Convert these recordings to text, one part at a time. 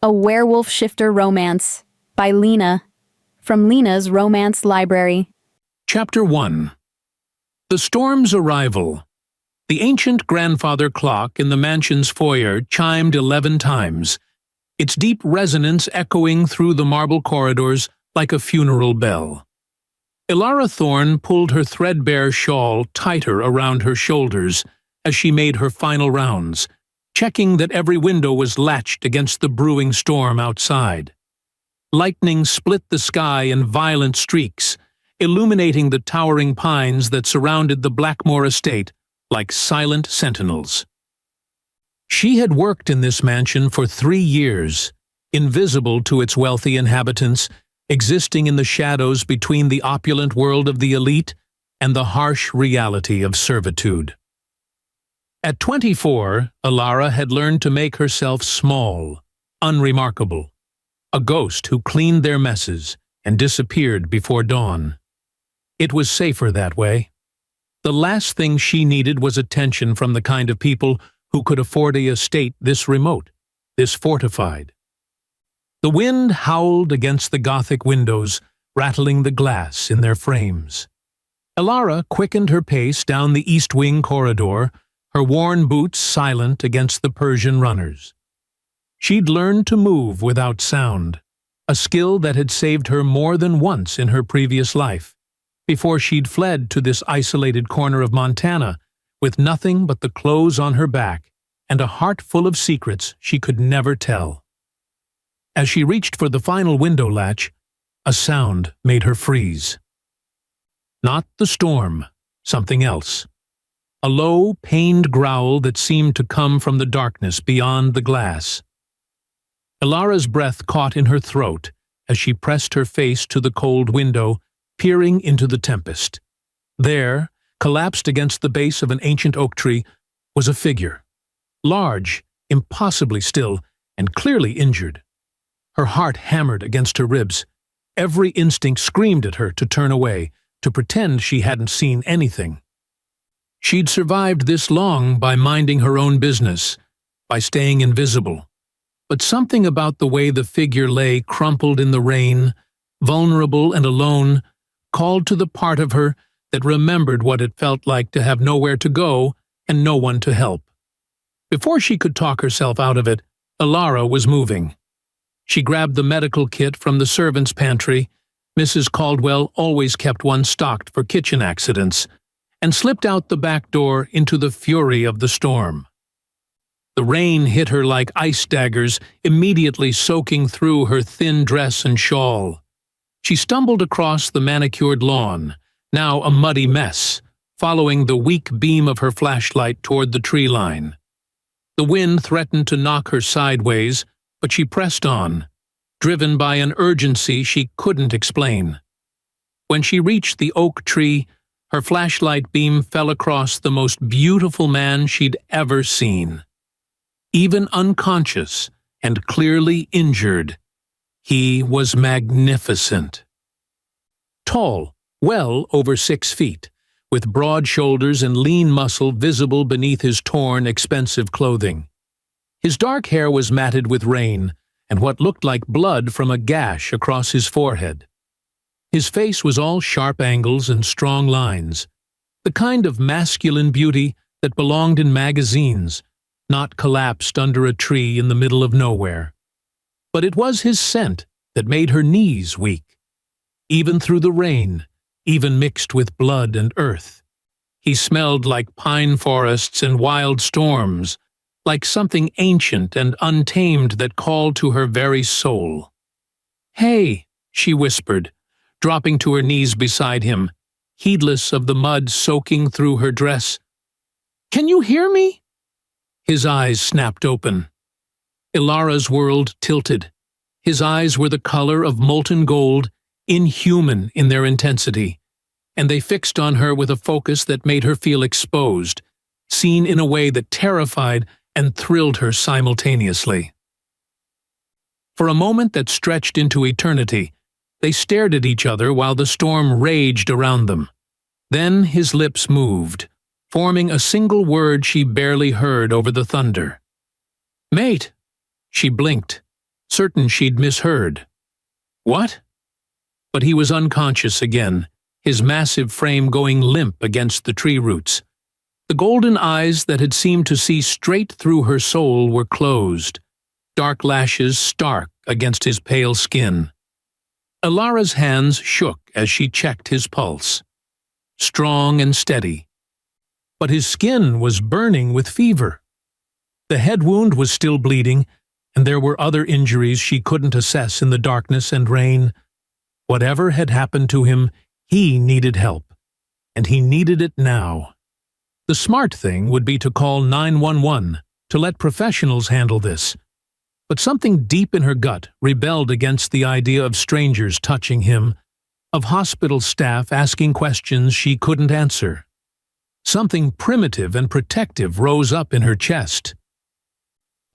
A Werewolf Shifter Romance by Lena, from Lena's Romance Library. Chapter 1. The Storm's Arrival. The ancient grandfather clock in the mansion's foyer chimed 11 times, its deep resonance echoing through the marble corridors like a funeral bell. Ilara Thorne pulled her threadbare shawl tighter around her shoulders as she made her final rounds, checking that every window was latched against the brewing storm outside. Lightning split the sky in violent streaks, illuminating the towering pines that surrounded the Blackmore estate like silent sentinels. She had worked in this mansion for 3 years, invisible to its wealthy inhabitants, existing in the shadows between the opulent world of the elite and the harsh reality of servitude. At 24, Ilara had learned to make herself small, unremarkable, a ghost who cleaned their messes and disappeared before dawn. It was safer that way. The last thing she needed was attention from the kind of people who could afford a estate this remote, this fortified. The wind howled against the Gothic windows, rattling the glass in their frames. Ilara quickened her pace down the East Wing corridor, her worn boots silent against the Persian runners. She'd learned to move without sound, a skill that had saved her more than once in her previous life, before she'd fled to this isolated corner of Montana with nothing but the clothes on her back and a heart full of secrets she could never tell. As she reached for the final window latch, a sound made her freeze. Not the storm, something else. A low, pained growl that seemed to come from the darkness beyond the glass. Ilara's breath caught in her throat as she pressed her face to the cold window, peering into the tempest. There, collapsed against the base of an ancient oak tree, was a figure. Large, impossibly still, and clearly injured. Her heart hammered against her ribs. Every instinct screamed at her to turn away, to pretend she hadn't seen anything. She'd survived this long by minding her own business, by staying invisible. But something about the way the figure lay crumpled in the rain, vulnerable and alone, called to the part of her that remembered what it felt like to have nowhere to go and no one to help. Before she could talk herself out of it, Ilara was moving. She grabbed the medical kit from the servants' pantry — Mrs. Caldwell always kept one stocked for kitchen accidents — and slipped out the back door into the fury of the storm. The rain hit her like ice daggers, immediately soaking through her thin dress and shawl. She stumbled across the manicured lawn, now a muddy mess, following the weak beam of her flashlight toward the tree line. The wind threatened to knock her sideways, but she pressed on, driven by an urgency she couldn't explain. When she reached the oak tree, her flashlight beam fell across the most beautiful man she'd ever seen. Even unconscious and clearly injured, he was magnificent. Tall, well over 6 feet, with broad shoulders and lean muscle visible beneath his torn, expensive clothing. His dark hair was matted with rain, and what looked like blood from a gash across his forehead. His face was all sharp angles and strong lines, the kind of masculine beauty that belonged in magazines, not collapsed under a tree in the middle of nowhere. But it was his scent that made her knees weak. Even through the rain, even mixed with blood and earth, he smelled like pine forests and wild storms, like something ancient and untamed that called to her very soul. "Hey," she whispered, dropping to her knees beside him, heedless of the mud soaking through her dress. "Can you hear me?" His eyes snapped open. Ilara's world tilted. His eyes were the color of molten gold, inhuman in their intensity, and they fixed on her with a focus that made her feel exposed, seen in a way that terrified and thrilled her simultaneously. For a moment that stretched into eternity, they stared at each other while the storm raged around them. Then his lips moved, forming a single word she barely heard over the thunder. "Mate!" She blinked. certain she'd misheard. What? But he was unconscious again, his massive frame going limp against the tree roots. The golden eyes that had seemed to see straight through her soul were closed, dark lashes stark against his pale skin. Ilara's hands shook as she checked his pulse. Strong and steady. But his skin was burning with fever. The head wound was still bleeding, and there were other injuries she couldn't assess in the darkness and rain. Whatever had happened to him, he needed help, and he needed it now. The smart thing would be to call 911, to let professionals handle this. But something deep in her gut rebelled against the idea of strangers touching him, of hospital staff asking questions she couldn't answer. Something primitive and protective rose up in her chest.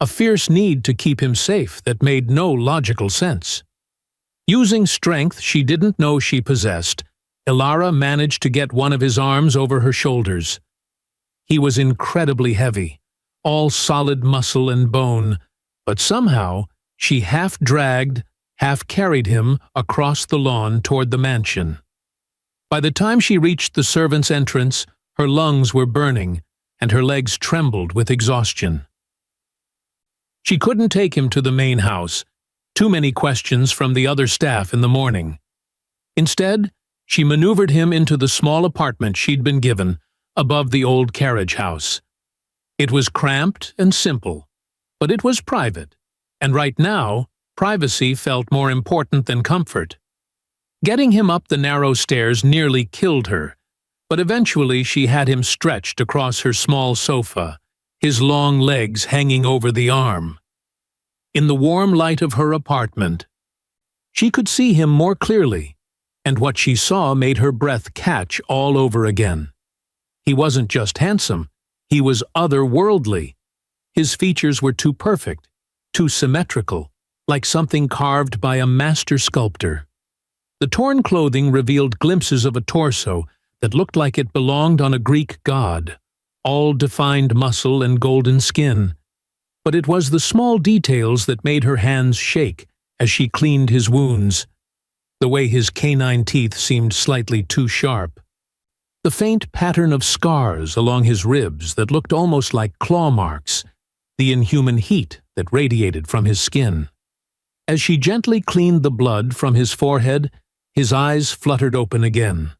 A fierce need to keep him safe that made no logical sense. Using strength she didn't know she possessed, Ilara managed to get one of his arms over her shoulders. He was incredibly heavy, all solid muscle and bone, but somehow she half-dragged, half-carried him across the lawn toward the mansion. By the time she reached the servants' entrance, her lungs were burning, and her legs trembled with exhaustion. She couldn't take him to the main house, too many questions from the other staff in the morning. Instead, she maneuvered him into the small apartment she'd been given, above the old carriage house. It was cramped and simple, but it was private, and right now, privacy felt more important than comfort. Getting him up the narrow stairs nearly killed her, but eventually she had him stretched across her small sofa, his long legs hanging over the arm. In the warm light of her apartment, she could see him more clearly, and what she saw made her breath catch all over again. He wasn't just handsome, he was otherworldly. His features were too perfect, too symmetrical, like something carved by a master sculptor. The torn clothing revealed glimpses of a torso that looked like it belonged on a Greek god, all defined muscle and golden skin. But it was the small details that made her hands shake as she cleaned his wounds. The way his canine teeth seemed slightly too sharp. The faint pattern of scars along his ribs that looked almost like claw marks, the inhuman heat that radiated from his skin. As she gently cleaned the blood from his forehead, his eyes fluttered open again.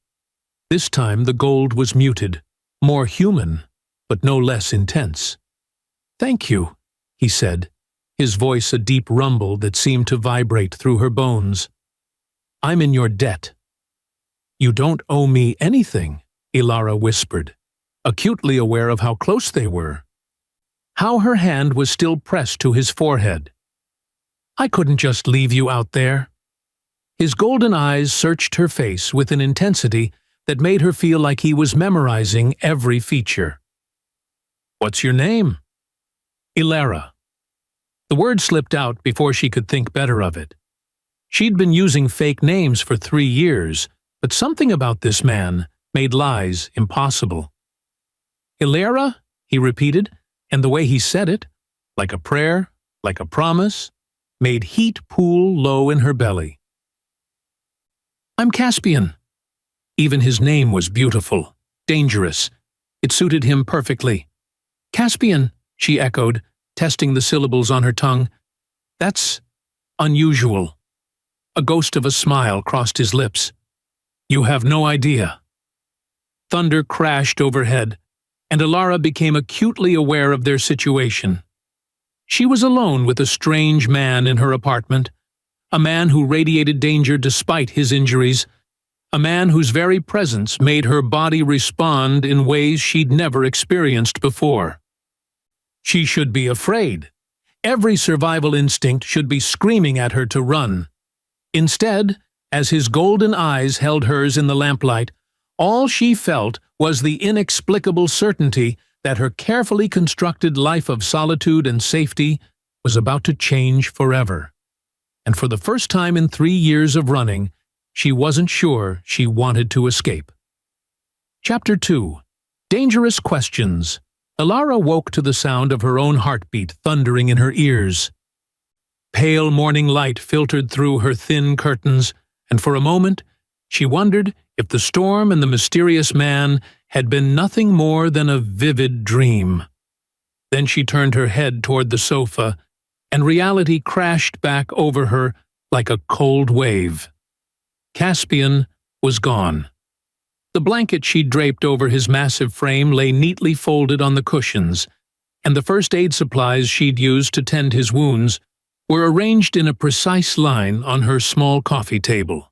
This time the gold was muted, more human, but no less intense. "Thank you," he said, his voice a deep rumble that seemed to vibrate through her bones. "I'm in your debt." "You don't owe me anything," Ilara whispered, acutely aware of how close they were. How her hand was still pressed to his forehead. "I couldn't just leave you out there." His golden eyes searched her face with an intensity that made her feel like he was memorizing every feature. "What's your name?" "Ilara." The word slipped out before she could think better of it. She'd been using fake names for 3 years, but something about this man made lies impossible. "Ilara," he repeated, and the way he said it, like a prayer, like a promise, made heat pool low in her belly. "I'm Caspian." Even his name was beautiful, dangerous. It suited him perfectly. "Caspian," she echoed, testing the syllables on her tongue. "That's unusual." A ghost of a smile crossed his lips. "You have no idea." Thunder crashed overhead, and Ilara became acutely aware of their situation. She was alone with a strange man in her apartment, a man who radiated danger despite his injuries, a man whose very presence made her body respond in ways she'd never experienced before. She should be afraid. Every survival instinct should be screaming at her to run. Instead, as his golden eyes held hers in the lamplight, all she felt was the inexplicable certainty that her carefully constructed life of solitude and safety was about to change forever. And for the first time in 3 years of running, she wasn't sure she wanted to escape. Chapter 2. Dangerous Questions. Ilara woke to the sound of her own heartbeat thundering in her ears. Pale morning light filtered through her thin curtains, and for a moment she wondered if the storm and the mysterious man had been nothing more than a vivid dream. Then she turned her head toward the sofa, and reality crashed back over her like a cold wave. Caspian was gone. The blanket she'd draped over his massive frame lay neatly folded on the cushions, and the first aid supplies she'd used to tend his wounds were arranged in a precise line on her small coffee table.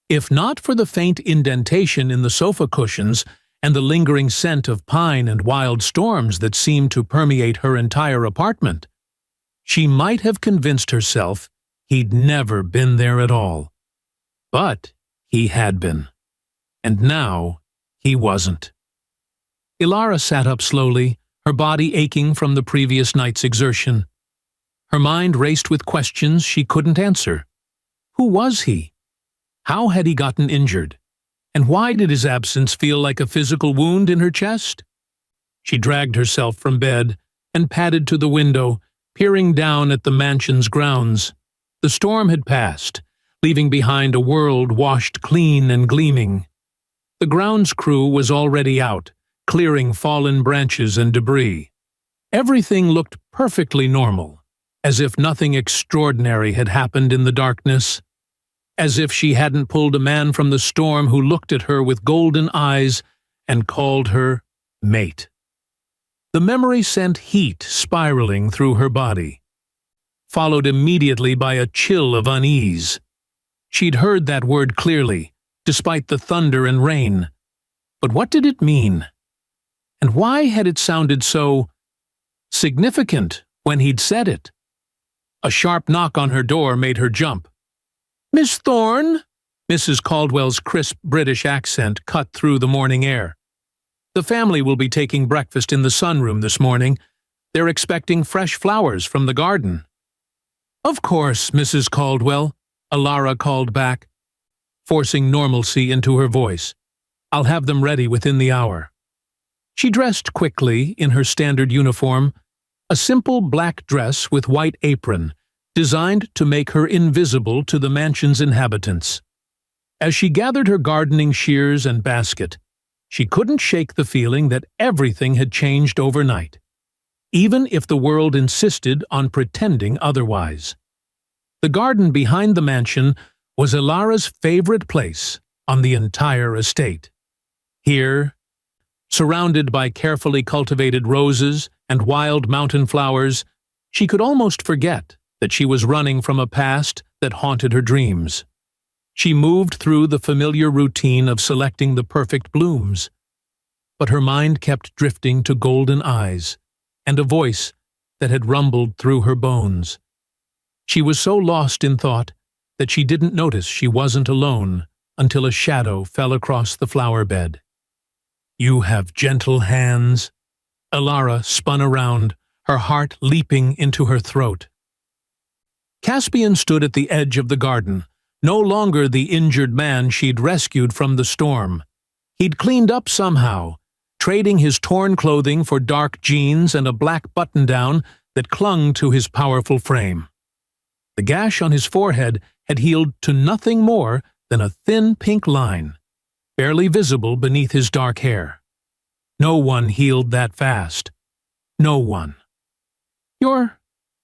If not for the faint indentation in the sofa cushions and the lingering scent of pine and wild storms that seemed to permeate her entire apartment, she might have convinced herself he'd never been there at all. But he had been. And now he wasn't. Ilara sat up slowly, her body aching from the previous night's exertion. Her mind raced with questions she couldn't answer. Who was he? How had he gotten injured? And why did his absence feel like a physical wound in her chest? She dragged herself from bed and padded to the window, peering down at the mansion's grounds. The storm had passed, leaving behind a world washed clean and gleaming. The grounds crew was already out, clearing fallen branches and debris. Everything looked perfectly normal, as if nothing extraordinary had happened in the darkness, as if she hadn't pulled a man from the storm who looked at her with golden eyes and called her mate. The memory sent heat spiraling through her body, followed immediately by a chill of unease. She'd heard that word clearly, despite the thunder and rain. But what did it mean? And why had it sounded so significant when he'd said it? A sharp knock on her door made her jump. "Miss Thorne?" Mrs. Caldwell's crisp British accent cut through the morning air. "The family will be taking breakfast in the sunroom this morning. They're expecting fresh flowers from the garden." "Of course, Mrs. Caldwell," Ilara called back, forcing normalcy into her voice. "I'll have them ready within the hour." She dressed quickly in her standard uniform, a simple black dress with white apron, designed to make her invisible to the mansion's inhabitants. As she gathered her gardening shears and basket, she couldn't shake the feeling that everything had changed overnight, even if the world insisted on pretending otherwise. The garden behind the mansion was Ilara's favorite place on the entire estate. Here, surrounded by carefully cultivated roses and wild mountain flowers, she could almost forget that she was running from a past that haunted her dreams. She moved through the familiar routine of selecting the perfect blooms, but her mind kept drifting to golden eyes and a voice that had rumbled through her bones. She was so lost in thought that she didn't notice she wasn't alone until a shadow fell across the flower bed. "You have gentle hands." Ilara spun around, her heart leaping into her throat. Caspian stood at the edge of the garden, no longer the injured man she'd rescued from the storm. He'd cleaned up somehow, trading his torn clothing for dark jeans and a black button-down that clung to his powerful frame. The gash on his forehead had healed to nothing more than a thin pink line, barely visible beneath his dark hair. No one healed that fast. No one. "You're—"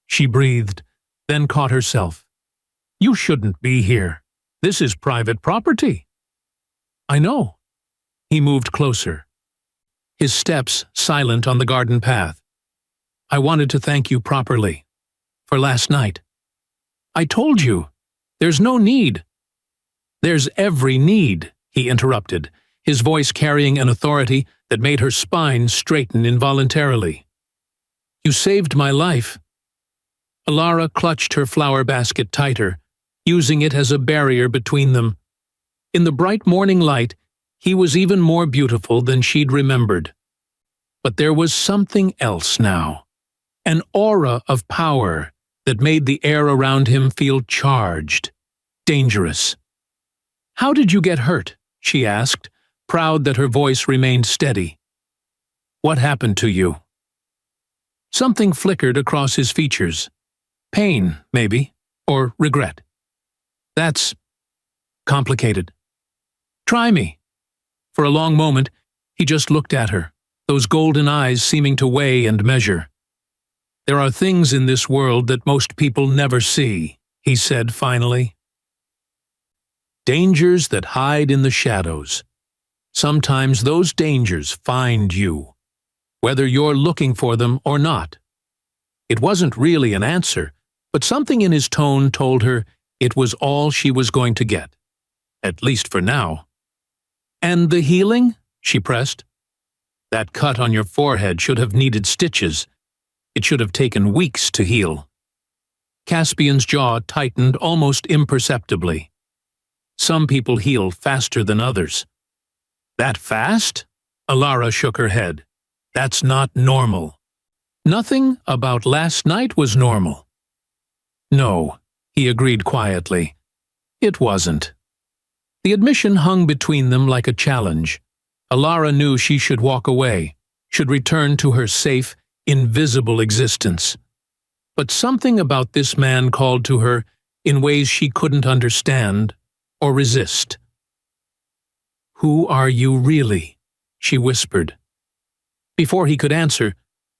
she breathed, then caught herself. "You shouldn't be here. This is private property." "I know." He moved closer, his steps silent on the garden path. "I wanted to thank you properly. For last night." "I told you. There's no need." "There's every need," he interrupted, his voice carrying an authority that made her spine straighten involuntarily. "You saved my life." Ilara clutched her flower basket tighter, using it as a barrier between them. In the bright morning light, he was even more beautiful than she'd remembered. But there was something else now, an aura of power that made the air around him feel charged, dangerous. "How did you get hurt?" she asked, proud that her voice remained steady. "What happened to you?" Something flickered across his features. Pain, maybe, or regret. That's complicated. Try me. For a long moment, he just looked at her, those golden eyes seeming to weigh and measure. There are things in this world that most people never see, he said finally. Dangers that hide in the shadows. Sometimes those dangers find you, whether you're looking for them or not. It wasn't really an answer, but something in his tone told her it was all she was going to get, at least for now. And the healing? She pressed. That cut on your forehead should have needed stitches. It should have taken weeks to heal. Caspian's jaw tightened almost imperceptibly. Some people heal faster than others. That fast? Alara shook her head. That's not normal. Nothing about last night was normal. No, he agreed quietly. It wasn't. The admission hung between them like a challenge. Alara knew she should walk away, should return to her safe, invisible existence. But something about this man called to her in ways she couldn't understand or resist. "Who are you really?" she whispered. Before he could answer,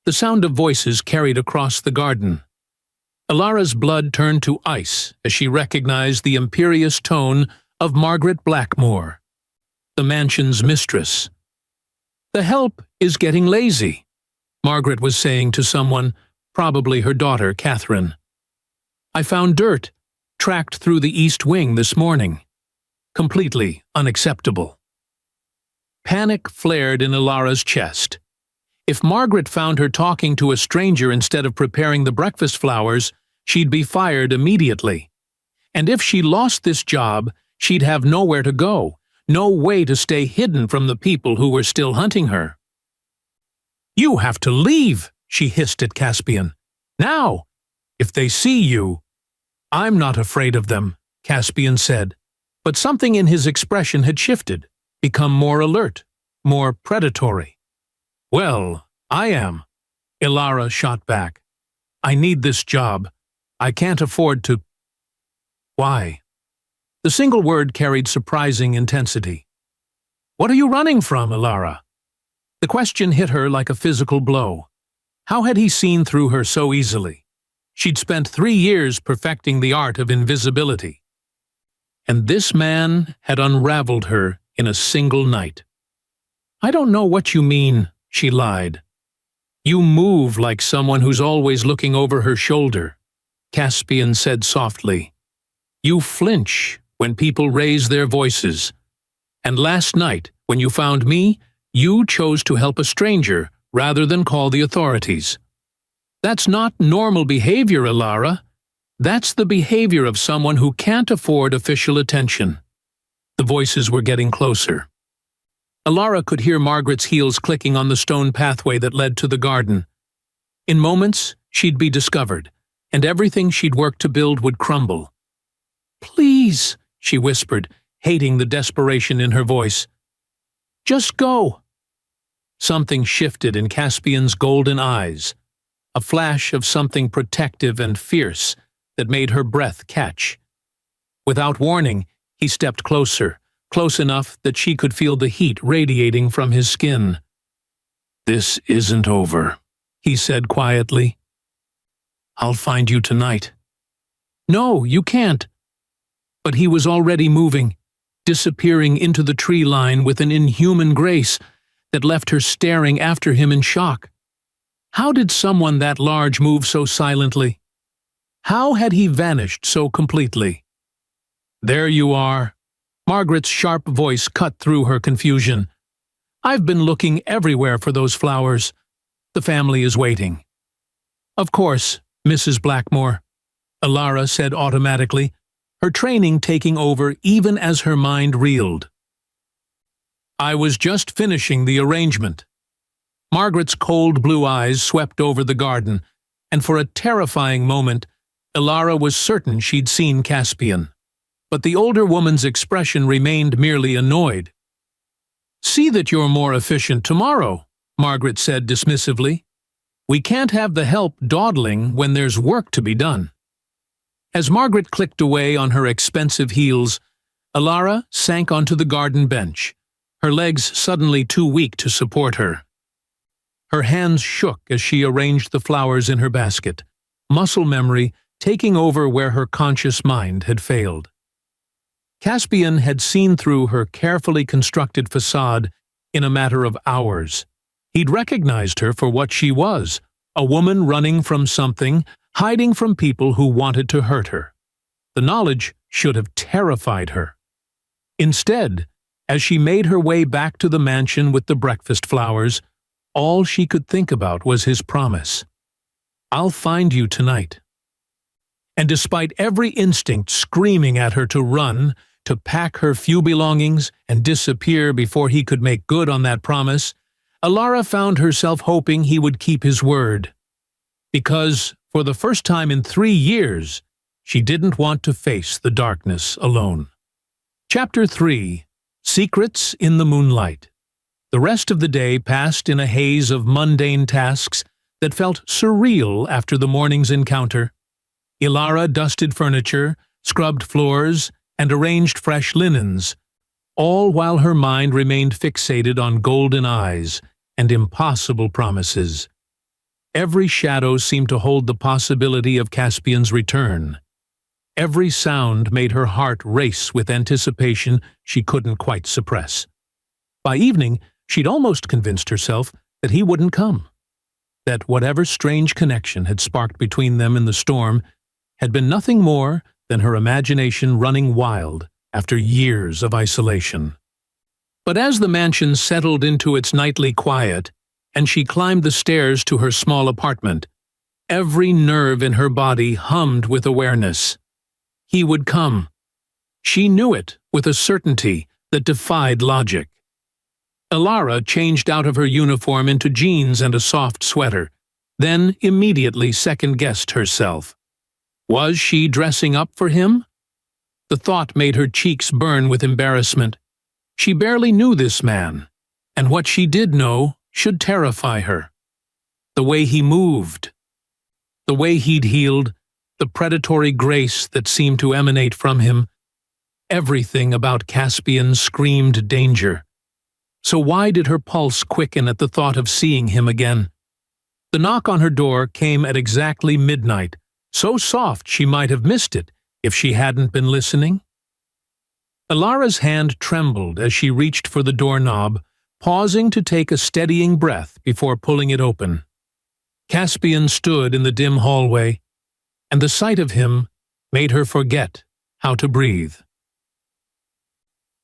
the sound of voices carried across the garden. Alara's blood turned to ice as she recognized the imperious tone of Margaret Blackmore, the mansion's mistress. "The help is getting lazy," Margaret was saying to someone, probably her daughter, Catherine. "I found dirt tracked through the east wing this morning. Completely unacceptable." Panic flared in Alara's chest. If Margaret found her talking to a stranger instead of preparing the breakfast flowers, she'd be fired immediately. And if she lost this job, she'd have nowhere to go, no way to stay hidden from the people who were still hunting her. "You have to leave," she hissed at Caspian. "Now! If they see you—" "I'm not afraid of them," Caspian said, but something in his expression had shifted, become more alert, more predatory. "Well, I am," Alara shot back. "I need this job. I can't afford to—" "Why?" The single word carried surprising intensity. "What are you running from, Alara?" The question hit her like a physical blow. How had he seen through her so easily? She'd spent 3 years perfecting the art of invisibility. And this man had unraveled her in a single night. "I don't know what you mean," she lied. "You move like someone who's always looking over her shoulder," Caspian said softly. "You flinch when people raise their voices. And last night, when you found me, you chose to help a stranger rather than call the authorities. That's not normal behavior, Alara. That's the behavior of someone who can't afford official attention." The voices were getting closer. Alara could hear Margaret's heels clicking on the stone pathway that led to the garden. In moments, she'd be discovered, and everything she'd worked to build would crumble. "Please," she whispered, hating the desperation in her voice. "Just go." Something shifted in Caspian's golden eyes, a flash of something protective and fierce that made her breath catch. Without warning, he stepped closer, close enough that she could feel the heat radiating from his skin. "This isn't over," he said quietly. "I'll find you tonight." "No, you can't." But he was already moving, disappearing into the tree line with an inhuman grace that left her staring after him in shock. How did someone that large move so silently? How had he vanished so completely? "There you are." Margaret's sharp voice cut through her confusion. "I've been looking everywhere for those flowers. The family is waiting." "Of course, Mrs. Blackmore," Alara said automatically, her training taking over even as her mind reeled. "I was just finishing the arrangement." Margaret's cold blue eyes swept over the garden, and for a terrifying moment, Alara was certain she'd seen Caspian. But the older woman's expression remained merely annoyed. "See that you're more efficient tomorrow," Margaret said dismissively. "We can't have the help dawdling when there's work to be done." As Margaret clicked away on her expensive heels, Alara sank onto the garden bench, her legs suddenly too weak to support her. Her hands shook as she arranged the flowers in her basket, muscle memory taking over where her conscious mind had failed. Caspian had seen through her carefully constructed facade in a matter of hours. He'd recognized her for what she was, a woman running from something, hiding from people who wanted to hurt her. The knowledge should have terrified her. Instead, as she made her way back to the mansion with the breakfast flowers, all she could think about was his promise. "I'll find you tonight." And despite every instinct screaming at her to run, to pack her few belongings and disappear before he could make good on that promise, Alara found herself hoping he would keep his word. Because, for the first time in 3 years, she didn't want to face the darkness alone. Chapter 3. Secrets in the Moonlight. The rest of the day passed in a haze of mundane tasks that felt surreal after the morning's encounter. Alara dusted furniture, scrubbed floors, and arranged fresh linens, all while her mind remained fixated on golden eyes and impossible promises. Every shadow seemed to hold the possibility of Caspian's return. Every sound made her heart race with anticipation she couldn't quite suppress. By evening, she'd almost convinced herself that he wouldn't come, that whatever strange connection had sparked between them in the storm had been nothing more than her imagination running wild after years of isolation. But as the mansion settled into its nightly quiet, and she climbed the stairs to her small apartment, every nerve in her body hummed with awareness. He would come. She knew it with a certainty that defied logic. Alara changed out of her uniform into jeans and a soft sweater, then immediately second-guessed herself. Was she dressing up for him? The thought made her cheeks burn with embarrassment. She barely knew this man, and what she did know should terrify her. The way he moved, the way he'd healed, the predatory grace that seemed to emanate from him. Everything about Caspian screamed danger. So why did her pulse quicken at the thought of seeing him again? The knock on her door came at exactly midnight, so soft she might have missed it if she hadn't been listening. Alara's hand trembled as she reached for the doorknob, pausing to take a steadying breath before pulling it open. Caspian stood in the dim hallway, and the sight of him made her forget how to breathe.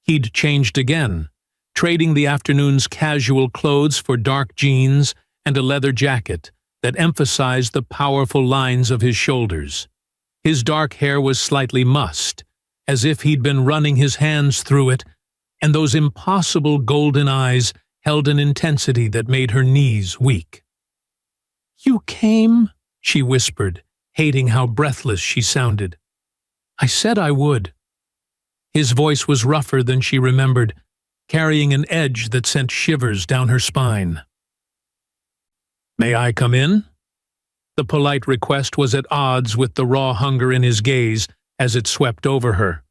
He'd changed again, trading the afternoon's casual clothes for dark jeans and a leather jacket that emphasized the powerful lines of his shoulders. His dark hair was slightly mussed, as if he'd been running his hands through it, and those impossible golden eyes held an intensity that made her knees weak. "You came?" she whispered, hating how breathless she sounded. "I said I would." His voice was rougher than she remembered, carrying an edge that sent shivers down her spine. "May I come in?" The polite request was at odds with the raw hunger in his gaze as it swept over her.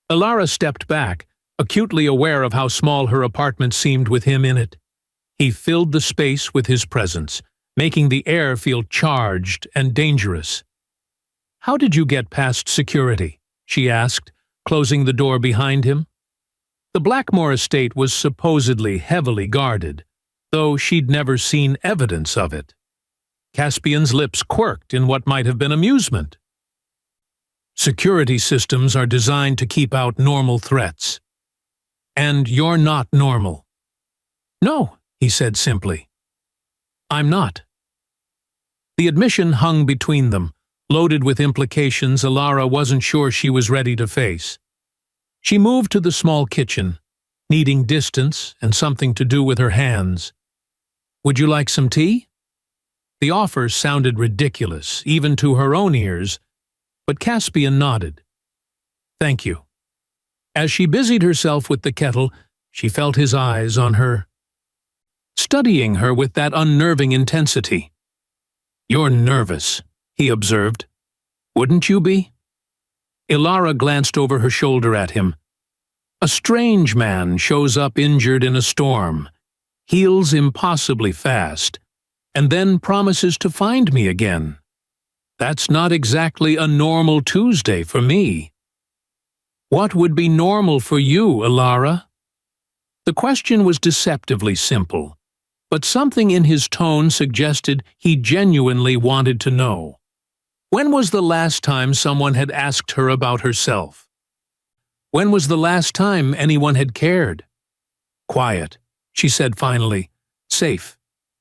Alara stepped back, acutely aware of how small her apartment seemed with him in it. He filled the space with his presence, making the air feel charged and dangerous. "How did you get past security?" she asked, closing the door behind him. The Blackmore estate was supposedly heavily guarded, though she'd never seen evidence of it. Caspian's lips quirked in what might have been amusement. "Security systems are designed to keep out normal threats. And you're not normal." "No," he said simply. "I'm not." The admission hung between them, loaded with implications Alara wasn't sure she was ready to face. She moved to the small kitchen, needing distance and something to do with her hands. "Would you like some tea?" The offer sounded ridiculous, even to her own ears, but Caspian nodded. "Thank you." As she busied herself with the kettle, she felt his eyes on her, studying her with that unnerving intensity. "You're nervous," he observed. "Wouldn't you be?" Ilara glanced over her shoulder at him. A strange man shows up injured in a storm, heals impossibly fast, and then promises to find me again. That's not exactly a normal Tuesday for me. What would be normal for you, Ilara? The question was deceptively simple, but something in his tone suggested he genuinely wanted to know. When was the last time someone had asked her about herself? When was the last time anyone had cared? Quiet, she said finally. Safe.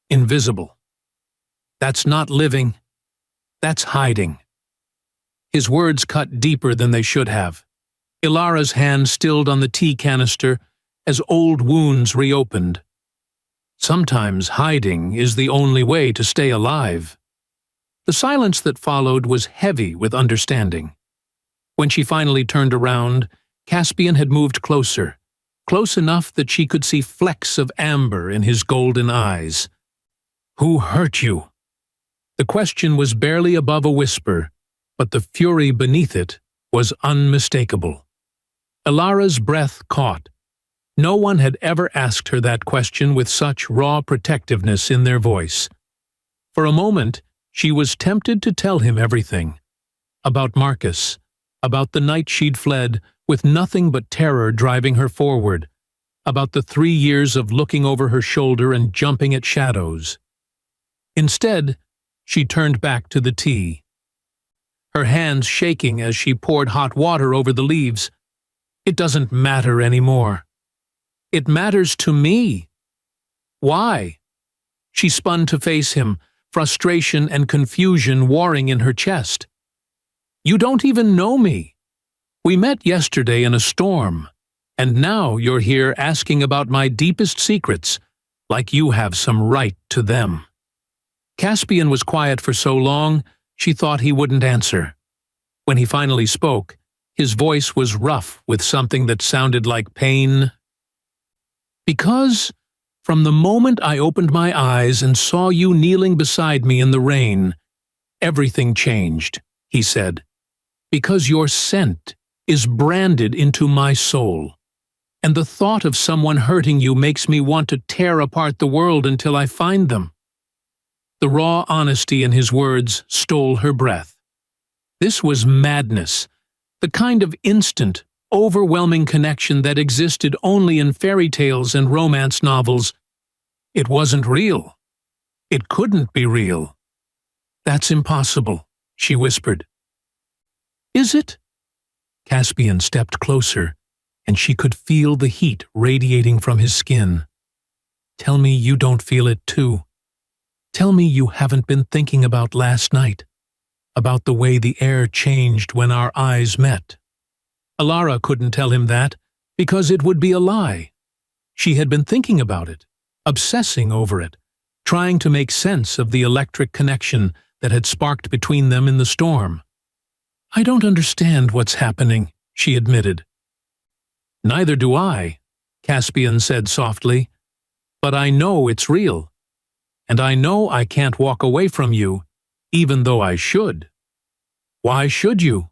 Invisible. That's not living. That's hiding. His words cut deeper than they should have. Ilara's hand stilled on the tea canister as old wounds reopened. Sometimes hiding is the only way to stay alive. The silence that followed was heavy with understanding. When she finally turned around, Caspian had moved closer, close enough that she could see flecks of amber in his golden eyes. Who hurt you? The question was barely above a whisper, but the fury beneath it was unmistakable. Ilara's breath caught. No one had ever asked her that question with such raw protectiveness in their voice. For a moment, she was tempted to tell him everything. About Marcus, about the night she'd fled, with nothing but terror driving her forward, about the 3 years of looking over her shoulder and jumping at shadows. Instead, she turned back to the tea, her hands shaking as she poured hot water over the leaves. It doesn't matter anymore. It matters to me. Why? She spun to face him, frustration and confusion warring in her chest. You don't even know me. We met yesterday in a storm, and now you're here asking about my deepest secrets, like you have some right to them. Caspian was quiet for so long, she thought he wouldn't answer. When he finally spoke, his voice was rough with something that sounded like pain. Because, from the moment I opened my eyes and saw you kneeling beside me in the rain, everything changed, he said. Because your scent is branded into my soul, and the thought of someone hurting you makes me want to tear apart the world until I find them. The raw honesty in his words stole her breath. This was madness, the kind of instant, overwhelming connection that existed only in fairy tales and romance novels. It wasn't real. It couldn't be real. That's impossible, she whispered. Is it? Caspian stepped closer, and she could feel the heat radiating from his skin. Tell me you don't feel it too. Tell me you haven't been thinking about last night, about the way the air changed when our eyes met. Ilara couldn't tell him that, because it would be a lie. She had been thinking about it, obsessing over it, trying to make sense of the electric connection that had sparked between them in the storm. I don't understand what's happening, she admitted. Neither do I, Caspian said softly, but I know it's real. And I know I can't walk away from you, even though I should. Why should you?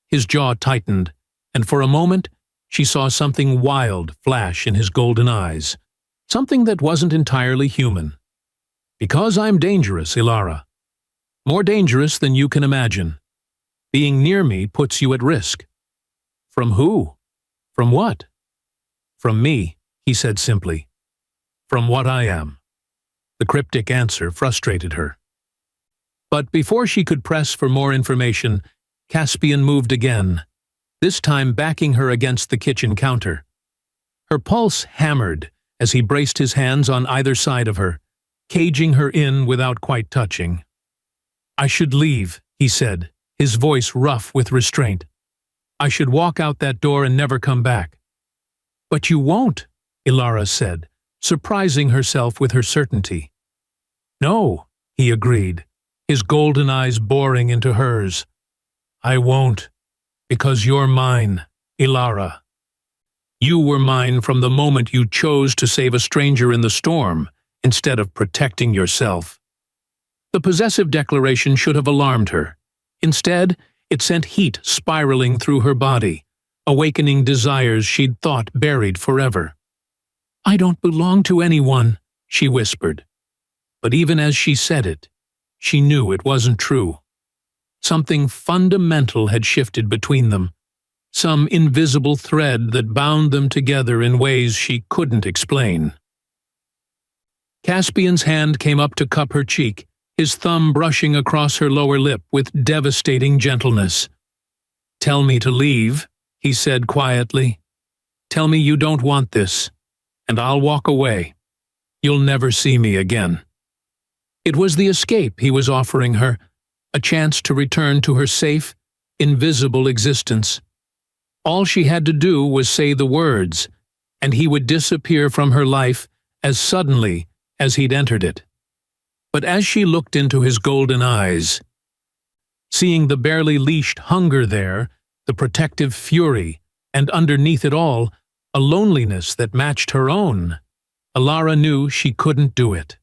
His jaw tightened, and for a moment she saw something wild flash in his golden eyes, something that wasn't entirely human. Because I'm dangerous, Ilara. More dangerous than you can imagine. Being near me puts you at risk. From who? From what? From me, he said simply. From what I am. The cryptic answer frustrated her. But before she could press for more information, Caspian moved again, this time backing her against the kitchen counter. Her pulse hammered as he braced his hands on either side of her, caging her in without quite touching. I should leave, he said, his voice rough with restraint. I should walk out that door and never come back. But you won't, Ilara said, surprising herself with her certainty. No, he agreed, his golden eyes boring into hers. I won't, because you're mine, Ilara. You were mine from the moment you chose to save a stranger in the storm, instead of protecting yourself. The possessive declaration should have alarmed her. Instead, It sent heat spiraling through her body, awakening desires she'd thought buried forever. "I don't belong to anyone," she whispered. But even as she said it, she knew it wasn't true. Something fundamental had shifted between them, some invisible thread that bound them together in ways she couldn't explain. Caspian's hand came up to cup her cheek, his thumb brushing across her lower lip with devastating gentleness. "Tell me to leave," he said quietly. "Tell me you don't want this, and I'll walk away. You'll never see me again." It was the escape he was offering her, a chance to return to her safe, invisible existence. All she had to do was say the words, and he would disappear from her life as suddenly as he'd entered it. But as she looked into his golden eyes, seeing the barely leashed hunger there, the protective fury, and underneath it all, a loneliness that matched her own, Alara knew she couldn't do it.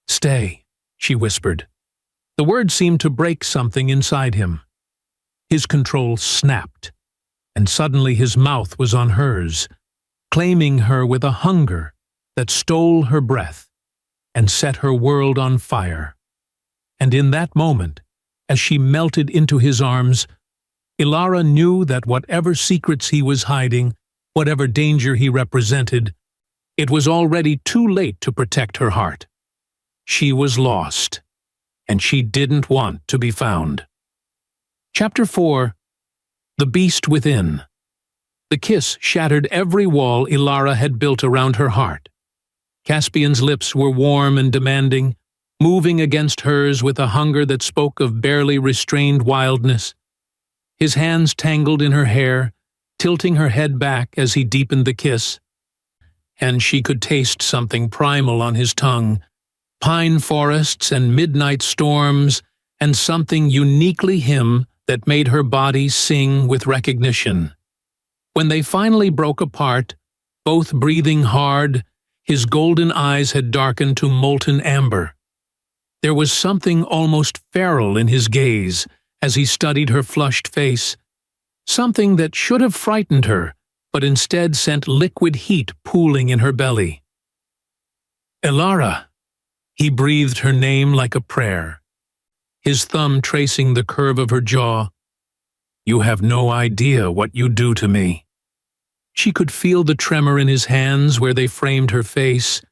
"Stay," she whispered. The word seemed to break something inside him. His control snapped, and suddenly his mouth was on hers, claiming her with a hunger that stole her breath and set her world on fire. And in that moment, as she melted into his arms, Alara knew that whatever secrets he was hiding, whatever danger he represented, it was already too late to protect her heart. She was lost, and she didn't want to be found. Chapter 4. The Beast Within. The kiss shattered every wall Alara had built around her heart. Caspian's lips were warm and demanding, moving against hers with a hunger that spoke of barely restrained wildness. His hands tangled in her hair, tilting her head back as he deepened the kiss. And she could taste something primal on his tongue, pine forests and midnight storms, and something uniquely him that made her body sing with recognition. When they finally broke apart, both breathing hard, his golden eyes had darkened to molten amber. There was something almost feral in his gaze as he studied her flushed face, something that should have frightened her, but instead sent liquid heat pooling in her belly. "Alara!" He breathed her name like a prayer, his thumb tracing the curve of her jaw. "You have no idea what you do to me." She could feel the tremor in his hands where they framed her face,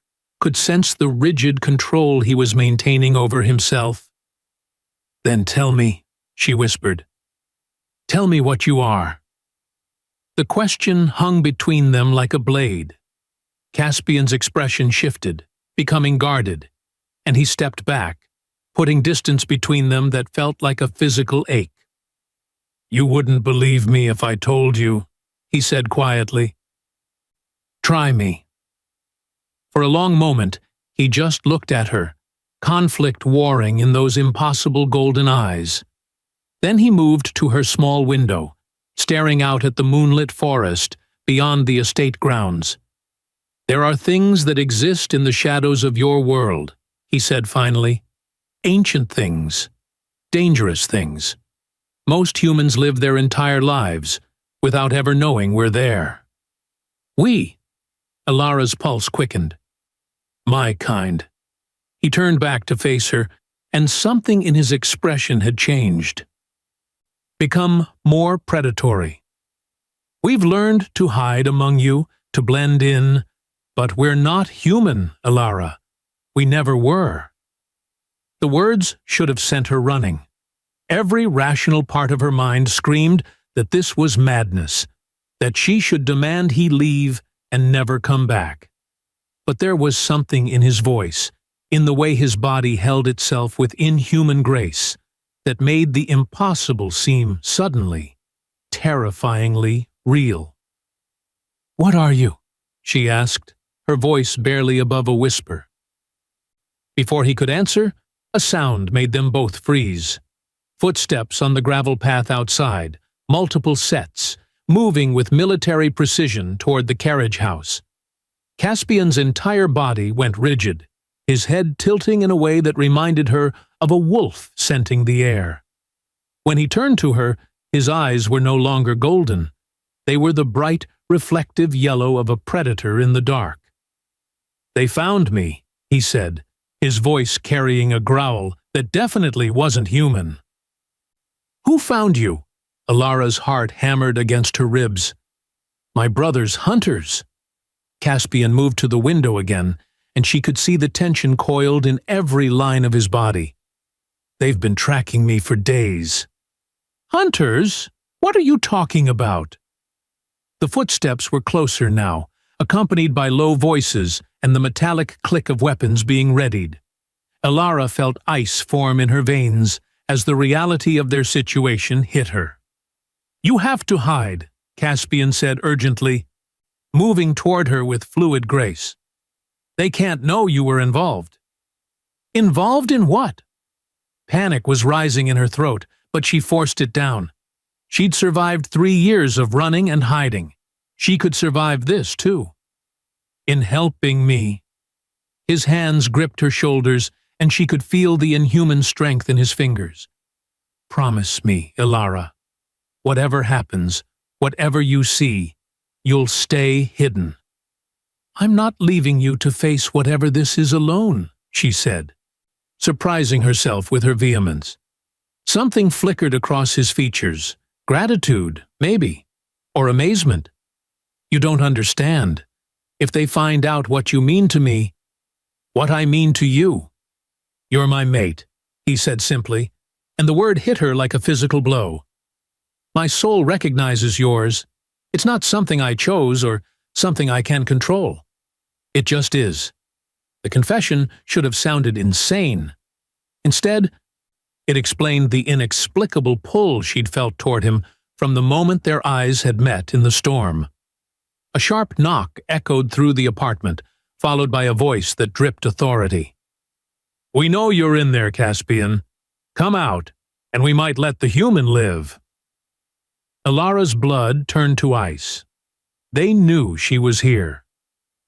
could sense the rigid control he was maintaining over himself. "Then tell me," she whispered. "Tell me what you are." The question hung between them like a blade. Caspian's expression shifted, becoming guarded, and he stepped back, putting distance between them that felt like a physical ache. "You wouldn't believe me if I told you," he said quietly. "Try me." For a long moment, he just looked at her, conflict warring in those impossible golden eyes. Then he moved to her small window, staring out at the moonlit forest beyond the estate grounds. "There are things that exist in the shadows of your world," he said finally. "Ancient things, dangerous things. Most humans live their entire lives without ever knowing we're there." "We?" Alara's pulse quickened. "My kind." He turned back to face her, and something in his expression had changed. Become more predatory. "We've learned to hide among you, to blend in, but we're not human, Alara. We never were." The words should have sent her running. Every rational part of her mind screamed that this was madness, that she should demand he leave and never come back. But there was something in his voice, in the way his body held itself with inhuman grace, that made the impossible seem suddenly, terrifyingly real. "What are you?" she asked, her voice barely above a whisper. Before he could answer, a sound made them both freeze. Footsteps on the gravel path outside, multiple sets, moving with military precision toward the carriage house. Caspian's entire body went rigid, his head tilting in a way that reminded her of a wolf scenting the air. When he turned to her, his eyes were no longer golden. They were the bright, reflective yellow of a predator in the dark. "They found me," he said, his voice carrying a growl that definitely wasn't human. "Who found you?" Alara's heart hammered against her ribs. "My brother's hunters." Caspian moved to the window again, and she could see the tension coiled in every line of his body. "They've been tracking me for days." "Hunters? What are you talking about?" The footsteps were closer now, accompanied by low voices and the metallic click of weapons being readied. Alara felt ice form in her veins as the reality of their situation hit her. "You have to hide," Caspian said urgently, moving toward her with fluid grace. "They can't know you were involved." "Involved in what?" Panic was rising in her throat, but she forced it down. She'd survived 3 years of running and hiding. She could survive this, too. "In helping me." His hands gripped her shoulders, and she could feel the inhuman strength in his fingers. "Promise me, Alara. Whatever happens, whatever you see, you'll stay hidden." "I'm not leaving you to face whatever this is alone," she said, surprising herself with her vehemence. Something flickered across his features. Gratitude, maybe, or amazement. "You don't understand. If they find out what you mean to me, what I mean to you." "You're my mate," he said simply, and the word hit her like a physical blow. "My soul recognizes yours. It's not something I chose or something I can control. It just is." The confession should have sounded insane. Instead, it explained the inexplicable pull she'd felt toward him from the moment their eyes had met in the storm. A sharp knock echoed through the apartment, followed by a voice that dripped authority. "We know you're in there, Caspian. Come out, and we might let the human live." Alara's blood turned to ice. They knew she was here.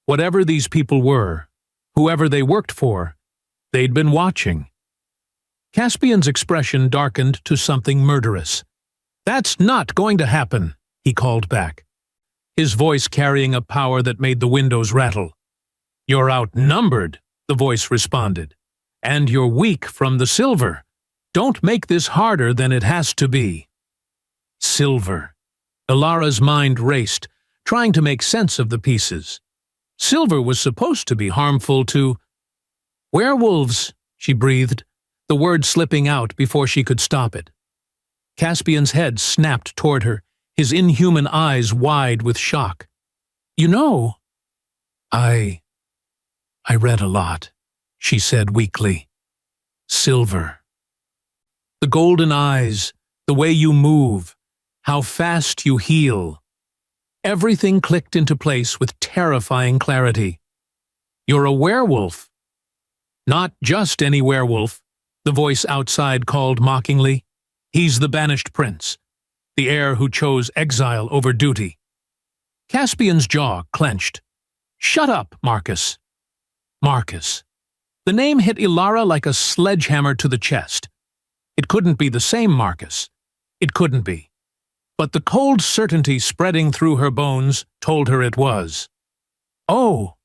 Whatever these people were, whoever they worked for, they'd been watching. Caspian's expression darkened to something murderous. "That's not going to happen," he called back, his voice carrying a power that made the windows rattle. "You're outnumbered," the voice responded, "and you're weak from the silver. Don't make this harder than it has to be." Silver. Alara's mind raced, trying to make sense of the pieces. Silver was supposed to be harmful to... "Werewolves," she breathed, the word slipping out before she could stop it. Caspian's head snapped toward her, his inhuman eyes wide with shock. "You know..." I read a lot," she said weakly. "Silver. The golden eyes, the way you move, how fast you heal. Everything clicked into place with terrifying clarity. You're a werewolf." "Not just any werewolf," the voice outside called mockingly. "He's the banished prince, the heir who chose exile over duty." Caspian's jaw clenched. "Shut up, Marcus." Marcus. The name hit Alara like a sledgehammer to the chest. It couldn't be the same Marcus. It couldn't be. But the cold certainty spreading through her bones told her it was. "Oh,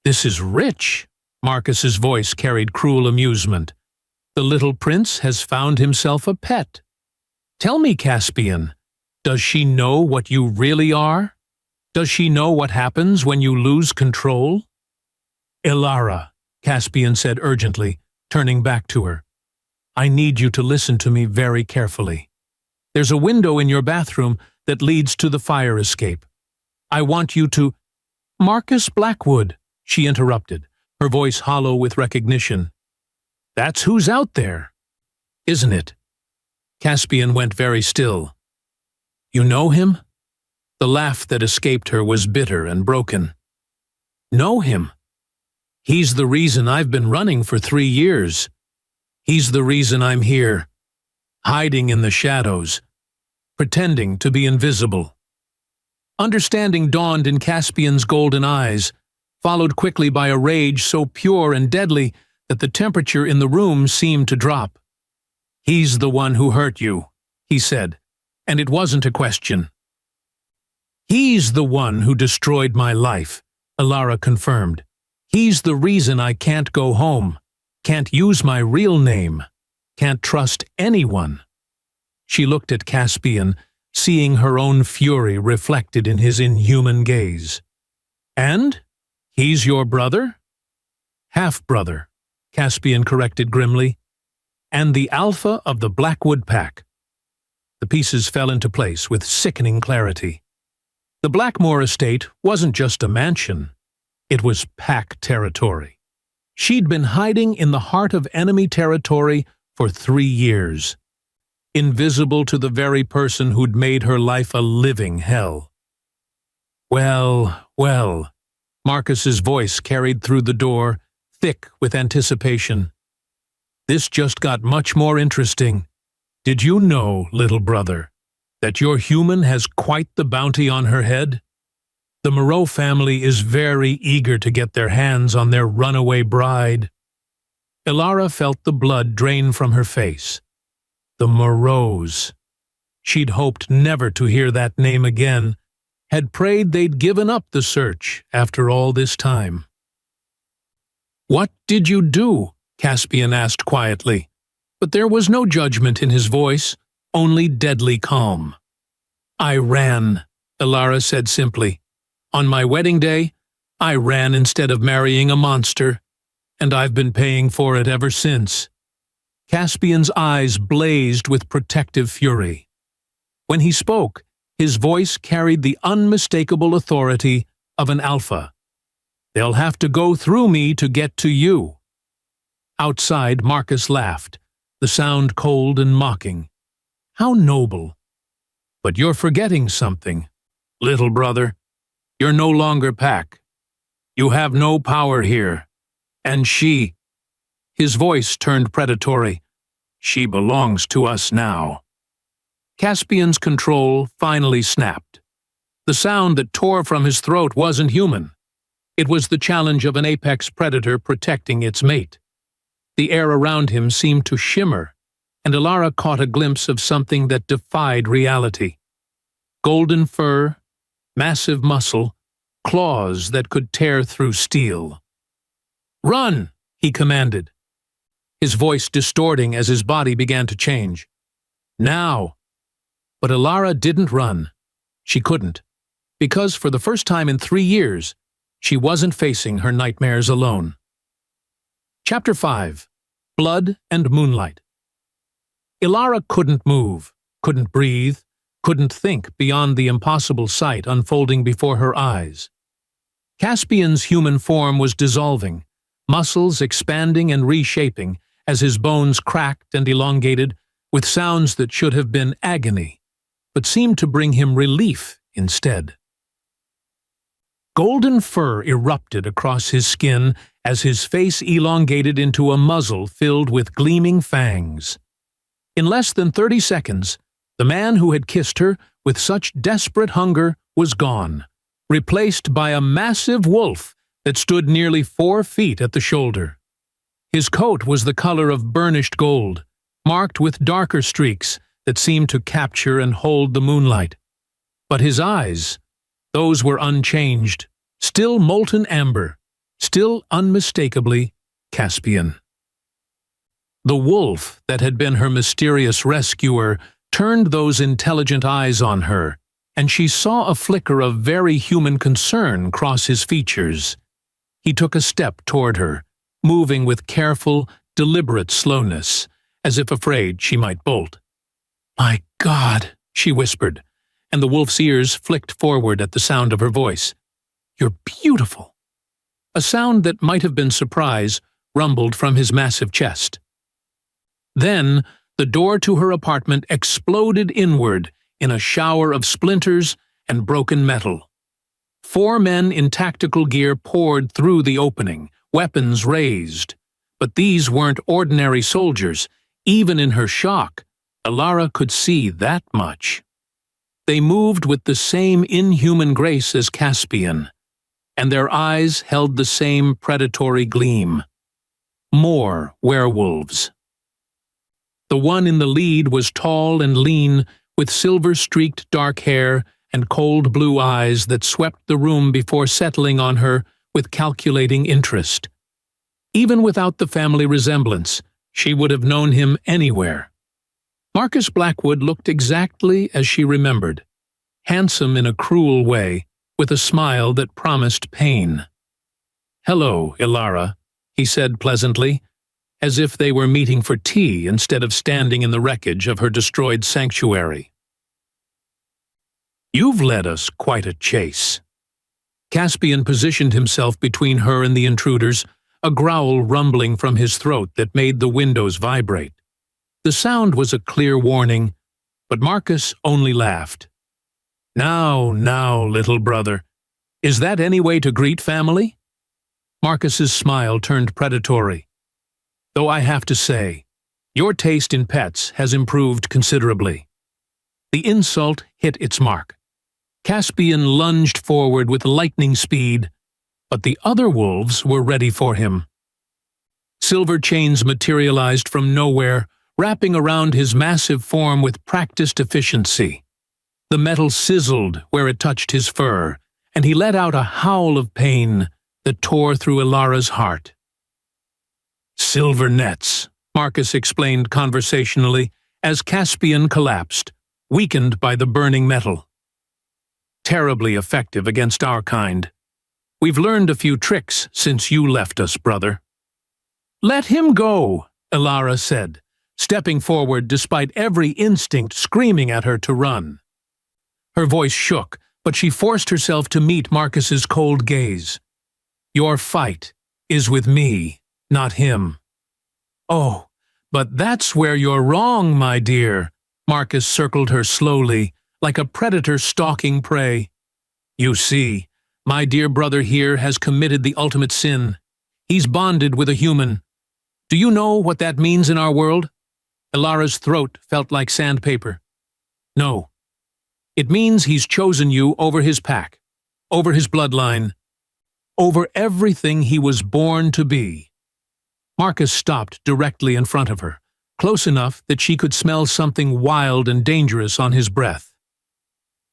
this is rich." Marcus's voice carried cruel amusement. "The little prince has found himself a pet. Tell me, Caspian, does she know what you really are? Does she know what happens when you lose control?" "Alara," Caspian said urgently, turning back to her. "I need you to listen to me very carefully. There's a window in your bathroom that leads to the fire escape. I want you to—" "Marcus Blackwood," she interrupted, her voice hollow with recognition. "That's who's out there, isn't it?" Caspian went very still. "You know him?" The laugh that escaped her was bitter and broken. "Know him? He's the reason I've been running for 3 years. He's the reason I'm here, hiding in the shadows, pretending to be invisible." Understanding dawned in Caspian's golden eyes, followed quickly by a rage so pure and deadly that the temperature in the room seemed to drop. "He's the one who hurt you. he said, and it wasn't a question. He's the one who destroyed my life, Alara confirmed. He's the reason I can't go home, can't use my real name, can't trust anyone. She looked at Caspian, seeing her own fury reflected in his inhuman gaze. And? He's your brother? Half-brother, Caspian corrected grimly. And the alpha of the Blackwood Pack. The pieces fell into place with sickening clarity. The Blackmore estate wasn't just a mansion. It was pack territory. She'd been hiding in the heart of enemy territory for 3 years, invisible to the very person who'd made her life a living hell. Well, well, Marcus's voice carried through the door, thick with anticipation. This just got much more interesting. Did you know, little brother, that your human has quite the bounty on her head? The Moreau family is very eager to get their hands on their runaway bride. Alara felt the blood drain from her face. The Moreaus. She'd hoped never to hear that name again, had prayed they'd given up the search after all this time. "What did you do?" Caspian asked quietly, but there was no judgment in his voice, only deadly calm. "I ran," Alara said simply. "On my wedding day, I ran instead of marrying a monster, and I've been paying for it ever since." Caspian's eyes blazed with protective fury. When he spoke, his voice carried the unmistakable authority of an alpha. "They'll have to go through me to get to you." Outside, Marcus laughed, the sound cold and mocking. "How noble! But you're forgetting something, little brother. You're no longer pack. You have no power here. And she—" his voice turned predatory. "She belongs to us now." Caspian's control finally snapped. The sound that tore from his throat wasn't human. It was the challenge of an apex predator protecting its mate. The air around him seemed to shimmer, and Alara caught a glimpse of something that defied reality. Golden fur, massive muscle, claws that could tear through steel. "Run!" he commanded, his voice distorting as his body began to change. "Now!" But Alara didn't run. She couldn't, because for the first time in 3 years, she wasn't facing her nightmares alone. Chapter 5. Blood and Moonlight. Alara couldn't move, couldn't breathe, couldn't think beyond the impossible sight unfolding before her eyes. Caspian's human form was dissolving, muscles expanding and reshaping as his bones cracked and elongated with sounds that should have been agony, but seemed to bring him relief instead. Golden fur erupted across his skin as his face elongated into a muzzle filled with gleaming fangs. In less than 30 seconds, the man who had kissed her with such desperate hunger was gone, replaced by a massive wolf that stood nearly 4 feet at the shoulder. His coat was the color of burnished gold, marked with darker streaks that seemed to capture and hold the moonlight. But his eyes, those were unchanged, still molten amber, still unmistakably Caspian. The wolf that had been her mysterious rescuer turned those intelligent eyes on her, and she saw a flicker of very human concern cross his features. He took a step toward her, moving with careful, deliberate slowness, as if afraid she might bolt. "My God," she whispered, and the wolf's ears flicked forward at the sound of her voice. "You're beautiful." A sound that might have been surprise rumbled from his massive chest. Then the door to her apartment exploded inward in a shower of splinters and broken metal. 4 men in tactical gear poured through the opening, weapons raised. But these weren't ordinary soldiers. Even in her shock, Alara could see that much. They moved with the same inhuman grace as Caspian, and their eyes held the same predatory gleam. More werewolves. The one in the lead was tall and lean, with silver-streaked dark hair and cold blue eyes that swept the room before settling on her with calculating interest. Even without the family resemblance, she would have known him anywhere. Marcus Blackwood looked exactly as she remembered, handsome in a cruel way, with a smile that promised pain. "Hello, Ilara," he said pleasantly, as if they were meeting for tea instead of standing in the wreckage of her destroyed sanctuary. "You've led us quite a chase." Caspian positioned himself between her and the intruders, a growl rumbling from his throat that made the windows vibrate. The sound was a clear warning, but Marcus only laughed. Now, little brother. Is that any way to greet family?" Marcus's smile turned predatory. "Though I have to say, your taste in pets has improved considerably." The insult hit its mark. Caspian lunged forward with lightning speed, but the other wolves were ready for him. Silver chains materialized from nowhere, wrapping around his massive form with practiced efficiency. The metal sizzled where it touched his fur, and he let out a howl of pain that tore through Ilara's heart. "Silver nets," Marcus explained conversationally as Caspian collapsed, weakened by the burning metal. "Terribly effective against our kind. We've learned a few tricks since you left us, brother." "Let him go," Ilara said, stepping forward despite every instinct screaming at her to run. Her voice shook, but she forced herself to meet Marcus's cold gaze. "Your fight is with me, not him." "Oh, but that's where you're wrong, my dear." Marcus circled her slowly, like a predator stalking prey. "You see, my dear brother here has committed the ultimate sin. He's bonded with a human. Do you know what that means in our world?" Ilara's throat felt like sandpaper. "No. It means he's chosen you over his pack, over his bloodline, over everything he was born to be." Marcus stopped directly in front of her, close enough that she could smell something wild and dangerous on his breath.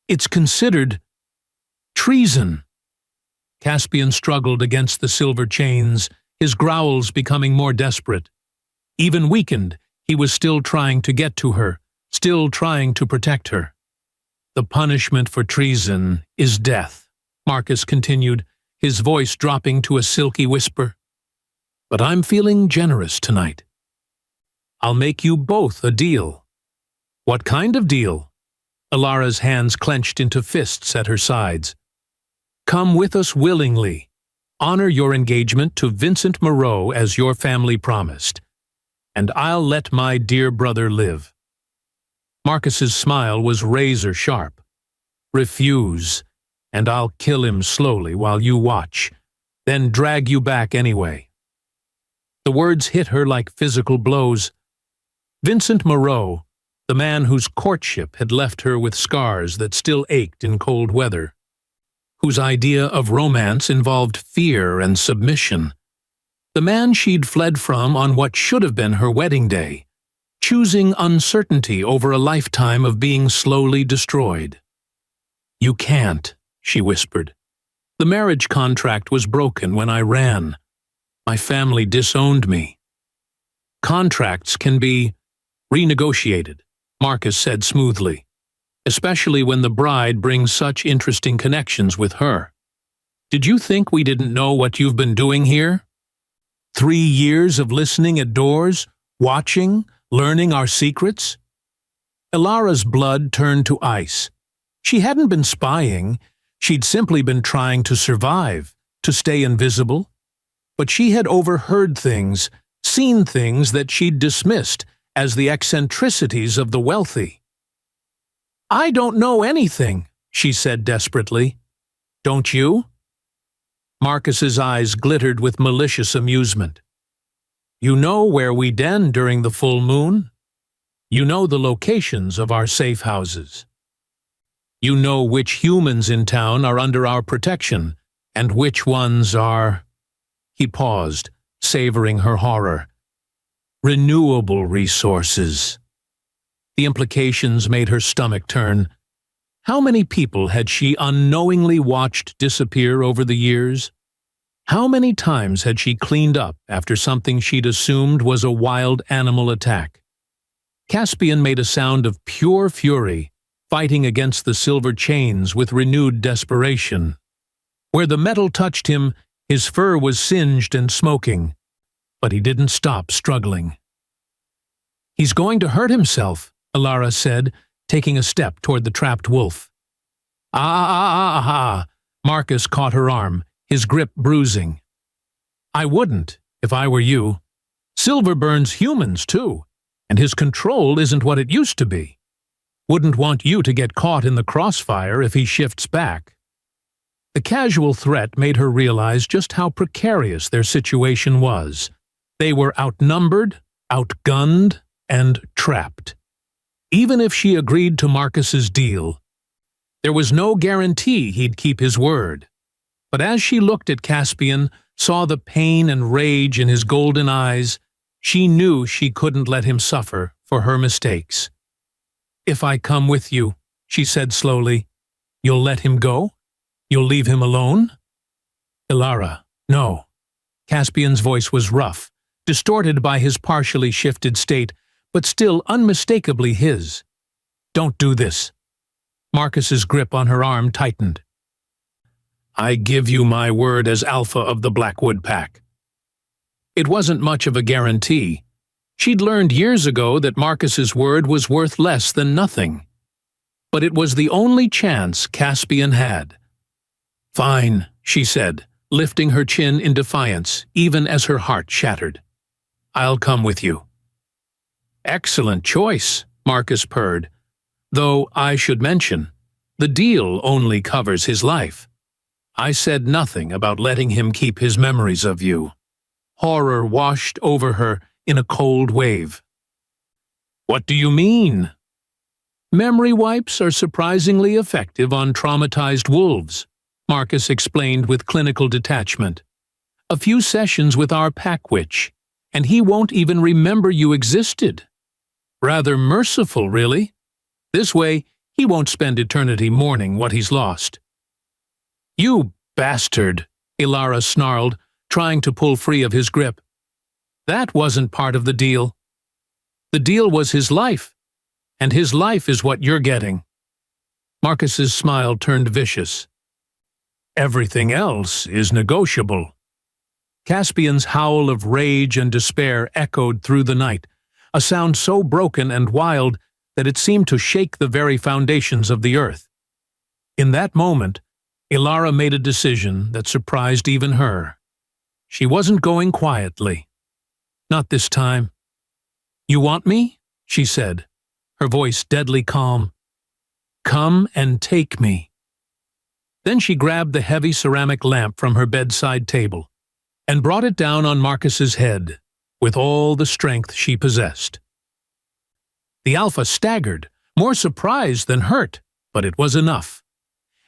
"It's considered treason." Caspian struggled against the silver chains, his growls becoming more desperate. Even weakened, he was still trying to get to her, still trying to protect her. "The punishment for treason is death," Marcus continued, his voice dropping to a silky whisper. "But I'm feeling generous tonight. I'll make you both a deal." "What kind of deal?" Ilara's hands clenched into fists at her sides. "Come with us willingly. Honor your engagement to Vincent Moreau as your family promised, and I'll let my dear brother live." Marcus's smile was razor-sharp. "Refuse, and I'll kill him slowly while you watch, then drag you back anyway." The words hit her like physical blows. Vincent Moreau, the man whose courtship had left her with scars that still ached in cold weather, whose idea of romance involved fear and submission, the man she'd fled from on what should have been her wedding day, choosing uncertainty over a lifetime of being slowly destroyed. "You can't," she whispered. "The marriage contract was broken when I ran. My family disowned me." "Contracts can be renegotiated," Marcus said smoothly, "especially when the bride brings such interesting connections with her. Did you think we didn't know what you've been doing here? 3 years of listening at doors, watching, learning our secrets?" Ilara's blood turned to ice. She hadn't been spying, she'd simply been trying to survive, to stay invisible. But she had overheard things, seen things that she'd dismissed as the eccentricities of the wealthy. "I don't know anything," she said desperately. "Don't you?" Marcus's eyes glittered with malicious amusement. "You know where we den during the full moon. You know the locations of our safe houses. You know which humans in town are under our protection, and which ones are—" He paused, savoring her horror. renewable resources. The implications made her stomach turn. How many people had she unknowingly watched disappear over the years? How many times had she cleaned up after something she'd assumed was a wild animal attack? Caspian made a sound of pure fury, fighting against the silver chains with renewed desperation. Where the metal touched him, his fur was singed and smoking, but he didn't stop struggling. "He's going to hurt himself," Ilara said, taking a step toward the trapped wolf. Ah! Marcus caught her arm, his grip bruising. "I wouldn't, if I were you. Silver burns humans, too, and his control isn't what it used to be. Wouldn't want you to get caught in the crossfire if he shifts back." The casual threat made her realize just how precarious their situation was. They were outnumbered, outgunned, and trapped. Even if she agreed to Marcus's deal, there was no guarantee he'd keep his word. But as she looked at Caspian, saw the pain and rage in his golden eyes, she knew she couldn't let him suffer for her mistakes. "If I come with you," she said slowly, "you'll let him go? You'll leave him alone?" "Ilara, no." Caspian's voice was rough, distorted by his partially shifted state, but still unmistakably his. "Don't do this." Marcus's grip on her arm tightened. "I give you my word as alpha of the Blackwood Pack." It wasn't much of a guarantee. She'd learned years ago that Marcus's word was worth less than nothing. But it was the only chance Caspian had. "Fine," she said, lifting her chin in defiance, even as her heart shattered. "I'll come with you." "Excellent choice," Marcus purred. "Though I should mention, the deal only covers his life. I said nothing about letting him keep his memories of you." Horror washed over her in a cold wave. "What do you mean?" "Memory wipes are surprisingly effective on traumatized wolves," Marcus explained with clinical detachment. "A few sessions with our pack witch, and he won't even remember you existed. Rather merciful, really. This way, he won't spend eternity mourning what he's lost." "You bastard," Ilara snarled, trying to pull free of his grip. "That wasn't part of the deal. The deal was his life, and his life is what you're getting." Marcus's smile turned vicious. "Everything else is negotiable." Caspian's howl of rage and despair echoed through the night, a sound so broken and wild that it seemed to shake the very foundations of the earth. In that moment, Ilara made a decision that surprised even her. She wasn't going quietly. Not this time. "You want me?" she said, her voice deadly calm. "Come and take me." Then she grabbed the heavy ceramic lamp from her bedside table and brought it down on Marcus's head with all the strength she possessed. The Alpha staggered, more surprised than hurt, but it was enough.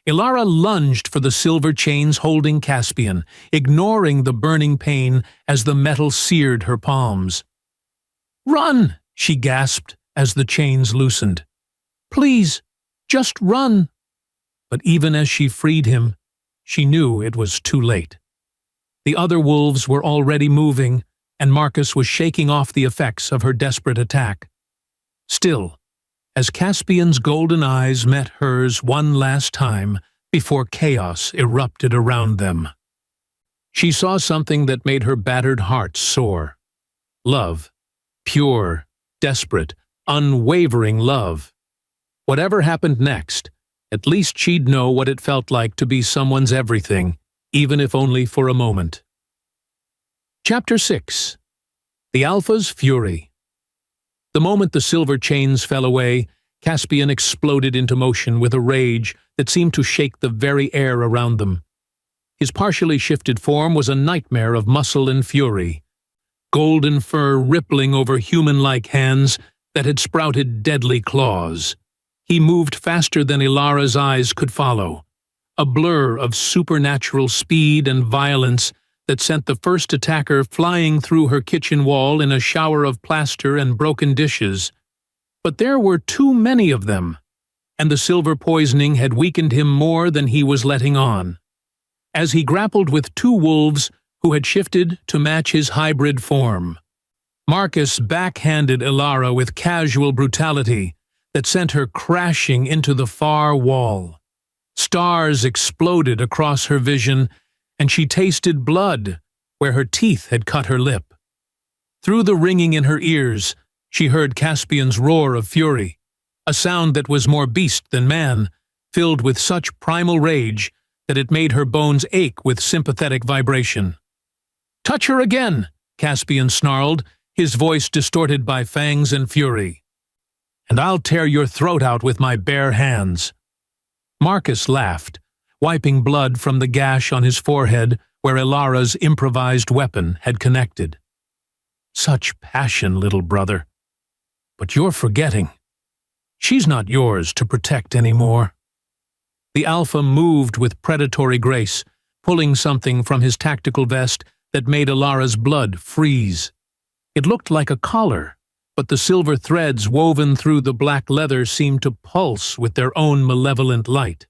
Ilara lunged for the silver chains holding Caspian, ignoring the burning pain as the metal seared her palms. "Run!" she gasped as the chains loosened. "Please, just run!" But even as she freed him, she knew it was too late. The other wolves were already moving, and Marcus was shaking off the effects of her desperate attack. Still, as Caspian's golden eyes met hers one last time before chaos erupted around them, she saw something that made her battered heart soar. Love. Pure, desperate, unwavering love. Whatever happened next, at least she'd know what it felt like to be someone's everything, even if only for a moment. Chapter 6. The Alpha's Fury. The moment the silver chains fell away, Caspian exploded into motion with a rage that seemed to shake the very air around them. His partially shifted form was a nightmare of muscle and fury, golden fur rippling over human-like hands that had sprouted deadly claws. He moved faster than Ilara's eyes could follow, a blur of supernatural speed and violence that sent the first attacker flying through her kitchen wall in a shower of plaster and broken dishes. But there were too many of them, and the silver poisoning had weakened him more than he was letting on. As he grappled with two wolves who had shifted to match his hybrid form, Marcus backhanded Ilara with casual brutality that sent her crashing into the far wall. Stars exploded across her vision, and she tasted blood where her teeth had cut her lip. Through the ringing in her ears, she heard Caspian's roar of fury, a sound that was more beast than man, filled with such primal rage that it made her bones ache with sympathetic vibration. "Touch her again!" Caspian snarled, his voice distorted by fangs and fury. "And I'll tear your throat out with my bare hands." Marcus laughed, wiping blood from the gash on his forehead where Ilara's improvised weapon had connected. "Such passion, little brother. But you're forgetting. She's not yours to protect anymore." The Alpha moved with predatory grace, pulling something from his tactical vest that made Ilara's blood freeze. It looked like a collar, but the silver threads woven through the black leather seemed to pulse with their own malevolent light.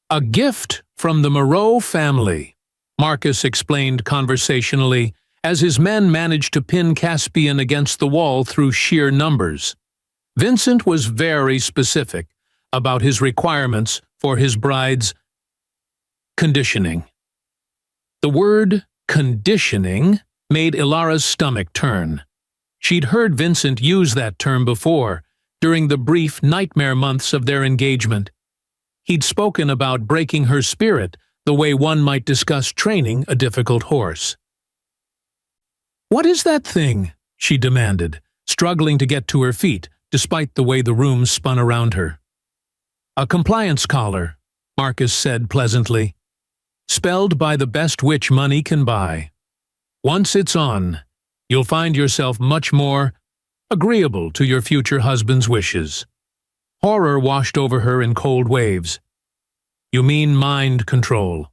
"A gift from the Moreau family," Marcus explained conversationally, as his men managed to pin Caspian against the wall through sheer numbers. Vincent was very specific about his requirements for his bride's conditioning. The word conditioning made Ilara's stomach turn. She'd heard Vincent use that term before, during the brief nightmare months of their engagement. He'd spoken about breaking her spirit the way one might discuss training a difficult horse. "What is that thing?" she demanded, struggling to get to her feet, despite the way the room spun around her. "A compliance collar," Marcus said pleasantly. "Spelled by the best witch money can buy. Once it's on, you'll find yourself much more agreeable to your future husband's wishes." Horror washed over her in cold waves. "You mean mind control?"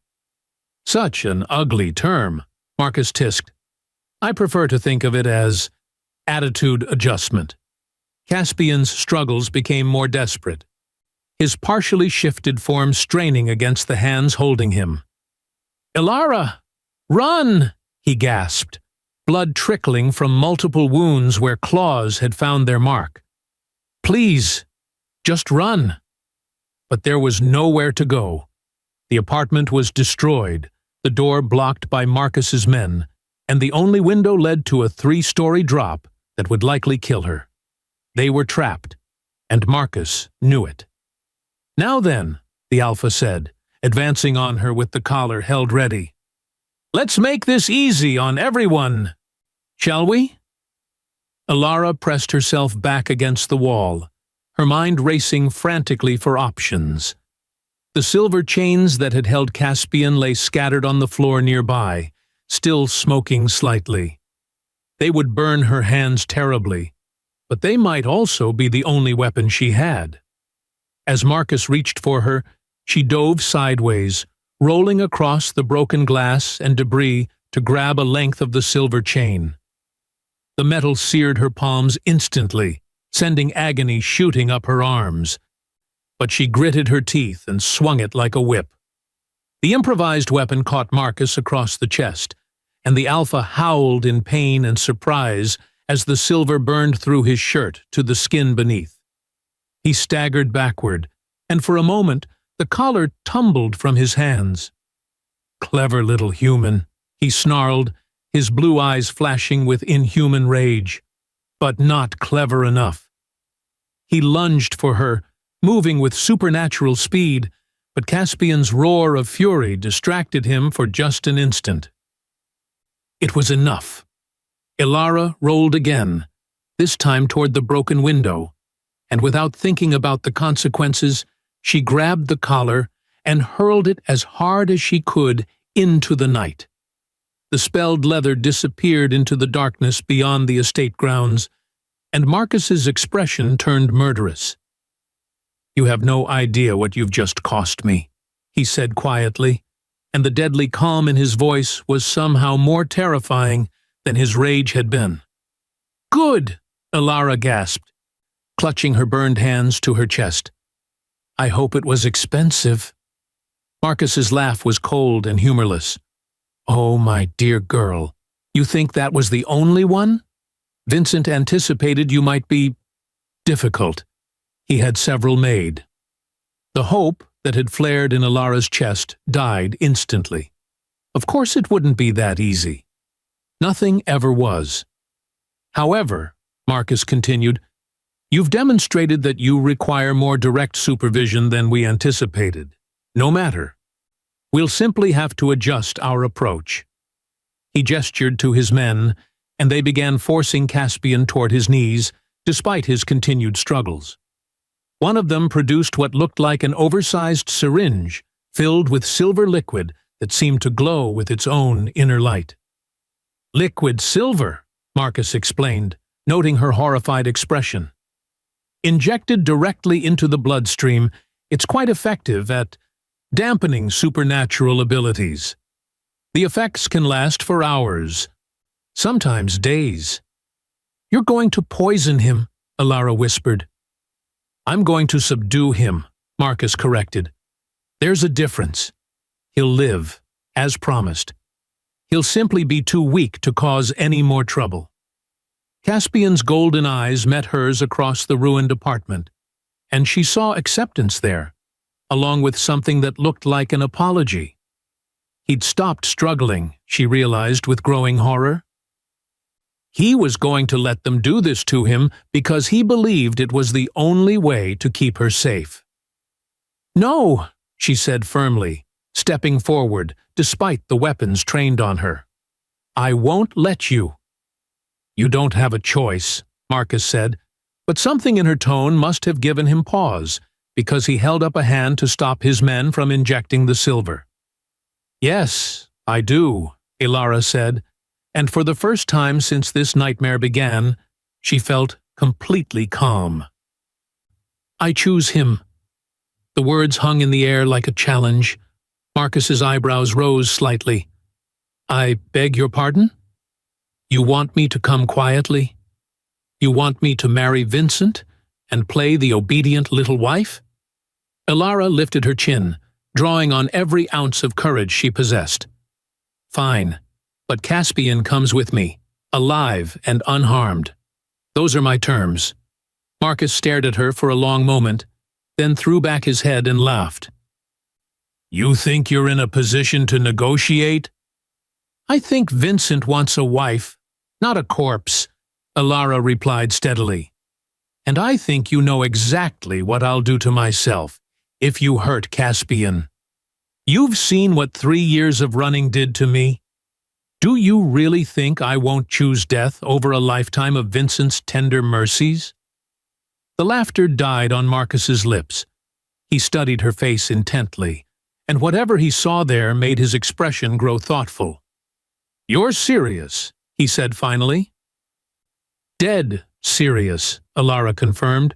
"Such an ugly term," Marcus tisked. "I prefer to think of it as attitude adjustment." Caspian's struggles became more desperate, his partially shifted form straining against the hands holding him. "Ilara! Run!" he gasped, blood trickling from multiple wounds where claws had found their mark. "Please, just run." But there was nowhere to go. The apartment was destroyed, the door blocked by Marcus's men, and the only window led to a 3-story drop that would likely kill her. They were trapped, and Marcus knew it. "Now then," the Alpha said, advancing on her with the collar held ready. "Let's make this easy on everyone, shall we?" Ilara pressed herself back against the wall, her mind racing frantically for options. The silver chains that had held Caspian lay scattered on the floor nearby, still smoking slightly. They would burn her hands terribly, but they might also be the only weapon she had. As Marcus reached for her, she dove sideways, rolling across the broken glass and debris to grab a length of the silver chain. The metal seared her palms instantly, sending agony shooting up her arms. But she gritted her teeth and swung it like a whip. The improvised weapon caught Marcus across the chest, and the Alpha howled in pain and surprise as the silver burned through his shirt to the skin beneath. He staggered backward, and for a moment the collar tumbled from his hands. "Clever little human," he snarled, his blue eyes flashing with inhuman rage. "But not clever enough." He lunged for her, moving with supernatural speed, but Caspian's roar of fury distracted him for just an instant. It was enough. Ilara rolled again, this time toward the broken window, and without thinking about the consequences, she grabbed the collar and hurled it as hard as she could into the night. The spelled leather disappeared into the darkness beyond the estate grounds, and Marcus's expression turned murderous. "You have no idea what you've just cost me," he said quietly, and the deadly calm in his voice was somehow more terrifying than his rage had been. "Good!" Elara gasped, clutching her burned hands to her chest. "I hope it was expensive." Marcus's laugh was cold and humorless. "Oh, my dear girl, you think that was the only one? Vincent anticipated you might be difficult. He had several made." The hope that had flared in Elara's chest died instantly. Of course it wouldn't be that easy. Nothing ever was. "However," Marcus continued, "you've demonstrated that you require more direct supervision than we anticipated. No matter. We'll simply have to adjust our approach." He gestured to his men, and they began forcing Caspian toward his knees, despite his continued struggles. One of them produced what looked like an oversized syringe filled with silver liquid that seemed to glow with its own inner light. "Liquid silver," Marcus explained, noting her horrified expression. "Injected directly into the bloodstream, it's quite effective at dampening supernatural abilities. The effects can last for hours, sometimes days." "You're going to poison him," Elara whispered. "I'm going to subdue him," Marcus corrected. "There's a difference. He'll live, as promised. He'll simply be too weak to cause any more trouble." Caspian's golden eyes met hers across the ruined apartment, and she saw acceptance there, along with something that looked like an apology. He'd stopped struggling, she realized with growing horror. He was going to let them do this to him because he believed it was the only way to keep her safe. "No," she said firmly, stepping forward despite the weapons trained on her. "I won't let you." "You don't have a choice," Marcus said, but something in her tone must have given him pause, because he held up a hand to stop his men from injecting the silver. "Yes, I do," Elara said, and for the first time since this nightmare began, she felt completely calm. "I choose him." The words hung in the air like a challenge. Marcus's eyebrows rose slightly. "I beg your pardon? You want me to come quietly? You want me to marry Vincent and play the obedient little wife?" Elara lifted her chin, drawing on every ounce of courage she possessed. "Fine, but Caspian comes with me, alive and unharmed. Those are my terms." Marcus stared at her for a long moment, then threw back his head and laughed. "You think you're in a position to negotiate?" "I think Vincent wants a wife, not a corpse," Elara replied steadily. "And I think you know exactly what I'll do to myself if you hurt Caspian. You've seen what 3 years of running did to me. Do you really think I won't choose death over a lifetime of Vincent's tender mercies?" The laughter died on Marcus's lips. He studied her face intently, and whatever he saw there made his expression grow thoughtful. "You're serious," he said finally. "Dead serious," Elara confirmed.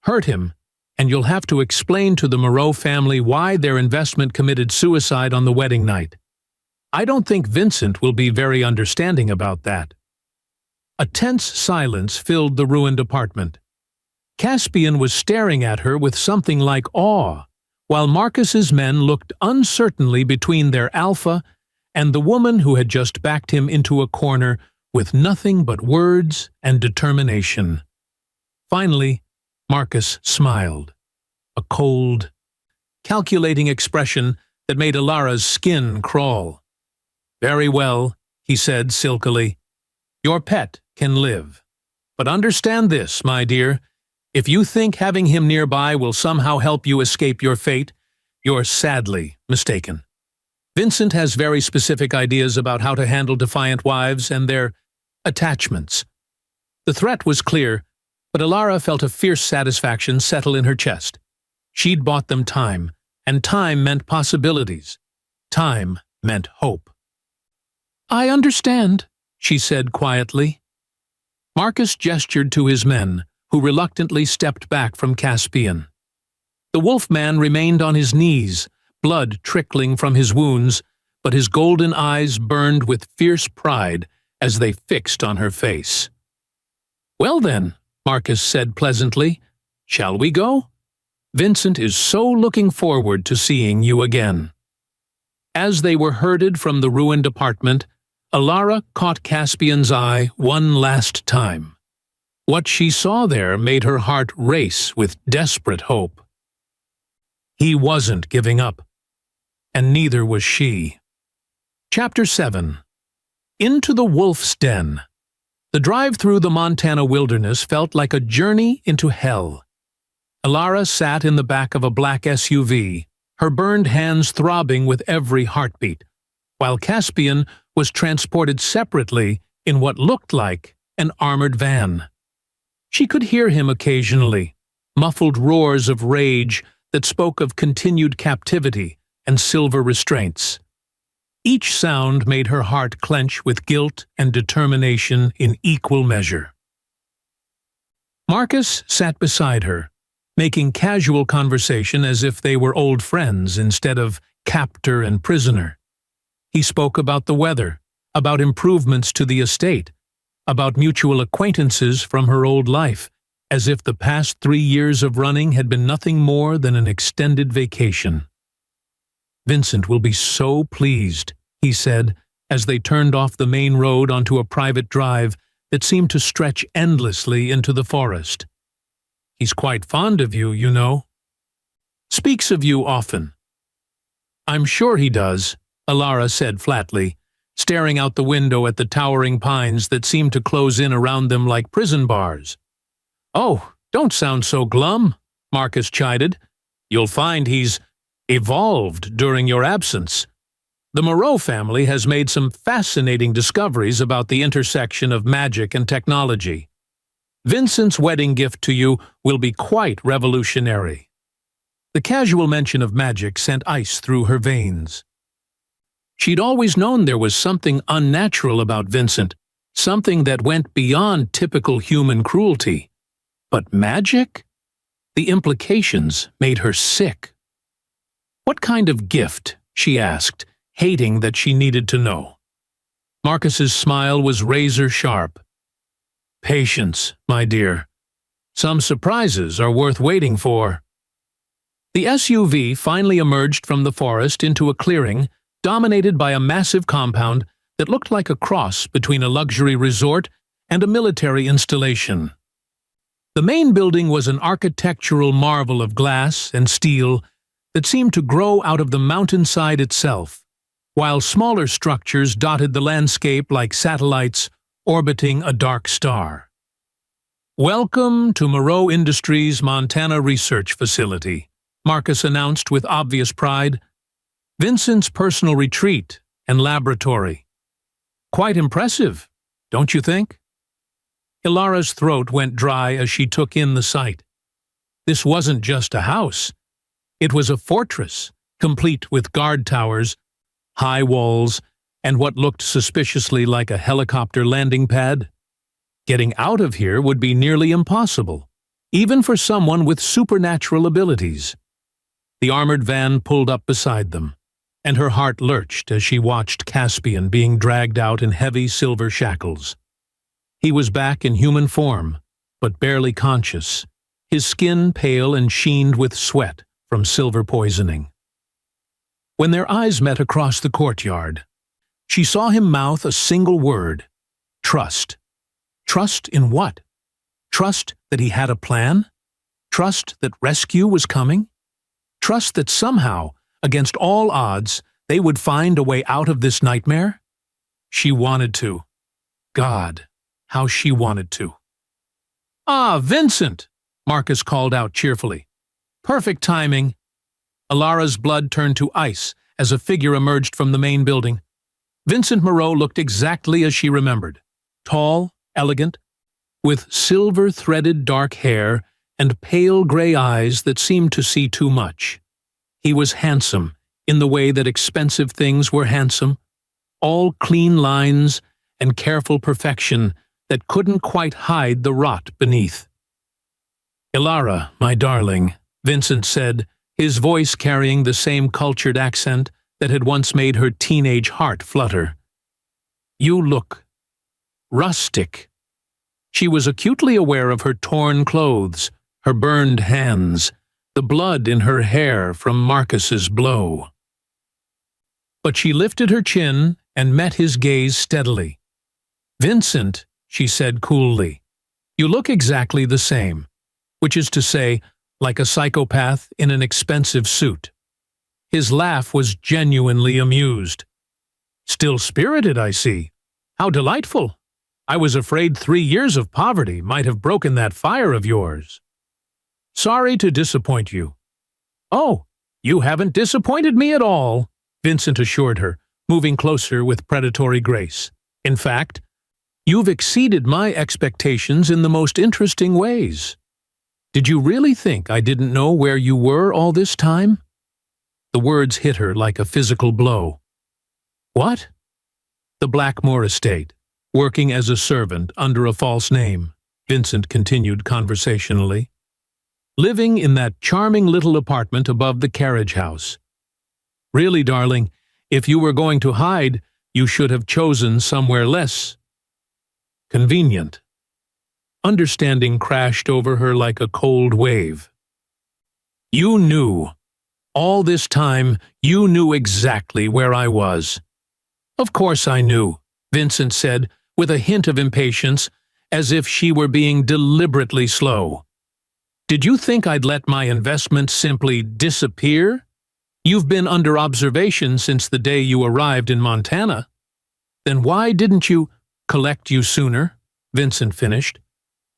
"Hurt him, and you'll have to explain to the Moreau family why their investment committed suicide on the wedding night. I don't think Vincent will be very understanding about that." A tense silence filled the ruined apartment. Caspian was staring at her with something like awe, while Marcus's men looked uncertainly between their alpha and the woman who had just backed him into a corner with nothing but words and determination. Finally, Marcus smiled, a cold, calculating expression that made Elara's skin crawl. "Very well," he said silkily. "Your pet can live. But understand this, my dear. If you think having him nearby will somehow help you escape your fate, you're sadly mistaken. Vincent has very specific ideas about how to handle defiant wives and their attachments." The threat was clear, but Elara felt a fierce satisfaction settle in her chest. She'd bought them time, and time meant possibilities. Time meant hope. "I understand," she said quietly. Marcus gestured to his men, who reluctantly stepped back from Caspian. The wolf man remained on his knees, blood trickling from his wounds, but his golden eyes burned with fierce pride as they fixed on her face. "Well then," Marcus said pleasantly, "shall we go? Vincent is so looking forward to seeing you again." As they were herded from the ruined apartment, Alara caught Caspian's eye one last time. What she saw there made her heart race with desperate hope. He wasn't giving up, and neither was she. Chapter 7. Into the Wolf's Den. The drive through the Montana wilderness felt like a journey into hell. Alara sat in the back of a black SUV, her burned hands throbbing with every heartbeat, while Caspian was transported separately in what looked like an armored van. She could hear him occasionally, muffled roars of rage that spoke of continued captivity and silver restraints. Each sound made her heart clench with guilt and determination in equal measure. Marcus sat beside her, making casual conversation as if they were old friends instead of captor and prisoner. He spoke about the weather, about improvements to the estate, about mutual acquaintances from her old life, as if the past 3 years of running had been nothing more than an extended vacation. "Vincent will be so pleased," he said, as they turned off the main road onto a private drive that seemed to stretch endlessly into the forest. "He's quite fond of you, you know. Speaks of you often." "I'm sure he does," Alara said flatly, staring out the window at the towering pines that seemed to close in around them like prison bars. "Oh, don't sound so glum," Marcus chided. "You'll find he's evolved during your absence. The Moreau family has made some fascinating discoveries about the intersection of magic and technology. Vincent's wedding gift to you will be quite revolutionary." The casual mention of magic sent ice through her veins. She'd always known there was something unnatural about Vincent, something that went beyond typical human cruelty. But magic? The implications made her sick. "What kind of gift?" she asked, hating that she needed to know. Marcus's smile was razor-sharp. "Patience, my dear. Some surprises are worth waiting for." The SUV finally emerged from the forest into a clearing dominated by a massive compound that looked like a cross between a luxury resort and a military installation. The main building was an architectural marvel of glass and steel that seemed to grow out of the mountainside itself, while smaller structures dotted the landscape like satellites orbiting a dark star. "Welcome to Moreau Industries' Montana Research Facility," Marcus announced with obvious pride. "Vincent's personal retreat and laboratory. Quite impressive, don't you think?" Ilara's throat went dry as she took in the sight. This wasn't just a house. It was a fortress, complete with guard towers, high walls, and what looked suspiciously like a helicopter landing pad. Getting out of here would be nearly impossible, even for someone with supernatural abilities. The armored van pulled up beside them, and her heart lurched as she watched Caspian being dragged out in heavy silver shackles. He was back in human form, but barely conscious, his skin pale and sheened with sweat from silver poisoning. When their eyes met across the courtyard, she saw him mouth a single word: trust. Trust in what? Trust that he had a plan? Trust that rescue was coming? Trust that somehow, against all odds, they would find a way out of this nightmare? She wanted to. God, how she wanted to. "Ah, Vincent!" Marcus called out cheerfully. "Perfect timing." Alara's blood turned to ice as a figure emerged from the main building. Vincent Moreau looked exactly as she remembered. Tall, elegant, with silver-threaded dark hair and pale gray eyes that seemed to see too much. He was handsome, in the way that expensive things were handsome, all clean lines and careful perfection that couldn't quite hide the rot beneath. "Ilara, my darling," Vincent said, his voice carrying the same cultured accent that had once made her teenage heart flutter. "You look rustic." She was acutely aware of her torn clothes, her burned hands, the blood in her hair from Marcus's blow. But she lifted her chin and met his gaze steadily. "Vincent," she said coolly, "you look exactly the same, which is to say, like a psychopath in an expensive suit." His laugh was genuinely amused. "Still spirited, I see. How delightful! I was afraid 3 years of poverty might have broken that fire of yours." "Sorry to disappoint you." "Oh, you haven't disappointed me at all," Vincent assured her, moving closer with predatory grace. "In fact, you've exceeded my expectations in the most interesting ways. Did you really think I didn't know where you were all this time?" The words hit her like a physical blow. "What?" "The Blackmore estate, working as a servant under a false name," Vincent continued conversationally. "Living in that charming little apartment above the carriage house. Really, darling, if you were going to hide, you should have chosen somewhere less convenient." Understanding crashed over her like a cold wave. "You knew. All this time, you knew exactly where I was." "Of course I knew," Vincent said, with a hint of impatience, as if she were being deliberately slow. "Did you think I'd let my investment simply disappear? You've been under observation since the day you arrived in Montana." "Then why didn't you collect you sooner?" Vincent finished.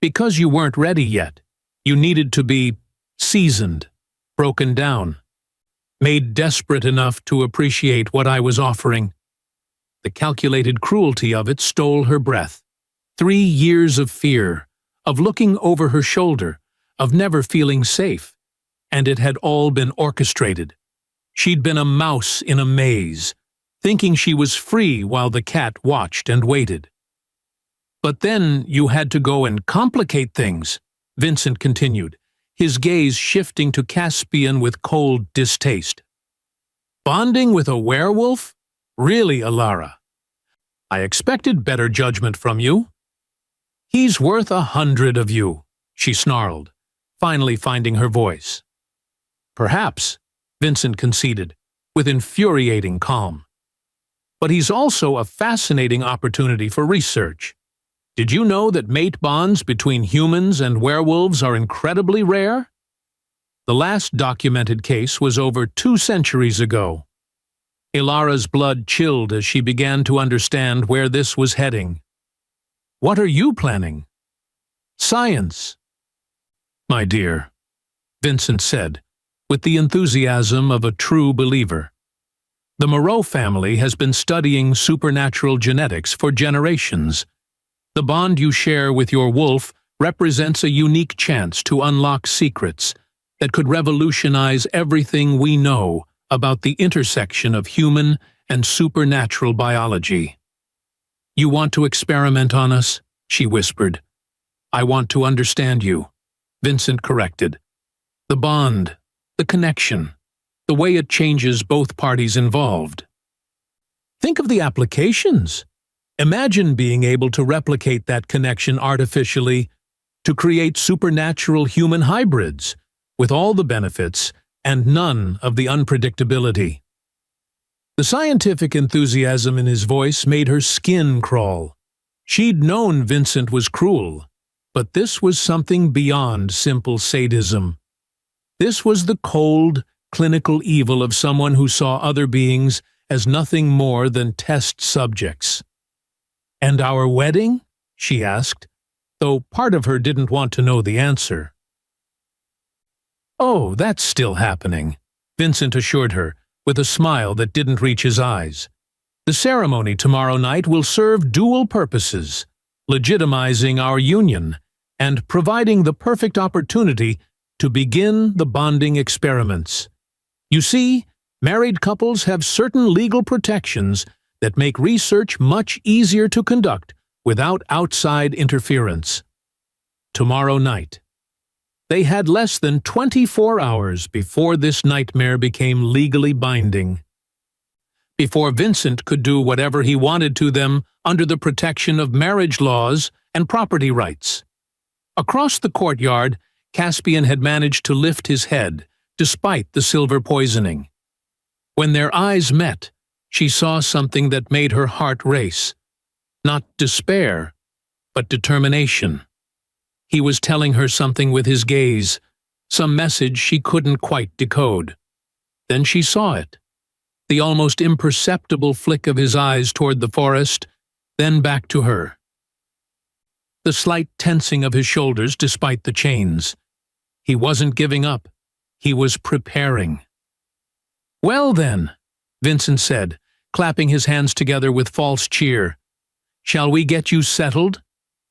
"Because you weren't ready yet. You needed to be seasoned, broken down, made desperate enough to appreciate what I was offering." The calculated cruelty of it stole her breath. 3 years of fear, of looking over her shoulder, of never feeling safe, and it had all been orchestrated. She'd been a mouse in a maze, thinking she was free while the cat watched and waited. "But then you had to go and complicate things," Vincent continued, his gaze shifting to Caspian with cold distaste. "Bonding with a werewolf? Really, Alara? I expected better judgment from you." "He's worth 100 of you," she snarled, finally finding her voice. "Perhaps," Vincent conceded, with infuriating calm. "But he's also a fascinating opportunity for research. Did you know that mate bonds between humans and werewolves are incredibly rare? The last documented case was over 2 centuries ago." Ilara's blood chilled as she began to understand where this was heading. "What are you planning?" "Science." "My dear," Vincent said, with the enthusiasm of a true believer. "The Moreau family has been studying supernatural genetics for generations. The bond you share with your wolf represents a unique chance to unlock secrets that could revolutionize everything we know about the intersection of human and supernatural biology." "You want to experiment on us?" she whispered. "I want to understand you," Vincent corrected. "The bond, the connection, the way it changes both parties involved. Think of the applications. Imagine being able to replicate that connection artificially to create supernatural human hybrids, with all the benefits and none of the unpredictability." The scientific enthusiasm in his voice made her skin crawl. She'd known Vincent was cruel, but this was something beyond simple sadism. This was the cold, clinical evil of someone who saw other beings as nothing more than test subjects. "And our wedding?" she asked, though part of her didn't want to know the answer. "Oh, that's still happening," Vincent assured her, with a smile that didn't reach his eyes. "The ceremony tomorrow night will serve dual purposes, legitimizing our union and providing the perfect opportunity to begin the bonding experiments. You see, married couples have certain legal protections that make research much easier to conduct without outside interference. Tomorrow night." They had less than 24 hours before this nightmare became legally binding. before Vincent could do whatever he wanted to them under the protection of marriage laws and property rights. Across the courtyard, Caspian had managed to lift his head, despite the silver poisoning. When their eyes met, she saw something that made her heart race. Not despair, but determination. He was telling her something with his gaze, some message she couldn't quite decode. Then she saw it. The almost imperceptible flick of his eyes toward the forest, then back to her. The slight tensing of his shoulders despite the chains. He wasn't giving up. He was preparing. "Well then," Vincent said, clapping his hands together with false cheer. "Shall we get you settled?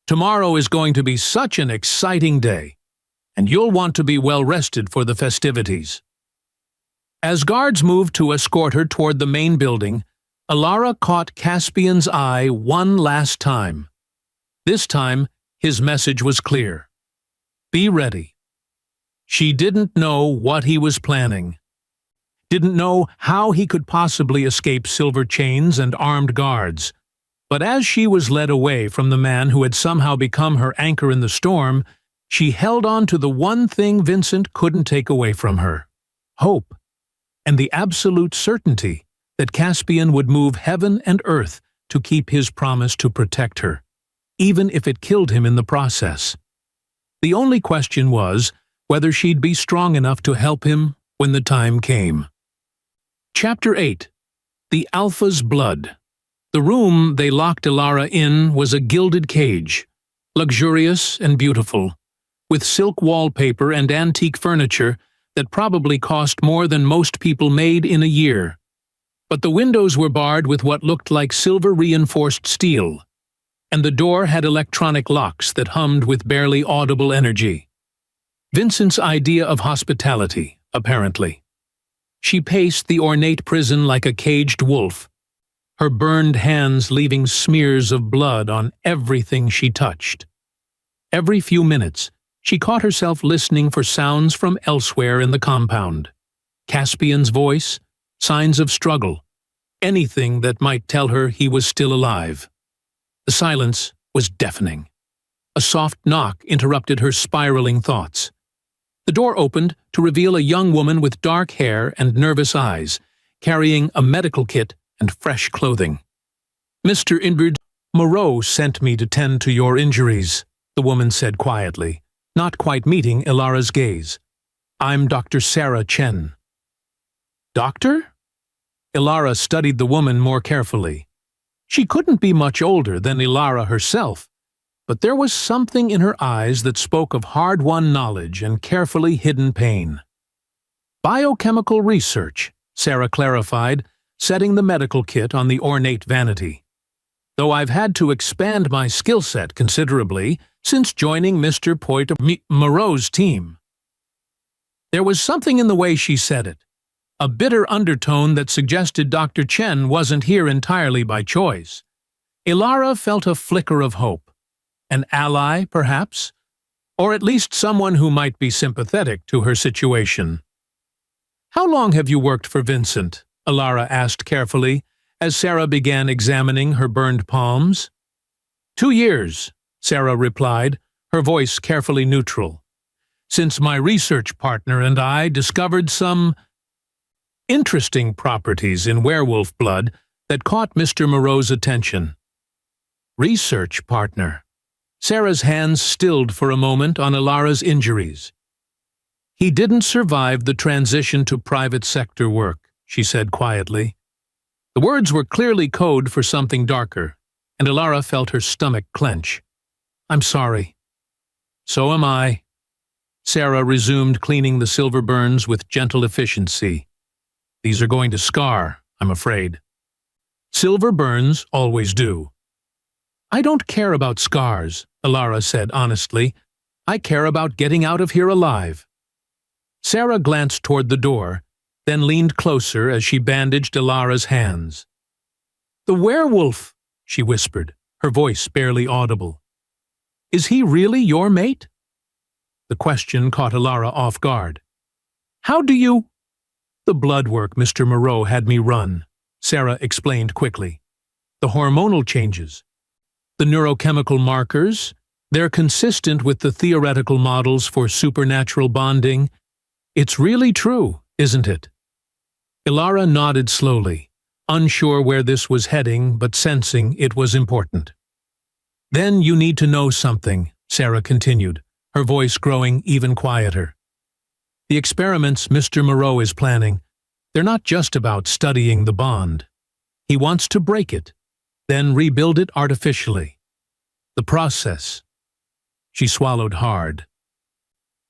Tomorrow is going to be such an exciting day, and you'll want to be well rested for the festivities." As guards moved to escort her toward the main building, Alara caught Caspian's eye one last time. This time, his message was clear. Be ready. She didn't know what he was planning. Didn't know how he could possibly escape silver chains and armed guards. But as she was led away from the man who had somehow become her anchor in the storm, she held on to the one thing Vincent couldn't take away from her: hope, and the absolute certainty that Caspian would move heaven and earth to keep his promise to protect her, even if it killed him in the process. The only question was whether she'd be strong enough to help him when the time came. Chapter 8. The Alpha's Blood. The room they locked Alara in was a gilded cage, luxurious and beautiful, with silk wallpaper and antique furniture that probably cost more than most people made in a year. But the windows were barred with what looked like silver-reinforced steel, and the door had electronic locks that hummed with barely audible energy. Vincent's idea of hospitality, apparently. She paced the ornate prison like a caged wolf, her burned hands leaving smears of blood on everything she touched. Every few minutes, she caught herself listening for sounds from elsewhere in the compound. Caspian's voice, signs of struggle, anything that might tell her he was still alive. The silence was deafening. A soft knock interrupted her spiraling thoughts. The door opened to reveal a young woman with dark hair and nervous eyes, carrying a medical kit and fresh clothing. "Mr. Inbert Moreau sent me to tend to your injuries," the woman said quietly, not quite meeting Ilara's gaze. "I'm Dr. Sarah Chen." "Doctor?" Ilara studied the woman more carefully. She couldn't be much older than Ilara herself, but there was something in her eyes that spoke of hard-won knowledge and carefully hidden pain. "Biochemical research," Sarah clarified, setting the medical kit on the ornate vanity. "Though I've had to expand my skill set considerably since joining Mr. Moreau's team." There was something in the way she said it, a bitter undertone that suggested Dr. Chen wasn't here entirely by choice. Ilara felt a flicker of hope. An ally, perhaps? Or at least someone who might be sympathetic to her situation. "How long have you worked for Vincent?" Ilara asked carefully, as Sarah began examining her burned palms. 2 years, Sarah replied, her voice carefully neutral. "Since my research partner and I discovered some interesting properties in werewolf blood that caught Mr. Moreau's attention." Research partner. Sarah's hands stilled for a moment on Ilara's injuries. "He didn't survive the transition to private sector work," she said quietly. The words were clearly code for something darker, and Ilara felt her stomach clench. "I'm sorry." "So am I." Sarah resumed cleaning the silver burns with gentle efficiency. "These are going to scar, I'm afraid." "Silver burns always do." "I don't care about scars," Ilara said honestly. "I care about getting out of here alive." Sarah glanced toward the door, then leaned closer as she bandaged Ilara's hands. "The werewolf," she whispered, her voice barely audible. "Is he really your mate?" The question caught Ilara off guard. "How do you—" "The blood work Mr. Moreau had me run," Sarah explained quickly. The hormonal changes. The neurochemical markers, they're consistent with the theoretical models for supernatural bonding. It's really true, isn't it? Ilara nodded slowly, unsure where this was heading, but sensing it was important. Then you need to know something, Sarah continued, her voice growing even quieter. The experiments Mr. Moreau is planning, they're not just about studying the bond. He wants to break it, then rebuild it artificially. The process. She swallowed hard.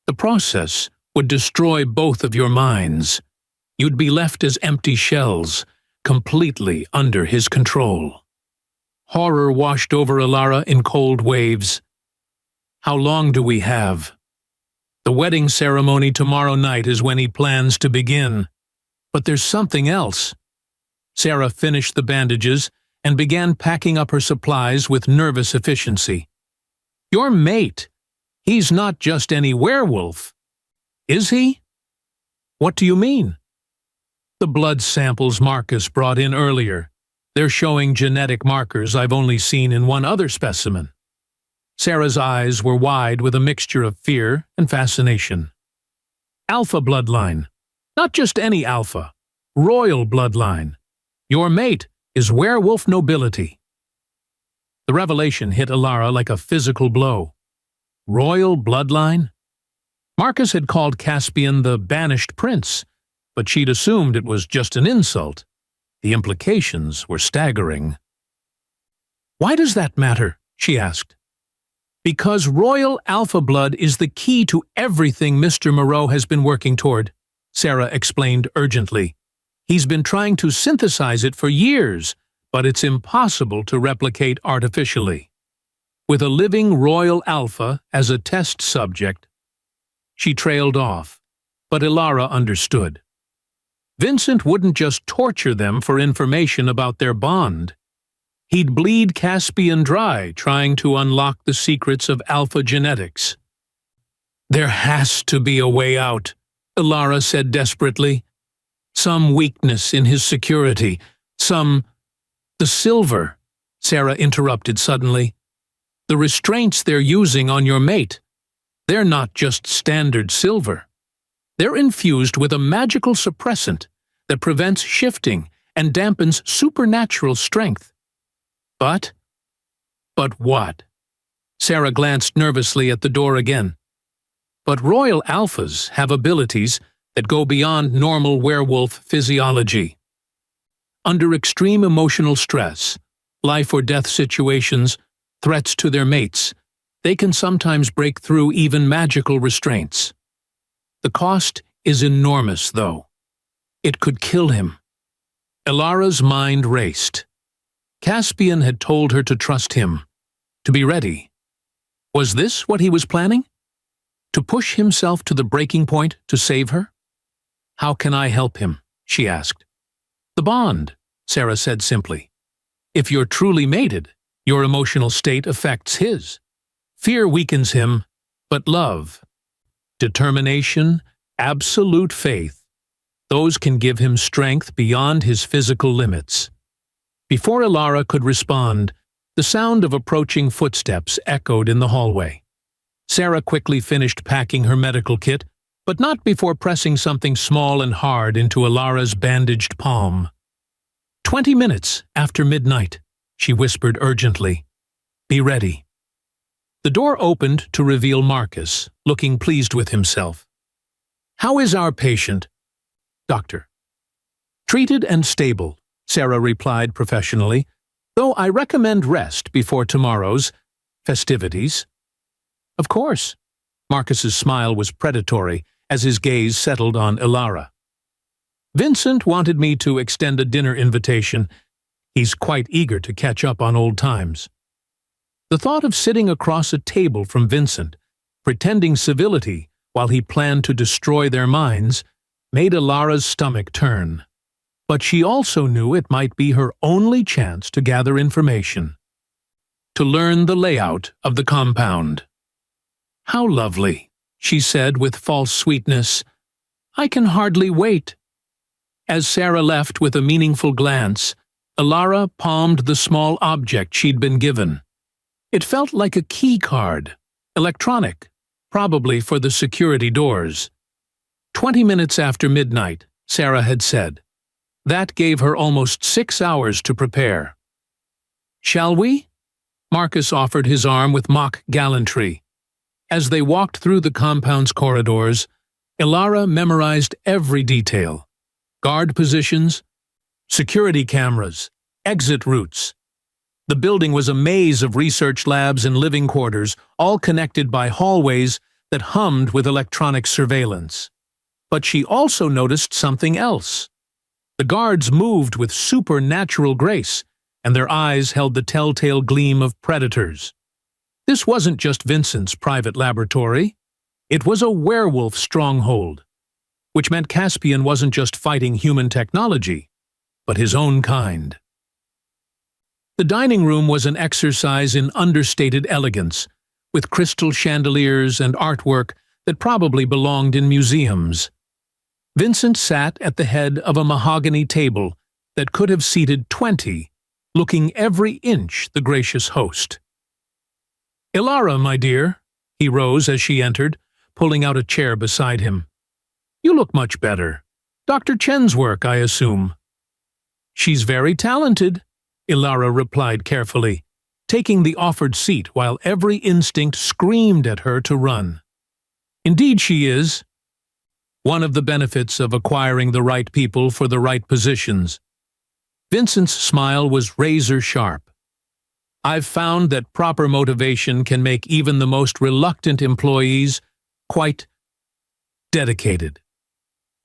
The process would destroy both of your minds. You'd be left as empty shells, completely under his control. Horror washed over Ilara in cold waves. How long do we have? The wedding ceremony tomorrow night is when he plans to begin. But there's something else. Sarah finished the bandages and began packing up her supplies with nervous efficiency. Your mate. He's not just any werewolf. Is he? What do you mean? The blood samples Marcus brought in earlier. They're showing genetic markers I've only seen in one other specimen. Sarah's eyes were wide with a mixture of fear and fascination. Alpha bloodline. Not just any alpha. Royal bloodline. Your mate is werewolf nobility. The revelation hit Ilara like a physical blow. Royal bloodline? Marcus had called Caspian the banished prince, but she'd assumed it was just an insult. The implications were staggering. Why does that matter? She asked. Because royal alpha blood is the key to everything Mr. Moreau has been working toward, Sarah explained urgently. He's been trying to synthesize it for years, but it's impossible to replicate artificially. With a living royal alpha as a test subject, she trailed off, but Ilara understood. Vincent wouldn't just torture them for information about their bond. He'd bleed Caspian dry trying to unlock the secrets of alpha genetics. There has to be a way out, Ilara said desperately. Some weakness in his security, The silver, Sarah interrupted suddenly. The restraints they're using on your mate, they're not just standard silver. They're infused with a magical suppressant that prevents shifting and dampens supernatural strength. But what? Sarah glanced nervously at the door again. But royal alphas have abilities that go beyond normal werewolf physiology. Under extreme emotional stress, life or death situations, threats to their mates, they can sometimes break through even magical restraints. The cost is enormous, though. It could kill him. Ilara's mind raced. Caspian had told her to trust him, to be ready. Was this what he was planning? To push himself to the breaking point to save her? How can I help him? She asked. The bond, Sarah said simply. If you're truly mated, your emotional state affects his. Fear weakens him, but love, determination, absolute faith, those can give him strength beyond his physical limits. Before Ilara could respond, the sound of approaching footsteps echoed in the hallway. Sarah quickly finished packing her medical kit, but not before pressing something small and hard into Ilara's bandaged palm. 20 minutes after midnight, she whispered urgently. Be ready. The door opened to reveal Marcus, looking pleased with himself. How is our patient? Doctor. Treated and stable, Sarah replied professionally, though I recommend rest before tomorrow's festivities. Of course. Marcus's smile was predatory as his gaze settled on Ilara. Vincent wanted me to extend a dinner invitation. He's quite eager to catch up on old times. The thought of sitting across a table from Vincent, pretending civility while he planned to destroy their minds, made Ilara's stomach turn. But she also knew it might be her only chance to gather information, to learn the layout of the compound. How lovely, she said with false sweetness. I can hardly wait. As Sarah left with a meaningful glance, Ilara palmed the small object she'd been given. It felt like a key card, electronic, probably for the security doors. 20 minutes after midnight, Sarah had said. That gave her almost 6 hours to prepare. "Shall we?" Marcus offered his arm with mock gallantry. As they walked through the compound's corridors, Ilara memorized every detail. Guard positions, security cameras, exit routes. The building was a maze of research labs and living quarters, all connected by hallways that hummed with electronic surveillance. But she also noticed something else. The guards moved with supernatural grace, and their eyes held the telltale gleam of predators. This wasn't just Vincent's private laboratory. It was a werewolf stronghold, which meant Caspian wasn't just fighting human technology, but his own kind. The dining room was an exercise in understated elegance, with crystal chandeliers and artwork that probably belonged in museums. Vincent sat at the head of a mahogany table that could have seated 20, looking every inch the gracious host. "Ilara, my dear," he rose as she entered, pulling out a chair beside him. "You look much better. Dr. Chen's work, I assume." "She's very talented," Ilara replied carefully, taking the offered seat while every instinct screamed at her to run. "Indeed she is. One of the benefits of acquiring the right people for the right positions." Vincent's smile was razor-sharp. "I've found that proper motivation can make even the most reluctant employees quite dedicated."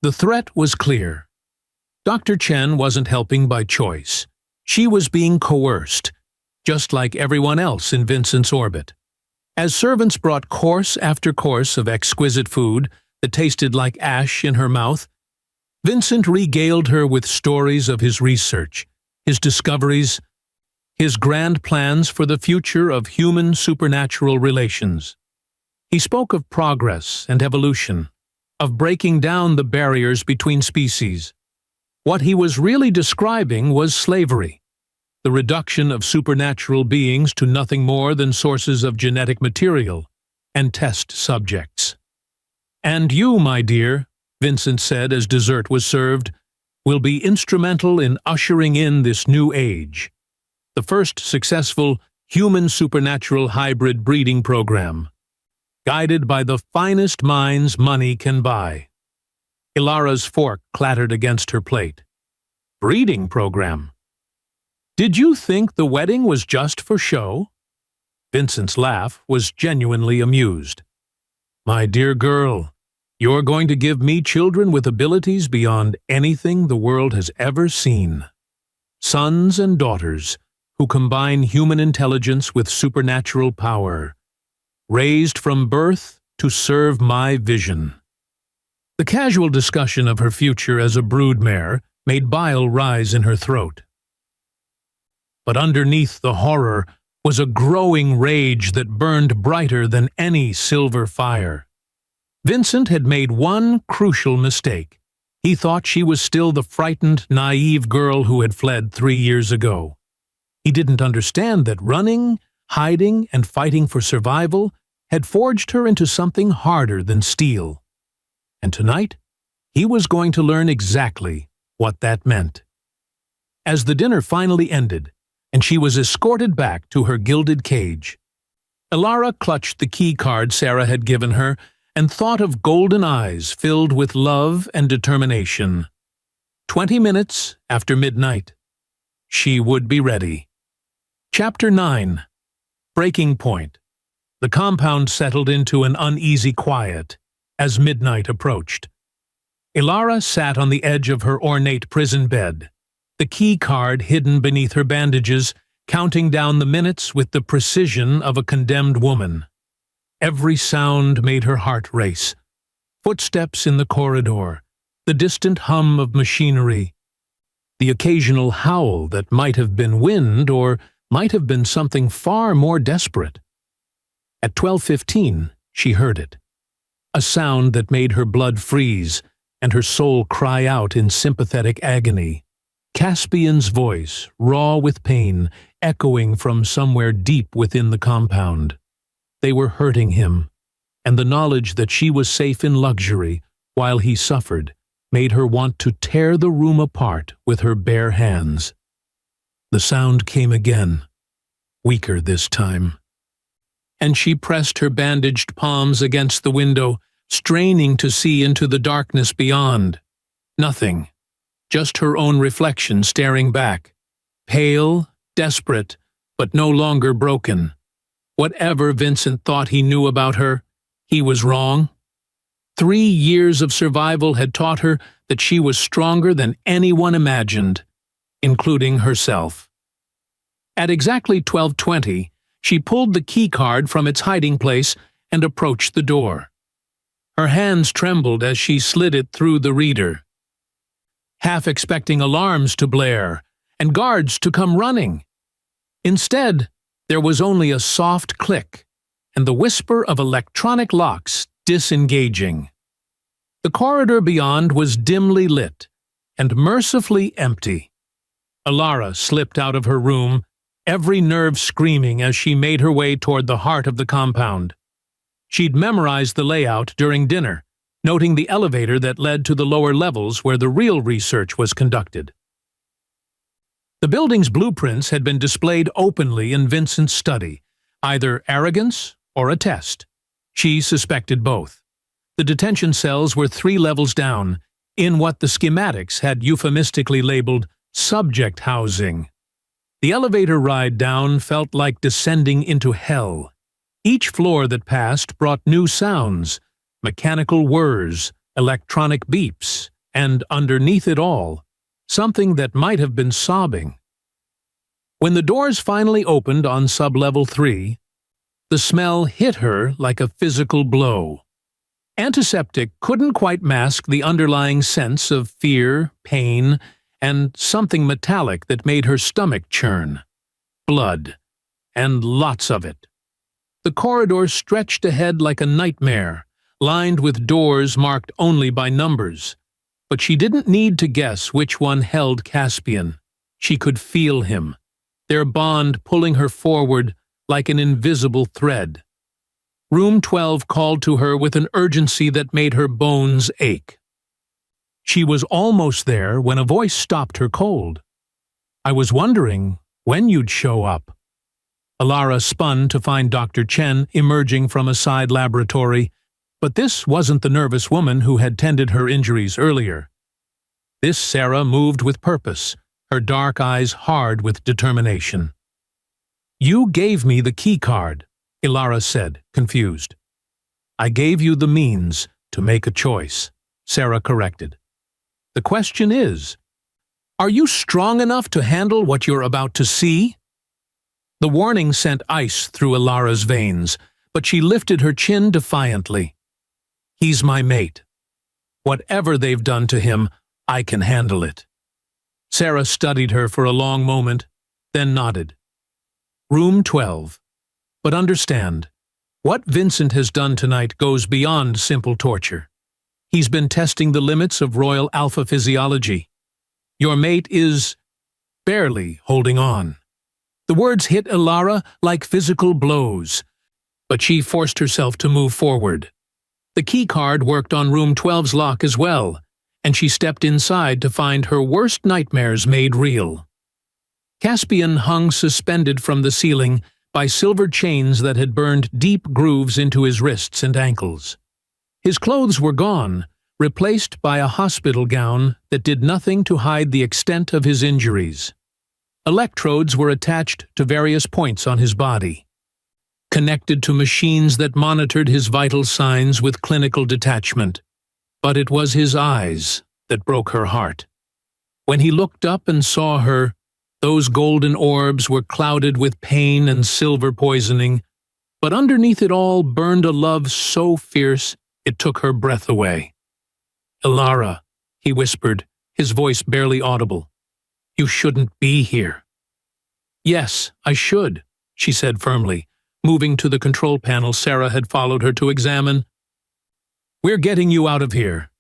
The threat was clear. Dr. Chen wasn't helping by choice. She was being coerced, just like everyone else in Vincent's orbit. As servants brought course after course of exquisite food that tasted like ash in her mouth, Vincent regaled her with stories of his research, his discoveries, his grand plans for the future of human supernatural relations. He spoke of progress and evolution, of breaking down the barriers between species. What he was really describing was slavery, the reduction of supernatural beings to nothing more than sources of genetic material and test subjects. "And you, my dear," Vincent said as dessert was served, "will be instrumental in ushering in this new age, the first successful human supernatural hybrid breeding program, guided by the finest minds money can buy." Ilara's fork clattered against her plate. "Breeding program? Did you think the wedding was just for show?" Vincent's laugh was genuinely amused. "My dear girl, you're going to give me children with abilities beyond anything the world has ever seen. Sons and daughters who combine human intelligence with supernatural power, raised from birth to serve my vision." The casual discussion of her future as a broodmare made bile rise in her throat. But underneath the horror was a growing rage that burned brighter than any silver fire. Vincent had made one crucial mistake. He thought she was still the frightened, naive girl who had fled 3 years ago. He didn't understand that running, hiding, and fighting for survival had forged her into something harder than steel. And tonight, he was going to learn exactly what that meant. As the dinner finally ended, and she was escorted back to her gilded cage, Ilara clutched the key card Sarah had given her and thought of golden eyes filled with love and determination. 20 minutes after midnight. She would be ready. Chapter 9. Breaking Point. The compound settled into an uneasy quiet as midnight approached. Ilara sat on the edge of her ornate prison bed, the key card hidden beneath her bandages, counting down the minutes with the precision of a condemned woman. Every sound made her heart race. Footsteps in the corridor, the distant hum of machinery, the occasional howl that might have been wind or might have been something far more desperate. At 12:15, she heard it. A sound that made her blood freeze, and her soul cry out in sympathetic agony. Caspian's voice, raw with pain, echoing from somewhere deep within the compound. They were hurting him, and the knowledge that she was safe in luxury while he suffered made her want to tear the room apart with her bare hands. The sound came again, weaker this time, and she pressed her bandaged palms against the window, straining to see into the darkness beyond. Nothing, just her own reflection staring back, pale, desperate, but no longer broken. Whatever Vincent thought he knew about her, he was wrong. 3 years of survival had taught her that she was stronger than anyone imagined, including herself. At exactly 12:20, she pulled the keycard from its hiding place and approached the door. Her hands trembled as she slid it through the reader, half expecting alarms to blare and guards to come running. Instead, there was only a soft click and the whisper of electronic locks disengaging. The corridor beyond was dimly lit and mercifully empty. Alara slipped out of her room, every nerve screaming as she made her way toward the heart of the compound. She'd memorized the layout during dinner, noting the elevator that led to the lower levels where the real research was conducted. The building's blueprints had been displayed openly in Vincent's study, either arrogance or a test. She suspected both. The detention cells were 3 levels down, in what the schematics had euphemistically labeled subject housing. The elevator ride down felt like descending into hell. Each floor that passed brought new sounds, mechanical whirs, electronic beeps, and underneath it all, something that might have been sobbing. When the doors finally opened on sub-level 3, the smell hit her like a physical blow. Antiseptic couldn't quite mask the underlying sense of fear, pain, and something metallic that made her stomach churn. Blood. And lots of it. The corridor stretched ahead like a nightmare, lined with doors marked only by numbers. But she didn't need to guess which one held Caspian. She could feel him, their bond pulling her forward like an invisible thread. Room 12 called to her with an urgency that made her bones ache. She was almost there when a voice stopped her cold. "I was wondering when you'd show up." Alara spun to find Dr. Chen emerging from a side laboratory, but this wasn't the nervous woman who had tended her injuries earlier. This Sarah moved with purpose, her dark eyes hard with determination. "You gave me the key card," Alara said, confused. "I gave you the means to make a choice," Sarah corrected. "The question is, are you strong enough to handle what you're about to see?" The warning sent ice through Alara's veins, but she lifted her chin defiantly. "He's my mate. Whatever they've done to him, I can handle it." Sarah studied her for a long moment, then nodded. "Room 12. But understand, what Vincent has done tonight goes beyond simple torture. He's been testing the limits of royal alpha physiology. Your mate is barely holding on." The words hit Alara like physical blows, but she forced herself to move forward. The key card worked on Room 12's lock as well, and she stepped inside to find her worst nightmares made real. Caspian hung suspended from the ceiling by silver chains that had burned deep grooves into his wrists and ankles. His clothes were gone, replaced by a hospital gown that did nothing to hide the extent of his injuries. Electrodes were attached to various points on his body, connected to machines that monitored his vital signs with clinical detachment. But it was his eyes that broke her heart. When he looked up and saw her, those golden orbs were clouded with pain and silver poisoning, but underneath it all burned a love so fierce it took her breath away. "Alara," he whispered, his voice barely audible. "You shouldn't be here." "Yes, I should," she said firmly, moving to the control panel Sarah had followed her to examine. "We're getting you out of here."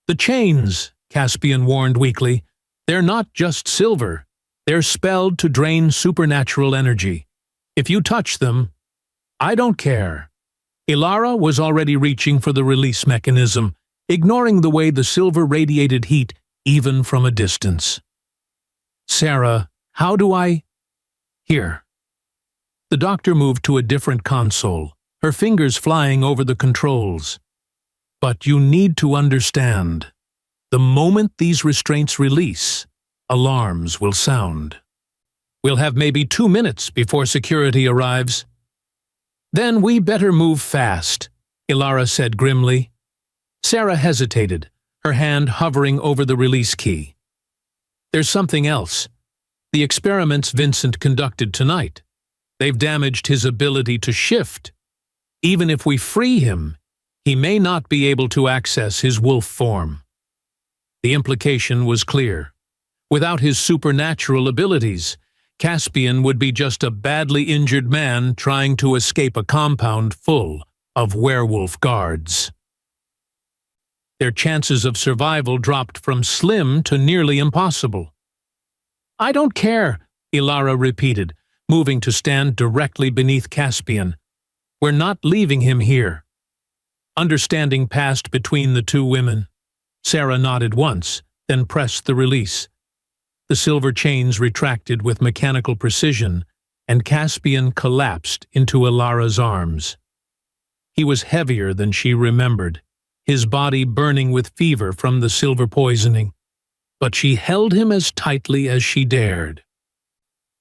"The chains," Caspian warned weakly. "They're not just silver. They're spelled to drain supernatural energy. If you touch them, I don't care." Ilara was already reaching for the release mechanism, ignoring the way the silver radiated heat even from a distance. "Sarah, how do I—" "Here." The doctor moved to a different console, her fingers flying over the controls. "But you need to understand. The moment these restraints release, alarms will sound. We'll have maybe 2 minutes before security arrives." "Then we better move fast," Ilara said grimly. Sarah hesitated, her hand hovering over the release key. "There's something else. The experiments Vincent conducted tonight. They've damaged his ability to shift. Even if we free him, he may not be able to access his wolf form." The implication was clear. Without his supernatural abilities, Caspian would be just a badly injured man trying to escape a compound full of werewolf guards. Their chances of survival dropped from slim to nearly impossible. "I don't care," Ilara repeated, moving to stand directly beneath Caspian. "We're not leaving him here." Understanding passed between the two women. Sarah nodded once, then pressed the release. The silver chains retracted with mechanical precision, and Caspian collapsed into Ilara's arms. He was heavier than she remembered, his body burning with fever from the silver poisoning. But she held him as tightly as she dared.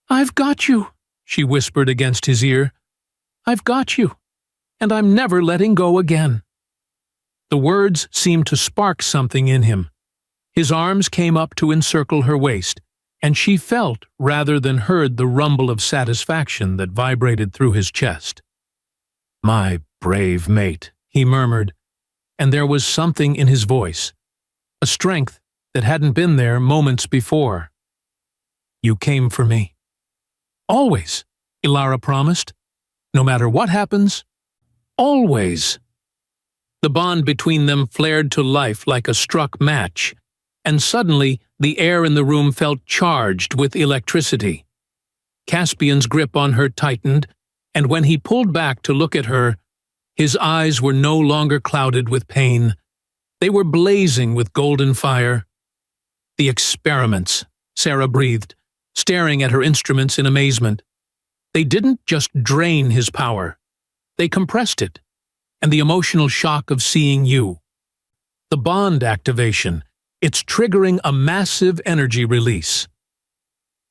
"I've got you," she whispered against his ear. "I've got you, and I'm never letting go again." The words seemed to spark something in him. His arms came up to encircle her waist, and she felt rather than heard the rumble of satisfaction that vibrated through his chest. "My brave mate," he murmured, and there was something in his voice, a strength that hadn't been there moments before. "You came for me." "Always," Ilara promised. "No matter what happens, always." The bond between them flared to life like a struck match, and suddenly the air in the room felt charged with electricity. Caspian's grip on her tightened, and when he pulled back to look at her, his eyes were no longer clouded with pain. They were blazing with golden fire. "The experiments," Sarah breathed, staring at her instruments in amazement. "They didn't just drain his power. They compressed it. And the emotional shock of seeing you. The bond activation, it's triggering a massive energy release."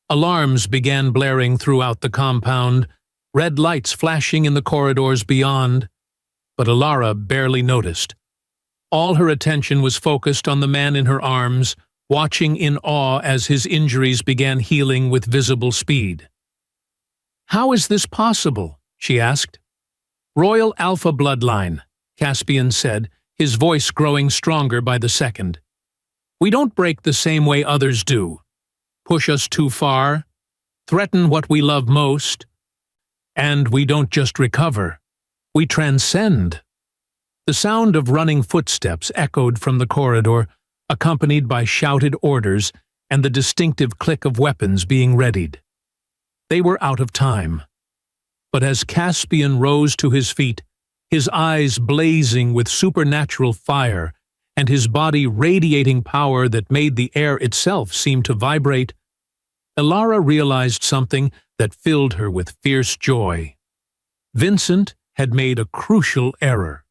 Alarms began blaring throughout the compound, red lights flashing in the corridors beyond. But Ilara barely noticed. All her attention was focused on the man in her arms, watching in awe as his injuries began healing with visible speed. "How is this possible?" she asked. "Royal Alpha bloodline," Caspian said, his voice growing stronger by the second. "We don't break the same way others do. Push us too far, threaten what we love most. And we don't just recover, we transcend." The sound of running footsteps echoed from the corridor, accompanied by shouted orders and the distinctive click of weapons being readied. They were out of time. But as Caspian rose to his feet, his eyes blazing with supernatural fire and his body radiating power that made the air itself seem to vibrate, Ilara realized something that filled her with fierce joy. Vincent had made a crucial error.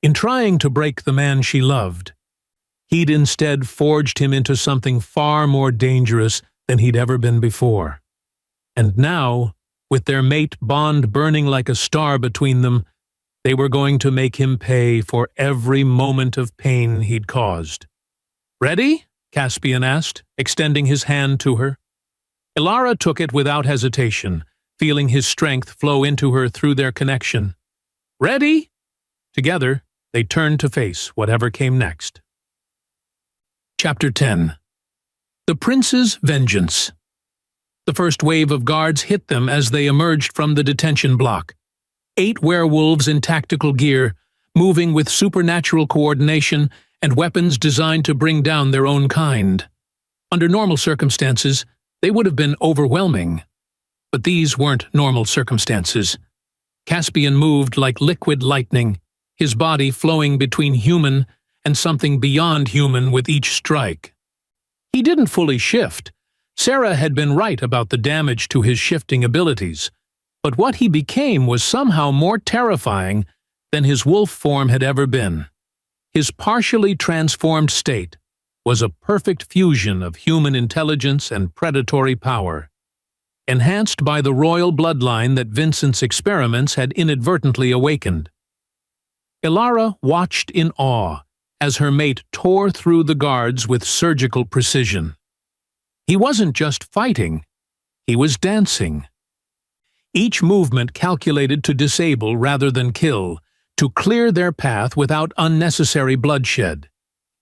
In trying to break the man she loved, he'd instead forged him into something far more dangerous than he'd ever been before. And now, with their mate bond burning like a star between them, they were going to make him pay for every moment of pain he'd caused. "Ready?" Caspian asked, extending his hand to her. Ilara took it without hesitation, feeling his strength flow into her through their connection. "Ready?" Together, they turned to face whatever came next. Chapter 10. The Prince's Vengeance. The first wave of guards hit them as they emerged from the detention block. 8 werewolves in tactical gear, moving with supernatural coordination and weapons designed to bring down their own kind. Under normal circumstances, they would have been overwhelming. But these weren't normal circumstances. Caspian moved like liquid lightning, his body flowing between human and something beyond human with each strike. He didn't fully shift. Sarah had been right about the damage to his shifting abilities, but what he became was somehow more terrifying than his wolf form had ever been. His partially transformed state was a perfect fusion of human intelligence and predatory power, enhanced by the royal bloodline that Vincent's experiments had inadvertently awakened. Ilara watched in awe as her mate tore through the guards with surgical precision. He wasn't just fighting, he was dancing. Each movement calculated to disable rather than kill, to clear their path without unnecessary bloodshed.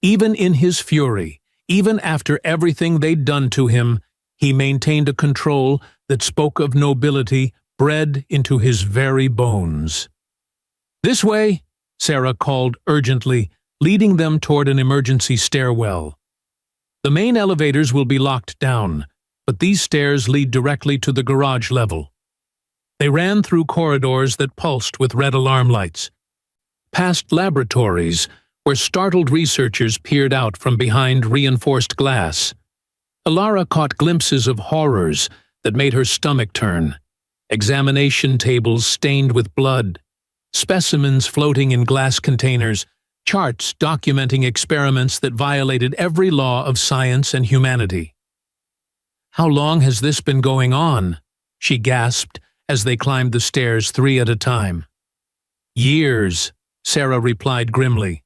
Even in his fury, even after everything they'd done to him, he maintained a control that spoke of nobility bred into his very bones. "This way," Sarah called urgently, leading them toward an emergency stairwell. "The main elevators will be locked down, but these stairs lead directly to the garage level." They ran through corridors that pulsed with red alarm lights, past laboratories where startled researchers peered out from behind reinforced glass. Ilara caught glimpses of horrors that made her stomach turn. Examination tables stained with blood, specimens floating in glass containers, charts documenting experiments that violated every law of science and humanity. "How long has this been going on?" she gasped as they climbed the stairs 3 at a time. "Years," Sarah replied grimly.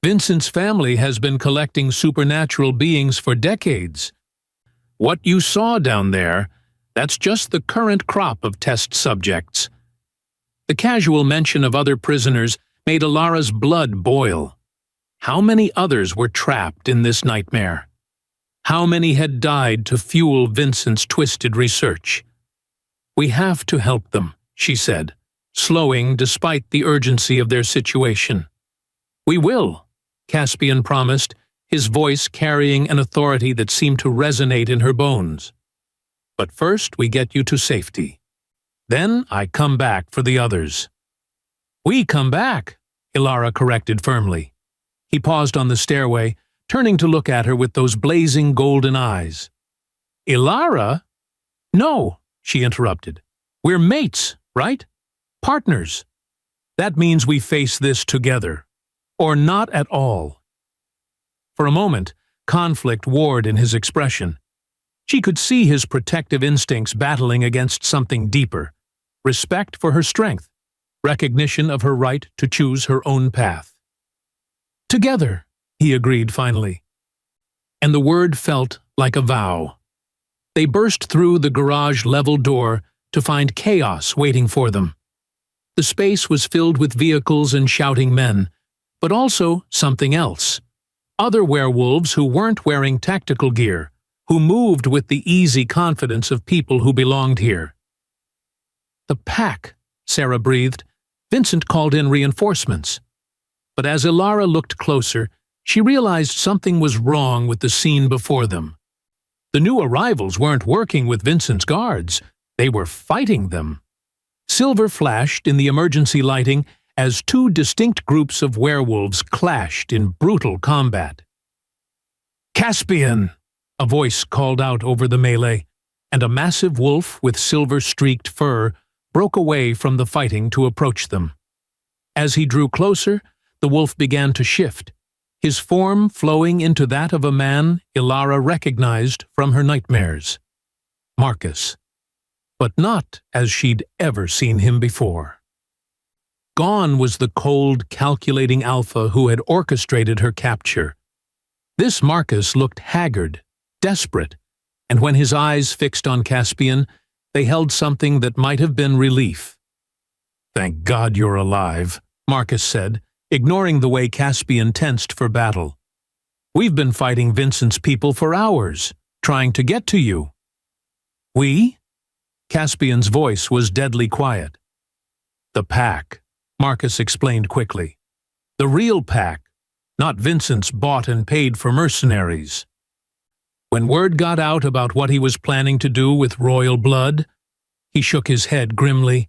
"Vincent's family has been collecting supernatural beings for decades. What you saw down there, that's just the current crop of test subjects." The casual mention of other prisoners made Ilara's blood boil. How many others were trapped in this nightmare? How many had died to fuel Vincent's twisted research? "We have to help them," she said, slowing despite the urgency of their situation. "We will," Caspian promised, his voice carrying an authority that seemed to resonate in her bones. "But first we get you to safety. Then I come back for the others." "We come back," Ilara corrected firmly. He paused on the stairway, turning to look at her with those blazing golden eyes. "Ilara?" "No," she interrupted. "We're mates, right? Partners. That means we face this together. Or not at all." For a moment, conflict warred in his expression. She could see his protective instincts battling against something deeper: respect for her strength, recognition of her right to choose her own path. "Together," he agreed finally. And the word felt like a vow. They burst through the garage-level door to find chaos waiting for them. The space was filled with vehicles and shouting men, but also something else. Other werewolves who weren't wearing tactical gear, who moved with the easy confidence of people who belonged here. "The pack," Sarah breathed. Vincent called in reinforcements. But as Ilara looked closer, she realized something was wrong with the scene before them. The new arrivals weren't working with Vincent's guards, they were fighting them. Silver flashed in the emergency lighting as 2 distinct groups of werewolves clashed in brutal combat. "Caspian!" a voice called out over the melee, and a massive wolf with silver-streaked fur broke away from the fighting to approach them. As he drew closer, the wolf began to shift, his form flowing into that of a man Ilara recognized from her nightmares. Marcus. But not as she'd ever seen him before. Gone was the cold, calculating alpha who had orchestrated her capture. This Marcus looked haggard, desperate, and when his eyes fixed on Caspian, they held something that might have been relief. "Thank God you're alive," Marcus said, ignoring the way Caspian tensed for battle. "We've been fighting Vincent's people for hours, trying to get to you." "We?" Caspian's voice was deadly quiet. "The pack," Marcus explained quickly. "The real pack, not Vincent's bought and paid for mercenaries. When word got out about what he was planning to do with royal blood, he shook his head grimly.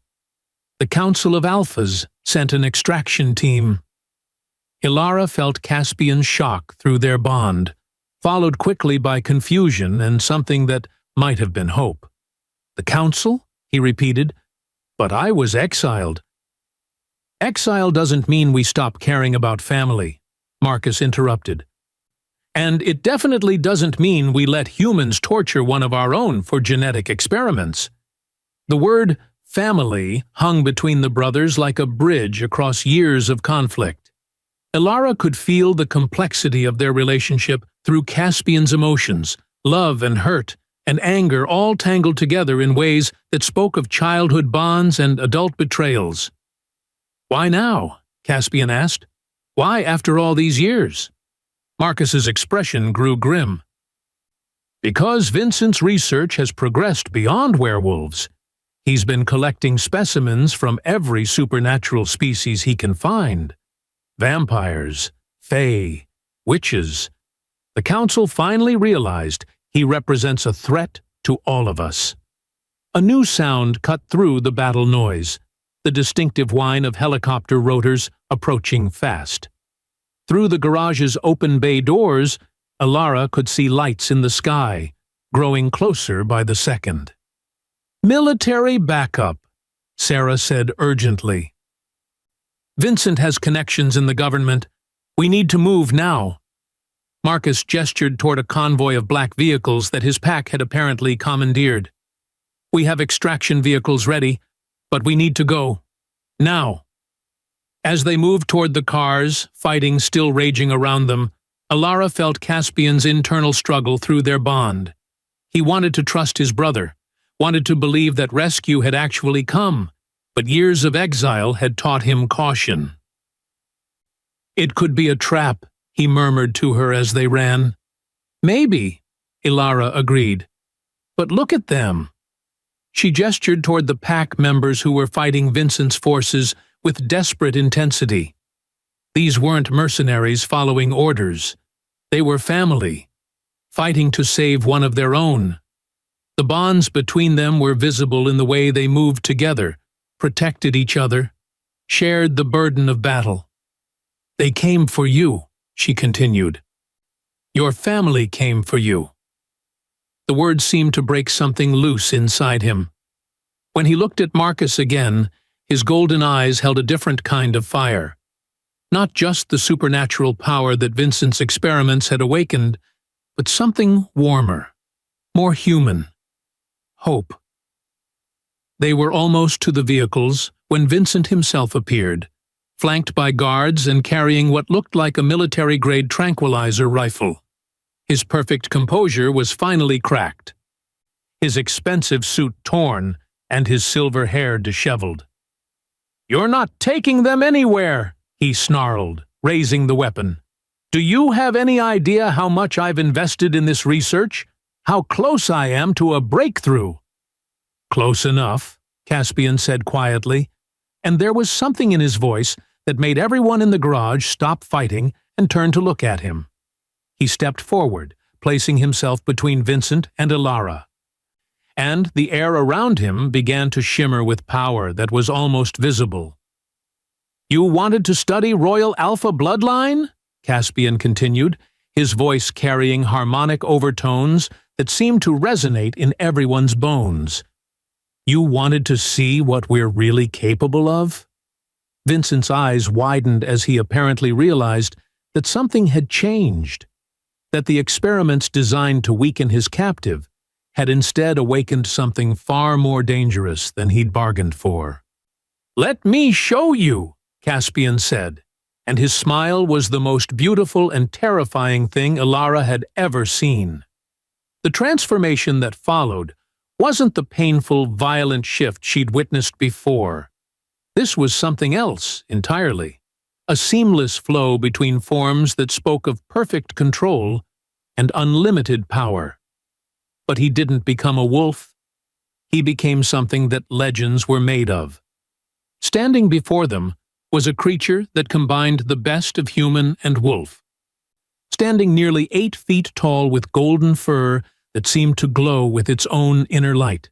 The Council of Alphas sent an extraction team. Ilara felt Caspian's shock through their bond, followed quickly by confusion and something that might have been hope. "The Council?" he repeated. "But I was exiled." "Exile doesn't mean we stop caring about family," Marcus interrupted. "And it definitely doesn't mean we let humans torture one of our own for genetic experiments." The word family hung between the brothers like a bridge across years of conflict. Ilara could feel the complexity of their relationship through Caspian's emotions, love and hurt, and anger all tangled together in ways that spoke of childhood bonds and adult betrayals. "Why now?" Caspian asked. "Why after all these years?" Marcus's expression grew grim. "Because Vincent's research has progressed beyond werewolves. He's been collecting specimens from every supernatural species he can find. Vampires, fae, witches. The Council finally realized he represents a threat to all of us." A new sound cut through the battle noise, the distinctive whine of helicopter rotors approaching fast. Through the garage's open bay doors, Ilara could see lights in the sky, growing closer by the second. "Military backup," Sarah said urgently. "Vincent has connections in the government. We need to move now." Marcus gestured toward a convoy of black vehicles that his pack had apparently commandeered. "We have extraction vehicles ready, but we need to go. Now." As they moved toward the cars, fighting still raging around them, Ilara felt Caspian's internal struggle through their bond. He wanted to trust his brother, wanted to believe that rescue had actually come, but years of exile had taught him caution. "It could be a trap," he murmured to her as they ran. "Maybe," Ilara agreed. "But look at them." She gestured toward the pack members who were fighting Vincent's forces with desperate intensity. These weren't mercenaries following orders. They were family, fighting to save one of their own. The bonds between them were visible in the way they moved together, protected each other, shared the burden of battle. "They came for you," she continued. "Your family came for you." The words seemed to break something loose inside him. When he looked at Marcus again, his golden eyes held a different kind of fire. Not just the supernatural power that Vincent's experiments had awakened, but something warmer, more human. Hope. They were almost to the vehicles when Vincent himself appeared, flanked by guards and carrying what looked like a military-grade tranquilizer rifle. His perfect composure was finally cracked, his expensive suit torn and his silver hair disheveled. "You're not taking them anywhere," he snarled, raising the weapon. "Do you have any idea how much I've invested in this research? How close I am to a breakthrough?" "Close enough," Caspian said quietly, and there was something in his voice that made everyone in the garage stop fighting and turn to look at him. He stepped forward, placing himself between Vincent and Ilara. And the air around him began to shimmer with power that was almost visible. "You wanted to study Royal Alpha bloodline?" Caspian continued, his voice carrying harmonic overtones that seemed to resonate in everyone's bones. "You wanted to see what we're really capable of?" Vincent's eyes widened as he apparently realized that something had changed, that the experiments designed to weaken his captive had instead awakened something far more dangerous than he'd bargained for. "Let me show you," Caspian said, and his smile was the most beautiful and terrifying thing Ilara had ever seen. The transformation that followed wasn't the painful, violent shift she'd witnessed before. This was something else entirely, a seamless flow between forms that spoke of perfect control and unlimited power. But he didn't become a wolf. He became something that legends were made of. Standing before them was a creature that combined the best of human and wolf. Standing nearly 8 feet tall with golden fur that seemed to glow with its own inner light.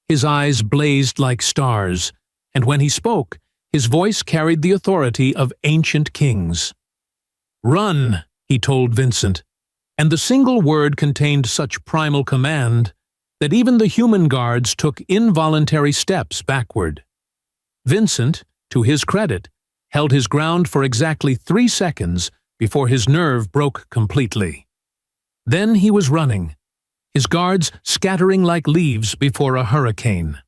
His eyes blazed like stars, and when he spoke, his voice carried the authority of ancient kings. "Run," he told Vincent, and the single word contained such primal command that even the human guards took involuntary steps backward. Vincent, to his credit, held his ground for exactly 3 seconds before his nerve broke completely. Then he was running, his guards scattering like leaves before a hurricane.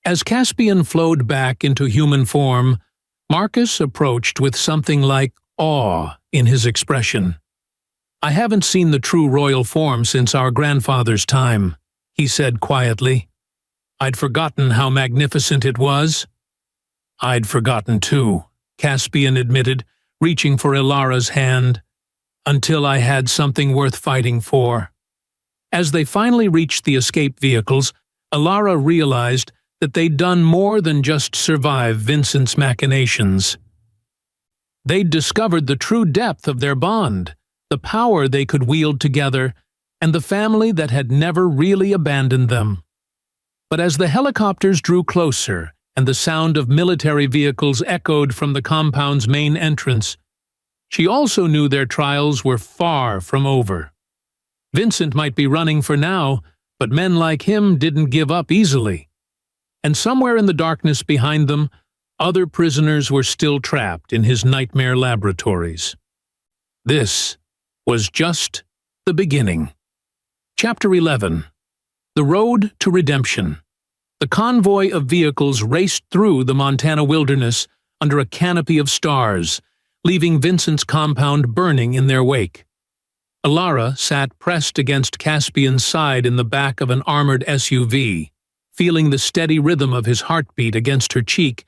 As Caspian flowed back into human form, Marcus approached with something like awe in his expression. "I haven't seen the true royal form since our grandfather's time," he said quietly. "I'd forgotten how magnificent it was." "I'd forgotten too," Caspian admitted, reaching for Ilara's hand, "until I had something worth fighting for." As they finally reached the escape vehicles, Ilara realized that they'd done more than just survive Vincent's machinations. They'd discovered the true depth of their bond, the power they could wield together, and the family that had never really abandoned them. But as the helicopters drew closer and the sound of military vehicles echoed from the compound's main entrance, she also knew their trials were far from over. Vincent might be running for now, but men like him didn't give up easily. And somewhere in the darkness behind them, other prisoners were still trapped in his nightmare laboratories. This was just the beginning. Chapter 11. The Road to Redemption. The convoy of vehicles raced through the Montana wilderness under a canopy of stars, leaving Vincent's compound burning in their wake. Ilara sat pressed against Caspian's side in the back of an armored SUV, feeling the steady rhythm of his heartbeat against her cheek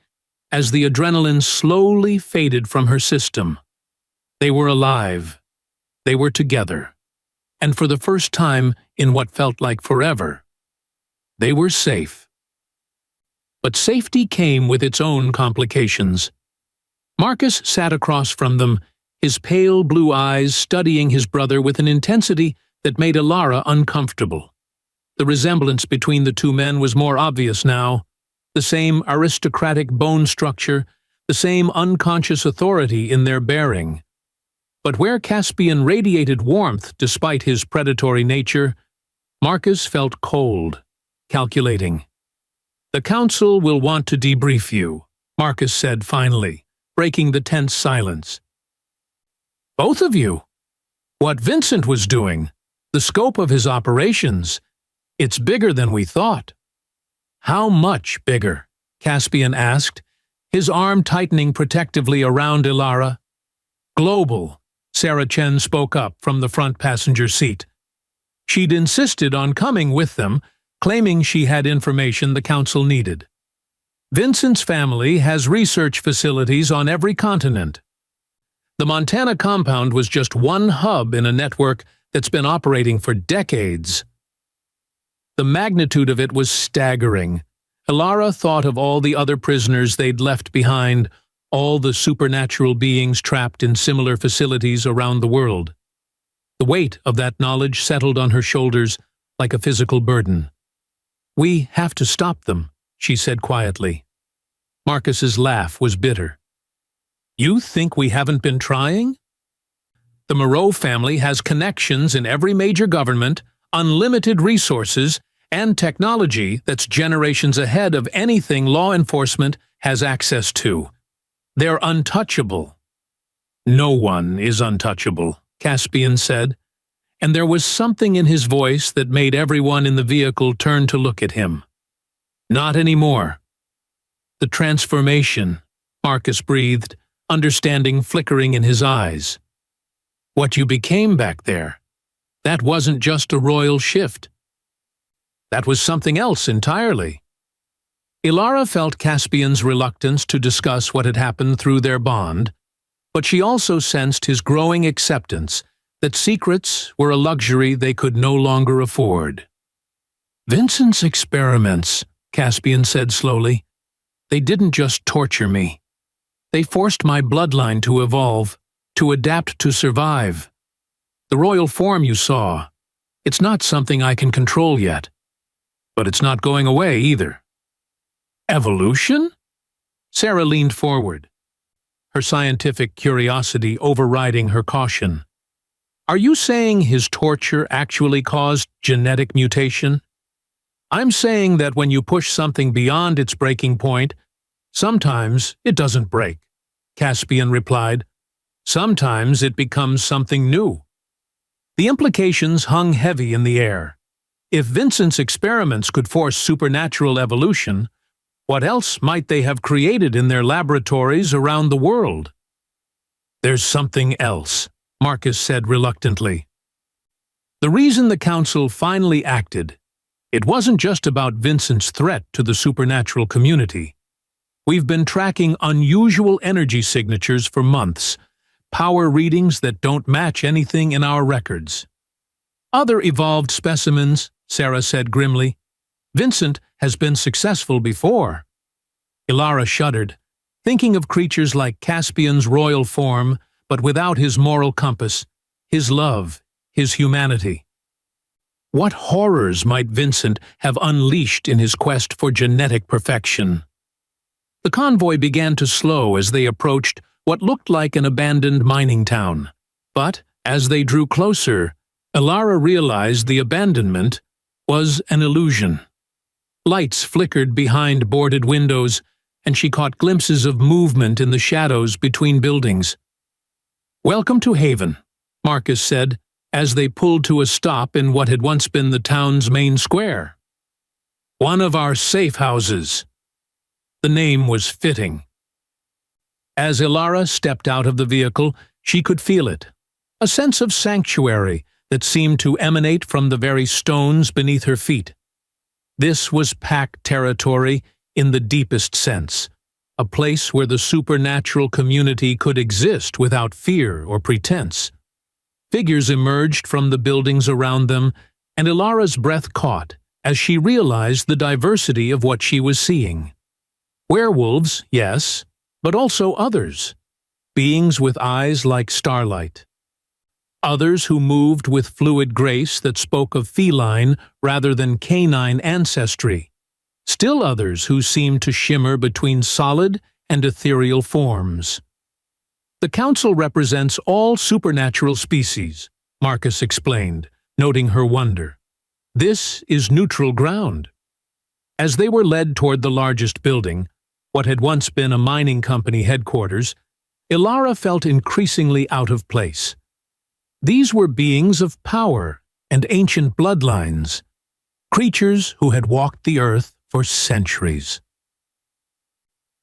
as the adrenaline slowly faded from her system. They were alive. They were together. And for the first time in what felt like forever, they were safe. But safety came with its own complications. Marcus sat across from them, his pale blue eyes studying his brother with an intensity that made Ilara uncomfortable. The resemblance between the two men was more obvious now. The same aristocratic bone structure, the same unconscious authority in their bearing. But where Caspian radiated warmth despite his predatory nature, Marcus felt cold, calculating. "The council will want to debrief you," Marcus said finally, breaking the tense silence. "Both of you? What Vincent was doing, the scope of his operations, it's bigger than we thought." "How much bigger?" Caspian asked, his arm tightening protectively around Ilara. "Global," Sarah Chen spoke up from the front passenger seat. She'd insisted on coming with them, claiming she had information the council needed. "Vincent's family has research facilities on every continent. The Montana compound was just one hub in a network that's been operating for decades." The magnitude of it was staggering. Ilara thought of all the other prisoners they'd left behind, all the supernatural beings trapped in similar facilities around the world. The weight of that knowledge settled on her shoulders like a physical burden. "We have to stop them," she said quietly. Marcus's laugh was bitter. "You think we haven't been trying? The Moreau family has connections in every major government, unlimited resources, and technology that's generations ahead of anything law enforcement has access to. They're untouchable." "No one is untouchable," Caspian said, and there was something in his voice that made everyone in the vehicle turn to look at him. "Not anymore." "The transformation," Marcus breathed, understanding flickering in his eyes. "What you became back there, that wasn't just a royal shift. That was something else entirely." Ilara felt Caspian's reluctance to discuss what had happened through their bond, but she also sensed his growing acceptance that secrets were a luxury they could no longer afford. "Vincent's experiments," Caspian said slowly, "they didn't just torture me. They forced my bloodline to evolve, to adapt to survive. The royal form you saw, it's not something I can control yet. But it's not going away either. Evolution? Sarah leaned forward, her scientific curiosity overriding her caution. Are you saying his torture actually caused genetic mutation? I'm saying that when you push something beyond its breaking point, sometimes it doesn't break, Caspian replied. Sometimes it becomes something new. The implications hung heavy in the air. If Vincent's experiments could force supernatural evolution, what else might they have created in their laboratories around the world? There's something else, Marcus said reluctantly. The reason the council finally acted, it wasn't just about Vincent's threat to the supernatural community. We've been tracking unusual energy signatures for months, power readings that don't match anything in our records. Other evolved specimens, Sarah said grimly. Vincent has been successful before. Ilara shuddered, thinking of creatures like Caspian's royal form, but without his moral compass, his love, his humanity. What horrors might Vincent have unleashed in his quest for genetic perfection? The convoy began to slow as they approached what looked like an abandoned mining town. But, as they drew closer, Ilara realized the abandonment was an illusion. Lights flickered behind boarded windows, and she caught glimpses of movement in the shadows between buildings. "Welcome to Haven," Marcus said, as they pulled to a stop in what had once been the town's main square. "One of our safe houses." The name was fitting. As Ilara stepped out of the vehicle, she could feel it, a sense of sanctuary that seemed to emanate from the very stones beneath her feet. This was pack territory in the deepest sense, a place where the supernatural community could exist without fear or pretense. Figures emerged from the buildings around them, and Ilara's breath caught as she realized the diversity of what she was seeing. Werewolves, yes, but also others, beings with eyes like starlight. Others who moved with fluid grace that spoke of feline rather than canine ancestry. Still others who seemed to shimmer between solid and ethereal forms. The council represents all supernatural species, Marcus explained, noting her wonder. This is neutral ground. As they were led toward the largest building, what had once been a mining company headquarters, Ilara felt increasingly out of place. These were beings of power and ancient bloodlines, creatures who had walked the earth for centuries.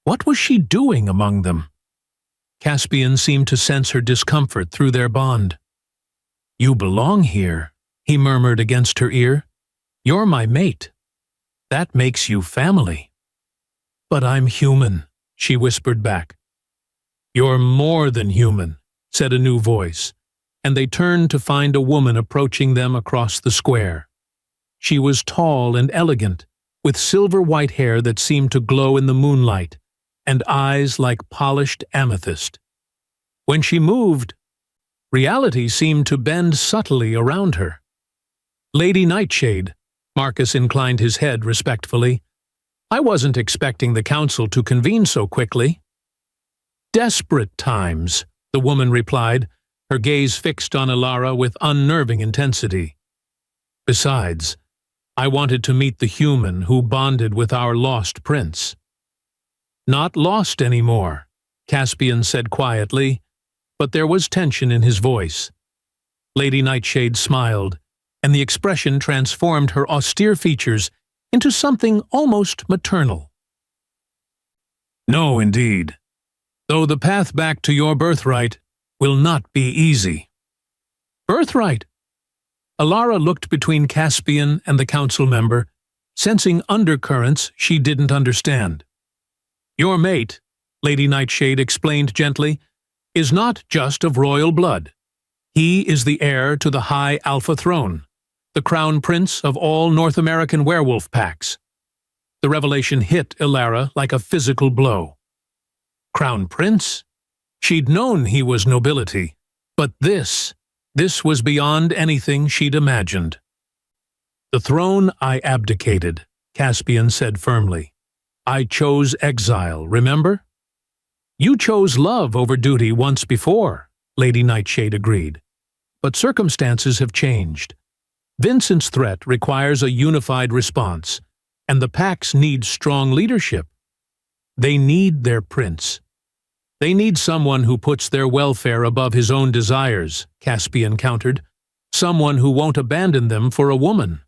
What was she doing among them? Caspian seemed to sense her discomfort through their bond. "You belong here," he murmured against her ear. "You're my mate. That makes you family." "But I'm human," she whispered back. "You're more than human," said a new voice, and they turned to find a woman approaching them across the square. She was tall and elegant, with silver-white hair that seemed to glow in the moonlight, and eyes like polished amethyst. When she moved, reality seemed to bend subtly around her. "Lady Nightshade," Marcus inclined his head respectfully. "I wasn't expecting the council to convene so quickly." "Desperate times," the woman replied, her gaze fixed on Ilara with unnerving intensity. "Besides, I wanted to meet the human who bonded with our lost prince." "Not lost anymore," Caspian said quietly, but there was tension in his voice. Lady Nightshade smiled, and the expression transformed her austere features into something almost maternal. "No, indeed. Though the path back to your birthright will not be easy." "Birthright?" Ilara looked between Caspian and the council member, sensing undercurrents she didn't understand. "Your mate," Lady Nightshade explained gently, "is not just of royal blood. He is the heir to the High Alpha Throne, the crown prince of all North American werewolf packs." The revelation hit Ilara like a physical blow. Crown Prince? She'd known he was nobility, but this was beyond anything she'd imagined. "The throne I abdicated," Caspian said firmly. "I chose exile, remember?" "You chose love over duty once before," Lady Nightshade agreed. "But circumstances have changed. Vincent's threat requires a unified response, and the Pax need strong leadership. They need their prince. They need someone who puts their welfare above his own desires," Caspian countered. "Someone who won't abandon them for a woman."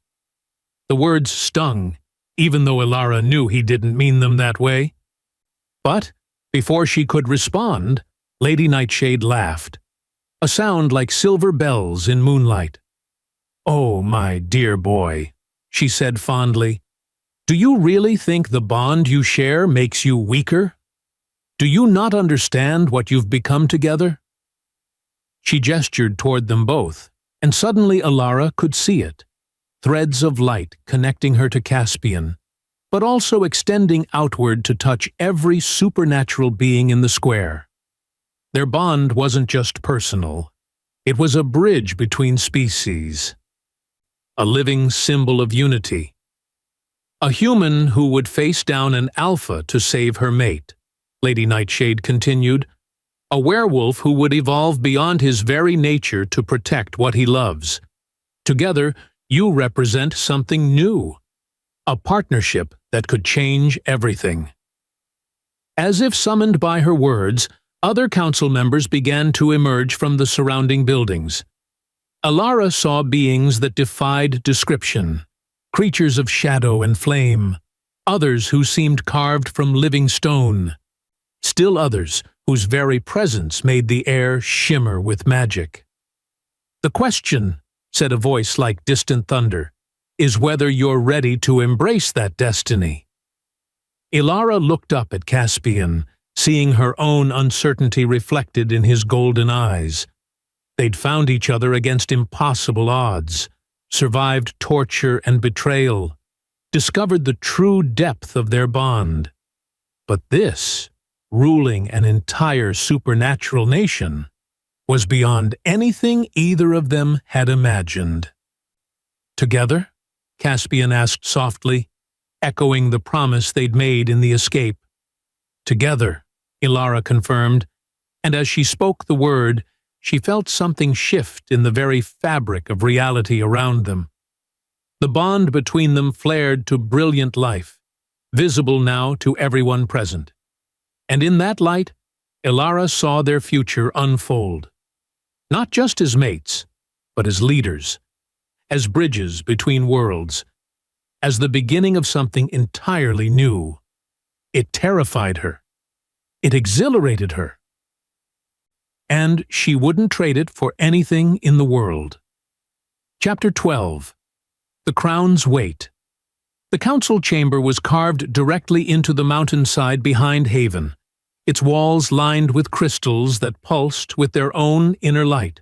The words stung, even though Elara knew he didn't mean them that way. But before she could respond, Lady Nightshade laughed, a sound like silver bells in moonlight. "Oh, my dear boy," she said fondly, "do you really think the bond you share makes you weaker? Do you not understand what you've become together?" She gestured toward them both, and suddenly Elara could see it, threads of light connecting her to Caspian, but also extending outward to touch every supernatural being in the square. Their bond wasn't just personal. It was a bridge between species, a living symbol of unity. A human who would face down an alpha to save her mate, Lady Nightshade continued. A werewolf who would evolve beyond his very nature to protect what he loves. Together, you represent something new, a partnership that could change everything. As if summoned by her words, other council members began to emerge from the surrounding buildings. Elara saw beings that defied description, creatures of shadow and flame, others who seemed carved from living stone, still others whose very presence made the air shimmer with magic. "The question," said a voice like distant thunder, "is whether you're ready to embrace that destiny." Elara looked up at Caspian, seeing her own uncertainty reflected in his golden eyes. They'd found each other against impossible odds, survived torture and betrayal, discovered the true depth of their bond. But this, ruling an entire supernatural nation, was beyond anything either of them had imagined. "Together?" Caspian asked softly, echoing the promise they'd made in the escape. "Together," Elara confirmed, and as she spoke the word, she felt something shift in the very fabric of reality around them. The bond between them flared to brilliant life, visible now to everyone present. And in that light, Elara saw their future unfold. Not just as mates, but as leaders, as bridges between worlds, as the beginning of something entirely new. It terrified her. It exhilarated her. And she wouldn't trade it for anything in the world. Chapter 12. The Crown's Weight. The council chamber was carved directly into the mountainside behind Haven, its walls lined with crystals that pulsed with their own inner light.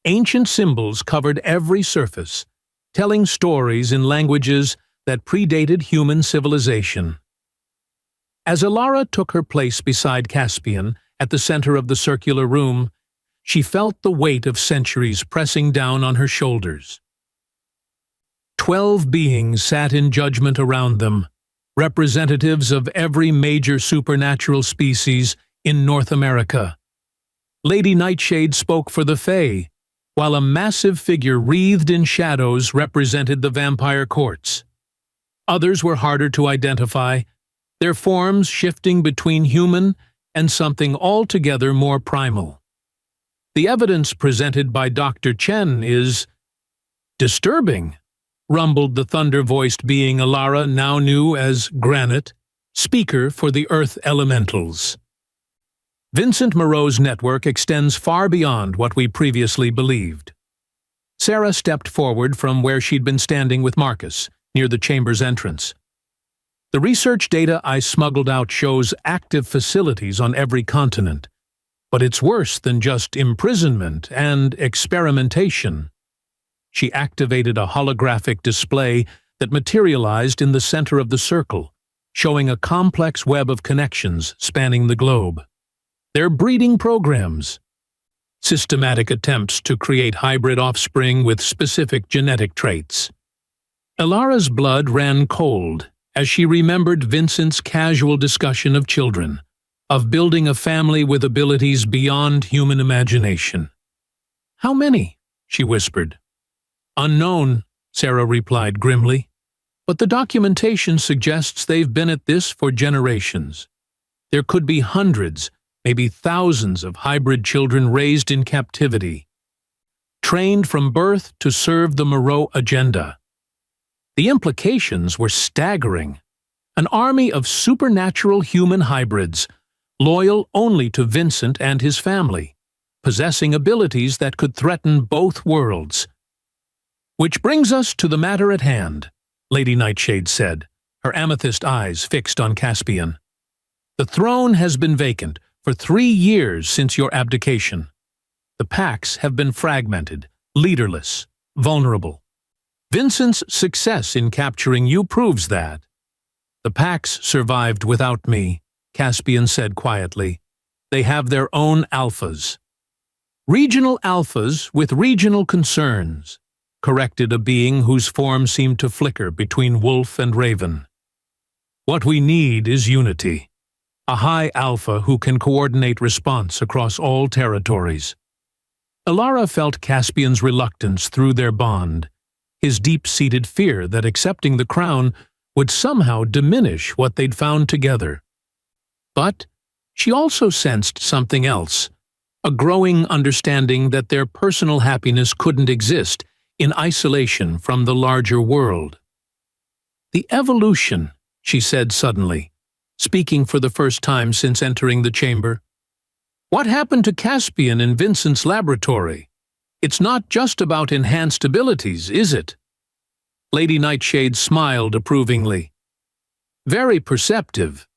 Ancient symbols covered every surface, telling stories in languages that predated human civilization. As Elara took her place beside Caspian, at the center of the circular room, she felt the weight of centuries pressing down on her shoulders. 12 beings sat in judgment around them, representatives of every major supernatural species in North America. Lady Nightshade spoke for the Fae, while a massive figure wreathed in shadows represented the vampire courts. Others were harder to identify, their forms shifting between human and something altogether more primal. "The evidence presented by Dr. Chen is disturbing," rumbled the thunder-voiced being Elara now knew as Granite, speaker for the Earth Elementals. "Vincent Moreau's network extends far beyond what we previously believed." Sarah stepped forward from where she'd been standing with Marcus, near the chamber's entrance. "The research data I smuggled out shows active facilities on every continent, but it's worse than just imprisonment and experimentation." She activated a holographic display that materialized in the center of the circle, showing a complex web of connections spanning the globe. Their breeding programs, systematic attempts to create hybrid offspring with specific genetic traits. Ilara's blood ran cold as she remembered Vincent's casual discussion of children, of building a family with abilities beyond human imagination. "How many?" she whispered. "Unknown," Sarah replied grimly, "but the documentation suggests they've been at this for generations. There could be hundreds, maybe thousands of hybrid children raised in captivity, trained from birth to serve the Moreau agenda." The implications were staggering. An army of supernatural human hybrids, loyal only to Vincent and his family, possessing abilities that could threaten both worlds. "Which brings us to the matter at hand," Lady Nightshade said, her amethyst eyes fixed on Caspian. "The throne has been vacant for 3 years since your abdication. The packs have been fragmented, leaderless, vulnerable. Vincent's success in capturing you proves that." "The packs survived without me," Caspian said quietly. "They have their own alphas." "Regional alphas with regional concerns," corrected a being whose form seemed to flicker between wolf and raven. "What we need is unity. A high alpha who can coordinate response across all territories." Ilara felt Caspian's reluctance through their bond, his deep-seated fear that accepting the crown would somehow diminish what they'd found together. But she also sensed something else, a growing understanding that their personal happiness couldn't exist in isolation from the larger world. "The evolution," she said suddenly, speaking for the first time since entering the chamber. "What happened to Caspian in Vincent's laboratory? It's not just about enhanced abilities, is it?" Lady Nightshade smiled approvingly. "Very perceptive.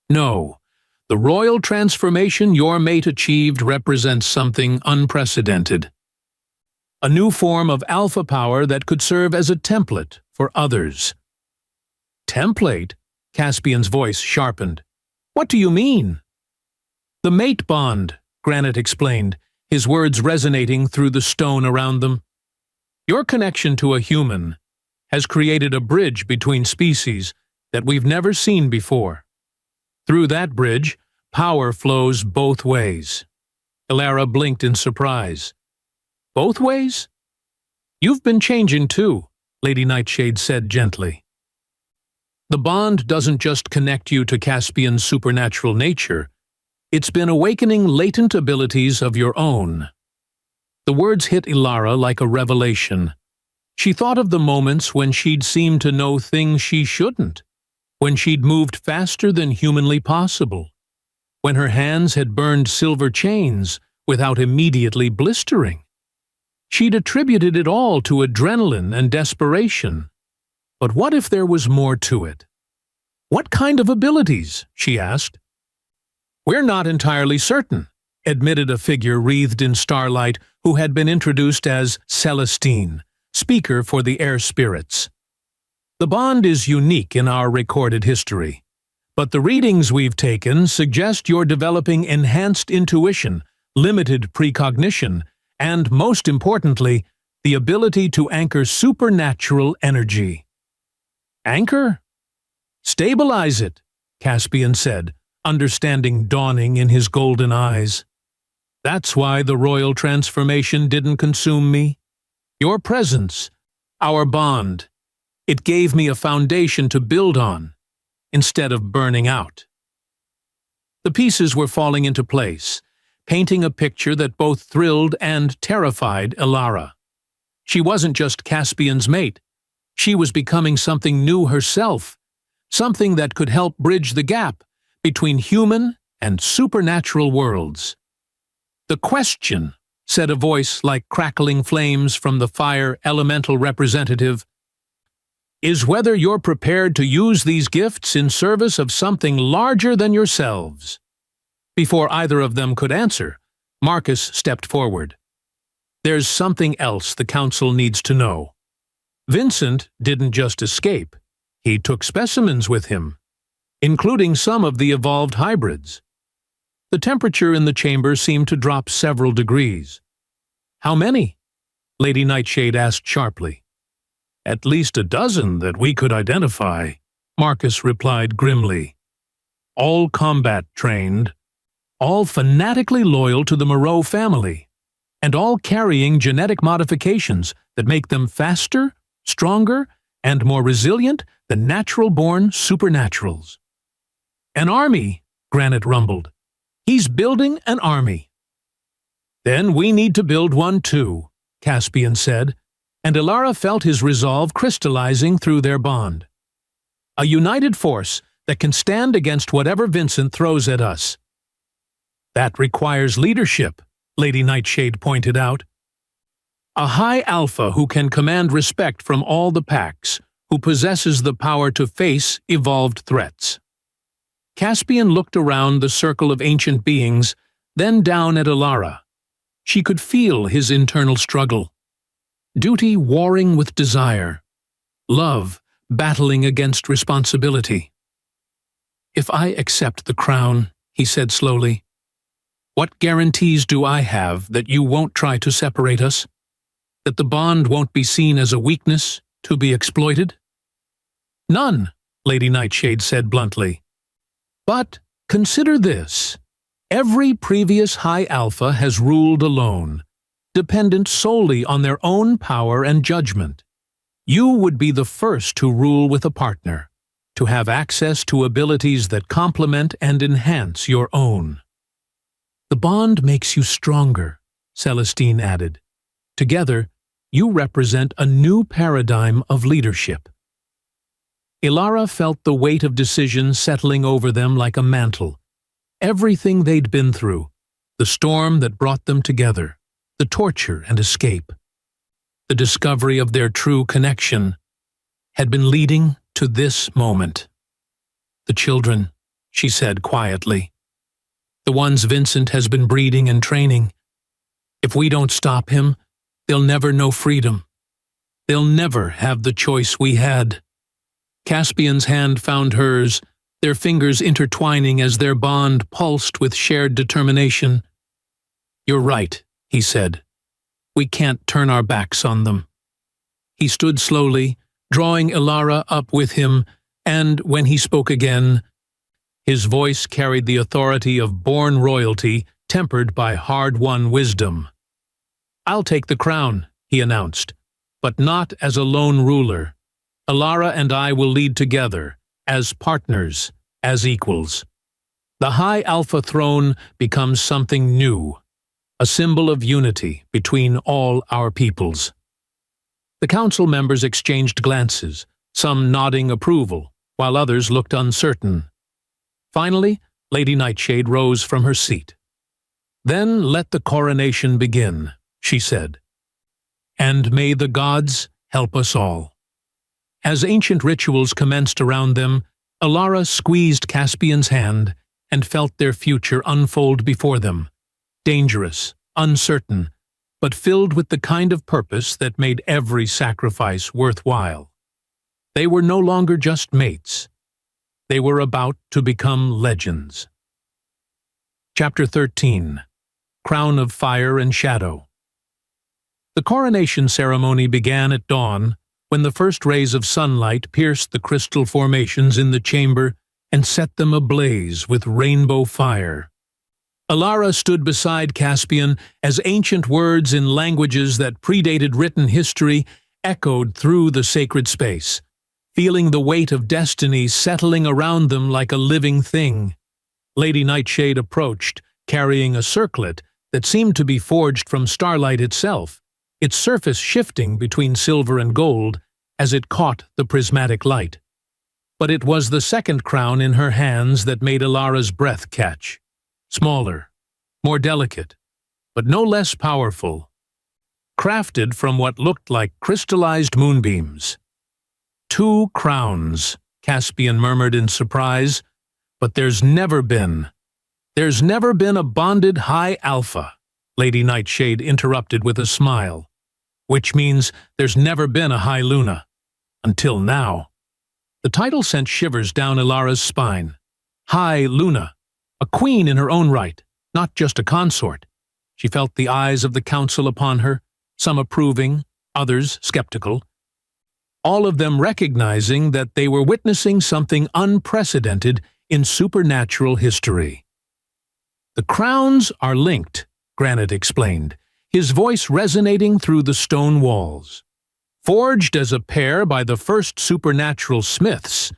No, the royal transformation your mate achieved represents something unprecedented. A new form of alpha power that could serve as a template for others." "Template?" Caspian's voice sharpened. "What do you mean?" "The mate bond," Granite explained, his words resonating through the stone around them. "Your connection to a human has created a bridge between species that we've never seen before. Through that bridge, power flows both ways." Ilara blinked in surprise. "Both ways?" "You've been changing too," Lady Nightshade said gently. "The bond doesn't just connect you to Caspian's supernatural nature, it's been awakening latent abilities of your own." The words hit Ilara like a revelation. She thought of the moments when she'd seemed to know things she shouldn't, when she'd moved faster than humanly possible, when her hands had burned silver chains without immediately blistering. She'd attributed it all to adrenaline and desperation. But what if there was more to it? "What kind of abilities?" she asked. "We're not entirely certain," admitted a figure wreathed in starlight who had been introduced as Celestine, speaker for the air spirits. "The bond is unique in our recorded history, but the readings we've taken suggest you're developing enhanced intuition, limited precognition, and, most importantly, the ability to anchor supernatural energy." "Anchor?" "Stabilize it," Caspian said, understanding dawning in his golden eyes. "That's why the royal transformation didn't consume me. Your presence, our bond, it gave me a foundation to build on, instead of burning out." The pieces were falling into place, painting a picture that both thrilled and terrified Ilara. She wasn't just Caspian's mate. She was becoming something new herself, something that could help bridge the gap between human and supernatural worlds. "The question," said a voice like crackling flames from the fire elemental representative, "is whether you're prepared to use these gifts in service of something larger than yourselves." Before either of them could answer, Marcus stepped forward. "There's something else the council needs to know. Vincent didn't just escape. He took specimens with him. including some of the evolved hybrids. The temperature in the chamber seemed to drop several degrees. "How many?" Lady Nightshade asked sharply. "At least a dozen that we could identify," Marcus replied grimly. "All combat-trained, all fanatically loyal to the Moreau family, and all carrying genetic modifications that make them faster, stronger, and more resilient than natural-born supernaturals." "An army," Granite rumbled. "He's building an army." "Then we need to build one too," Caspian said, and Ilara felt his resolve crystallizing through their bond. "A united force that can stand against whatever Vincent throws at us." "That requires leadership," Lady Nightshade pointed out. "A high alpha who can command respect from all the packs, who possesses the power to face evolved threats." Caspian looked around the circle of ancient beings, then down at Ilara. She could feel his internal struggle. Duty warring with desire. Love battling against responsibility. "If I accept the crown," he said slowly, "what guarantees do I have that you won't try to separate us? That the bond won't be seen as a weakness to be exploited?" "None," Lady Nightshade said bluntly. "But consider this. Every previous High Alpha has ruled alone, dependent solely on their own power and judgment. You would be the first to rule with a partner, to have access to abilities that complement and enhance your own." "The bond makes you stronger," Celestine added. "Together, you represent a new paradigm of leadership." Ilara felt the weight of decision settling over them like a mantle. Everything they'd been through, the storm that brought them together, the torture and escape, the discovery of their true connection, had been leading to this moment. "The children," she said quietly. "The ones Vincent has been breeding and training. If we don't stop him, they'll never know freedom. They'll never have the choice we had." Caspian's hand found hers, their fingers intertwining as their bond pulsed with shared determination. "You're right," he said. "We can't turn our backs on them." He stood slowly, drawing Ilara up with him, and when he spoke again, his voice carried the authority of born royalty tempered by hard-won wisdom. "I'll take the crown," he announced, "but not as a lone ruler. Ilara and I will lead together, as partners, as equals. The High Alpha throne becomes something new, a symbol of unity between all our peoples." The council members exchanged glances, some nodding approval, while others looked uncertain. Finally, Lady Nightshade rose from her seat. "Then let the coronation begin," she said. "And may the gods help us all." As ancient rituals commenced around them, Ilara squeezed Caspian's hand and felt their future unfold before them, dangerous, uncertain, but filled with the kind of purpose that made every sacrifice worthwhile. They were no longer just mates. They were about to become legends. Chapter 13. Crown of Fire and Shadow. The coronation ceremony began at dawn, when the first rays of sunlight pierced the crystal formations in the chamber and set them ablaze with rainbow fire. Ilara stood beside Caspian as ancient words in languages that predated written history echoed through the sacred space, feeling the weight of destiny settling around them like a living thing. Lady Nightshade approached, carrying a circlet that seemed to be forged from starlight itself, its surface shifting between silver and gold as it caught the prismatic light. But it was the second crown in her hands that made Ilara's breath catch. Smaller, more delicate, but no less powerful. Crafted from what looked like crystallized moonbeams. "2 crowns," Caspian murmured in surprise, "but there's never been a bonded High Alpha," Lady Nightshade interrupted with a smile. "Which means there's never been a High Luna. Until now." The title sent shivers down Ilara's spine. High Luna, a queen in her own right, not just a consort. She felt the eyes of the council upon her, some approving, others skeptical, all of them recognizing that they were witnessing something unprecedented in supernatural history. The crowns are linked, Granite explained, his voice resonating through the stone walls. Forged as a pair by the first supernatural smiths,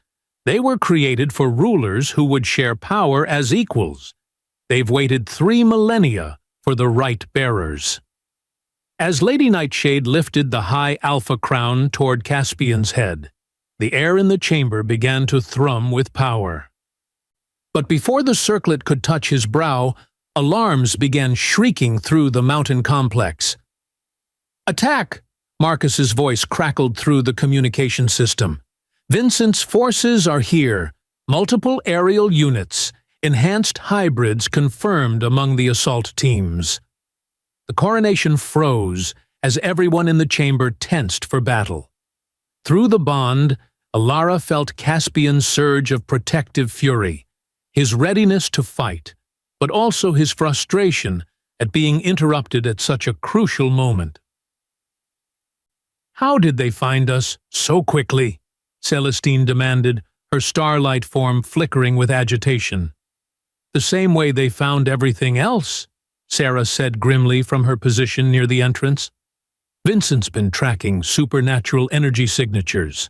they were created for rulers who would share power as equals. They've waited 3 millennia for the right bearers. As Lady Nightshade lifted the high alpha crown toward Caspian's head, the air in the chamber began to thrum with power. But before the circlet could touch his brow, alarms began shrieking through the mountain complex. "Attack!" Marcus's voice crackled through the communication system. "Vincent's forces are here. Multiple aerial units, enhanced hybrids confirmed among the assault teams." The coronation froze as everyone in the chamber tensed for battle. Through the bond, Ilara felt Caspian's surge of protective fury, his readiness to fight, but also his frustration at being interrupted at such a crucial moment. "How did they find us so quickly?" Celestine demanded, her starlight form flickering with agitation. "The same way they found everything else," Sarah said grimly from her position near the entrance. "Vincent's been tracking supernatural energy signatures.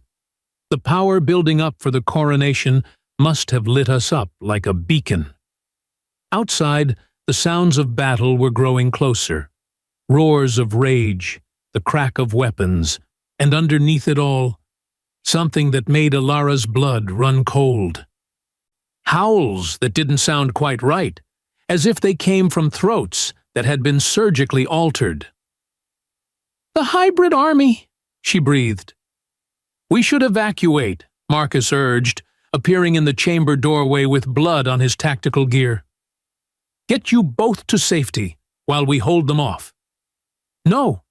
The power building up for the coronation must have lit us up like a beacon." Outside, the sounds of battle were growing closer. Roars of rage, the crack of weapons, and underneath it all, something that made Ilara's blood run cold. Howls that didn't sound quite right, as if they came from throats that had been surgically altered. "The hybrid army," she breathed. "We should evacuate," Marcus urged, appearing in the chamber doorway with blood on his tactical gear. "Get you both to safety while we hold them off." "No."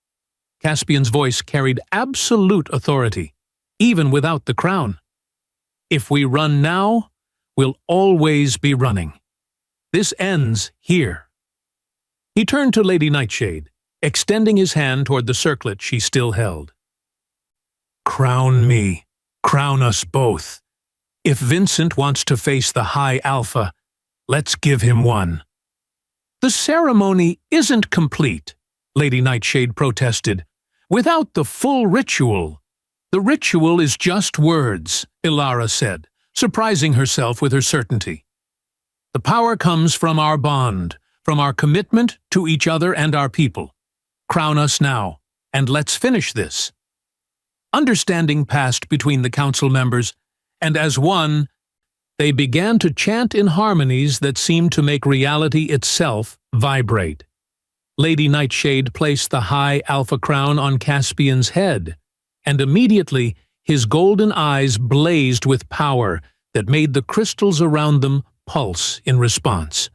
Caspian's voice carried absolute authority, even without the crown. "If we run now, we'll always be running. This ends here." He turned to Lady Nightshade, extending his hand toward the circlet she still held. "Crown me. Crown us both. If Vincent wants to face the High Alpha, let's give him one." "The ceremony isn't complete," Lady Nightshade protested, "without the full ritual." "The ritual is just words," Ilara said, surprising herself with her certainty. "The power comes from our bond, from our commitment to each other and our people. Crown us now, and let's finish this." Understanding passed between the council members, and as one, they began to chant in harmonies that seemed to make reality itself vibrate. Lady Nightshade placed the high alpha crown on Caspian's head, and immediately his golden eyes blazed with power that made the crystals around them pulse in response.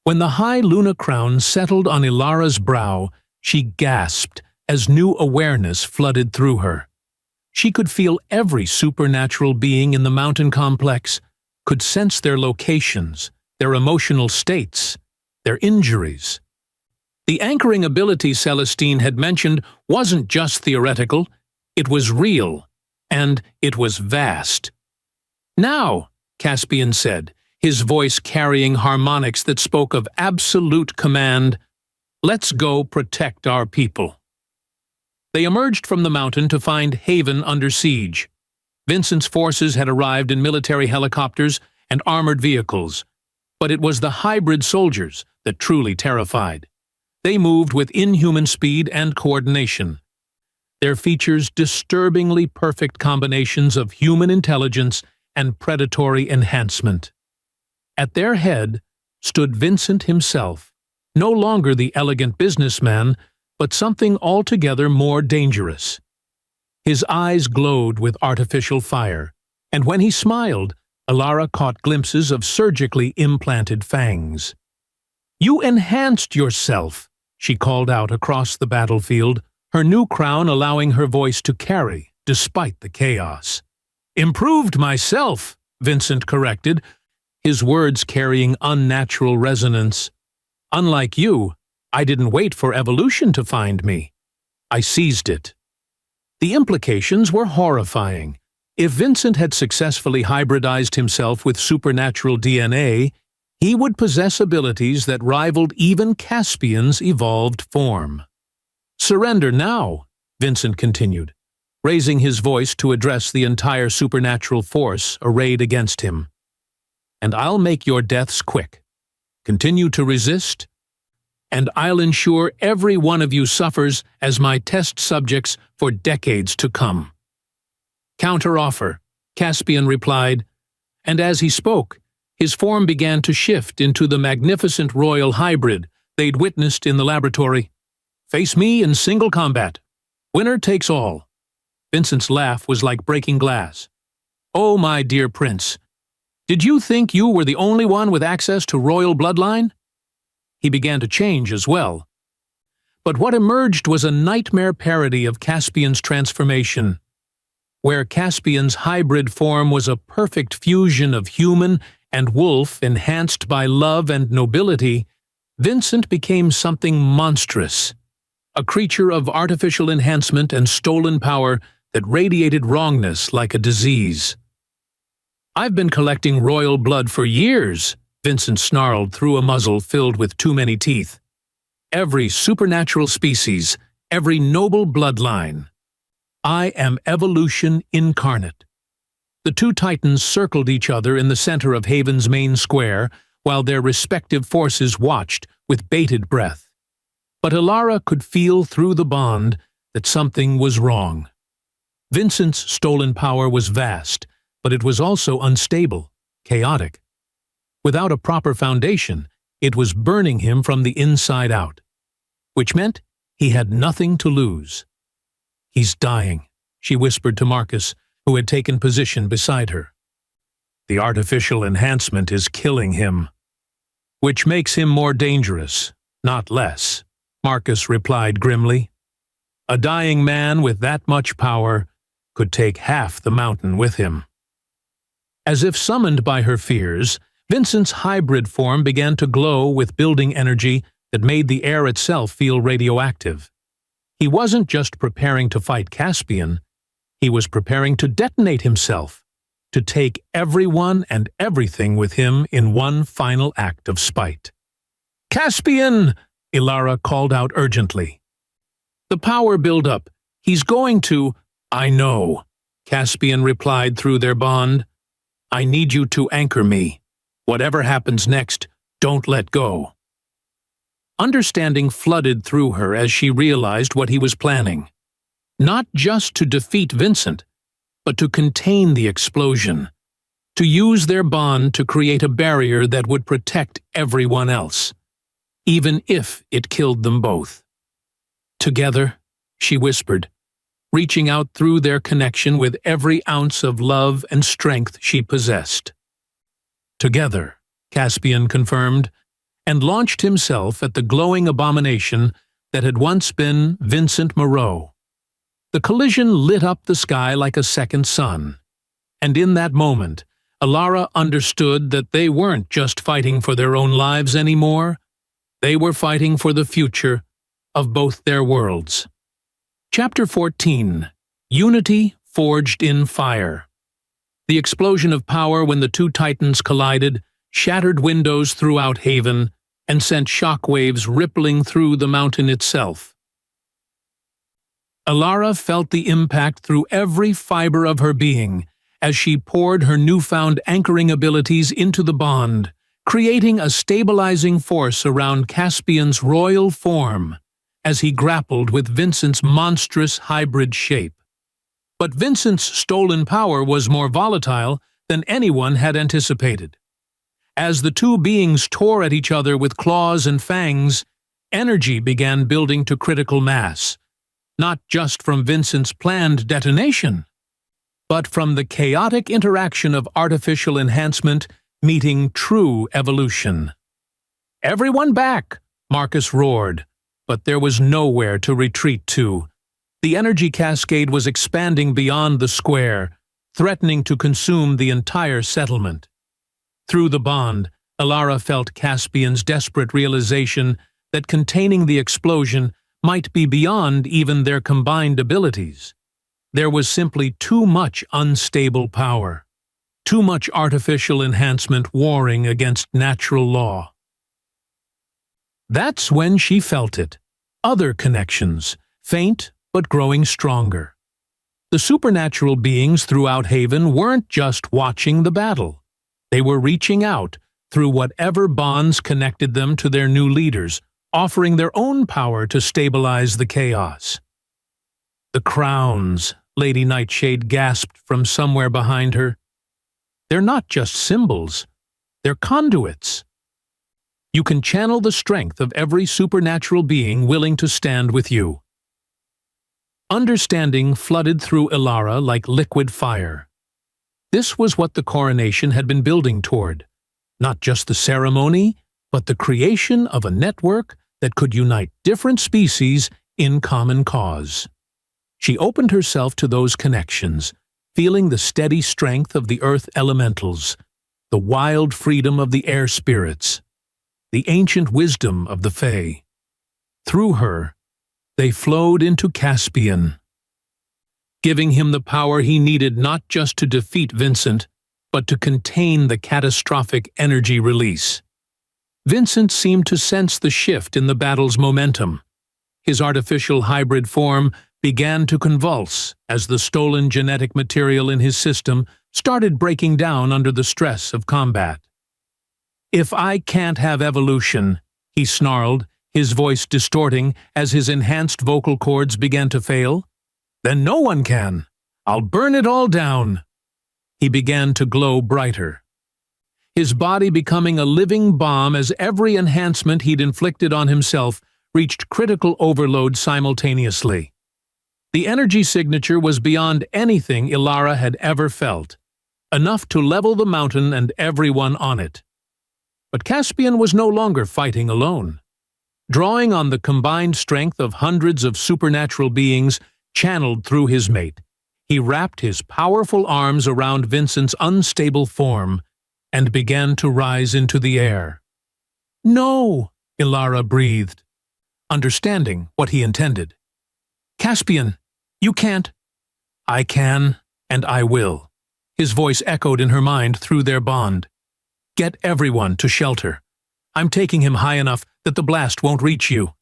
When the high Luna crown settled on Ilara's brow, she gasped as new awareness flooded through her. She could feel every supernatural being in the mountain complex, could sense their locations, their emotional states, their injuries. The anchoring ability Celestine had mentioned wasn't just theoretical, it was real, and it was vast. "Now," Caspian said, his voice carrying harmonics that spoke of absolute command, "let's go protect our people." They emerged from the mountain to find Haven under siege. Vincent's forces had arrived in military helicopters and armored vehicles, but it was the hybrid soldiers that truly terrified. They moved with inhuman speed and coordination, their features disturbingly perfect combinations of human intelligence and predatory enhancement. At their head stood Vincent himself, no longer the elegant businessman, but something altogether more dangerous. His eyes glowed with artificial fire, and when he smiled, Ilara caught glimpses of surgically implanted fangs. "You enhanced yourself," she called out across the battlefield, her new crown allowing her voice to carry despite the chaos. Improved myself, Vincent corrected, his words carrying unnatural resonance. Unlike you, I didn't wait for evolution to find me. I seized it. The implications were horrifying. If Vincent had successfully hybridized himself with supernatural DNA, he would possess abilities that rivaled even Caspian's evolved form. Surrender now, Vincent continued, raising his voice to address the entire supernatural force arrayed against him. And I'll make your deaths quick. Continue to resist, and I'll ensure every one of you suffers as my test subjects for decades to come. Counteroffer, Caspian replied, and as he spoke, his form began to shift into the magnificent royal hybrid they'd witnessed in the laboratory. Face me in single combat. Winner takes all. Vincent's laugh was like breaking glass. Oh, my dear prince, did you think you were the only one with access to royal bloodline? He began to change as well. But what emerged was a nightmare parody of Caspian's transformation. Where Caspian's hybrid form was a perfect fusion of human and wolf enhanced by love and nobility, Vincent became something monstrous, a creature of artificial enhancement and stolen power that radiated wrongness like a disease. I've been collecting royal blood for years, Vincent snarled through a muzzle filled with too many teeth. Every supernatural species, every noble bloodline. I am evolution incarnate. The two titans circled each other in the center of Haven's main square, while their respective forces watched with bated breath. But Alara could feel through the bond that something was wrong. Vincent's stolen power was vast, but it was also unstable, chaotic. Without a proper foundation, it was burning him from the inside out, which meant he had nothing to lose. He's dying, she whispered to Marcus, who had taken position beside her. The artificial enhancement is killing him. Which makes him more dangerous, not less, Marcus replied grimly. A dying man with that much power could take half the mountain with him. As if summoned by her fears, Vincent's hybrid form began to glow with building energy that made the air itself feel radioactive. He wasn't just preparing to fight Caspian, he was preparing to detonate himself, to take everyone and everything with him in one final act of spite. Caspian! Alara called out urgently. The power build-up. He's going to— I know, Caspian replied through their bond. I need you to anchor me. Whatever happens next, don't let go. Understanding flooded through her as she realized what he was planning. Not just to defeat Vincent, but to contain the explosion. To use their bond to create a barrier that would protect everyone else, even if it killed them both. Together, she whispered, reaching out through their connection with every ounce of love and strength she possessed. Together, Caspian confirmed, and launched himself at the glowing abomination that had once been Vincent Moreau. The collision lit up the sky like a second sun, and in that moment, Alara understood that they weren't just fighting for their own lives anymore, they were fighting for the future of both their worlds. Chapter 14. Unity Forged in Fire. The explosion of power when the two titans collided shattered windows throughout Haven and sent shockwaves rippling through the mountain itself. Alara felt the impact through every fiber of her being as she poured her newfound anchoring abilities into the bond, creating a stabilizing force around Caspian's royal form as he grappled with Vincent's monstrous hybrid shape. But Vincent's stolen power was more volatile than anyone had anticipated. As the two beings tore at each other with claws and fangs, energy began building to critical mass, not just from Vincent's planned detonation, but from the chaotic interaction of artificial enhancement meeting true evolution. "Everyone back!" Marcus roared, but there was nowhere to retreat to. The energy cascade was expanding beyond the square, threatening to consume the entire settlement. Through the bond, Elara felt Caspian's desperate realization that containing the explosion might be beyond even their combined abilities. There was simply too much unstable power, too much artificial enhancement warring against natural law. That's when she felt it. Other connections, faint but growing stronger. The supernatural beings throughout Haven weren't just watching the battle. They were reaching out through whatever bonds connected them to their new leaders, offering their own power to stabilize the chaos. The crowns, Lady Nightshade gasped from somewhere behind her. They're not just symbols, they're conduits. You can channel the strength of every supernatural being willing to stand with you. Understanding flooded through Elara like liquid fire. This was what the coronation had been building toward. Not just the ceremony, but the creation of a network that could unite different species in common cause. She opened herself to those connections, feeling the steady strength of the earth elementals, the wild freedom of the air spirits, the ancient wisdom of the Fae. Through her, they flowed into Caspian, giving him the power he needed not just to defeat Vincent, but to contain the catastrophic energy release. Vincent seemed to sense the shift in the battle's momentum. His artificial hybrid form began to convulse as the stolen genetic material in his system started breaking down under the stress of combat. "If I can't have evolution," he snarled, his voice distorting as his enhanced vocal cords began to fail, "then no one can. I'll burn it all down." He began to glow brighter, his body becoming a living bomb as every enhancement he'd inflicted on himself reached critical overload simultaneously. The energy signature was beyond anything Elara had ever felt, enough to level the mountain and everyone on it. But Caspian was no longer fighting alone. Drawing on the combined strength of hundreds of supernatural beings channeled through his mate, he wrapped his powerful arms around Vincent's unstable form and began to rise into the air. "No," Elara breathed, understanding what he intended. "Caspian, you can't." "I can, and I will." His voice echoed in her mind through their bond. "Get everyone to shelter. I'm taking him high enough that the blast won't reach you."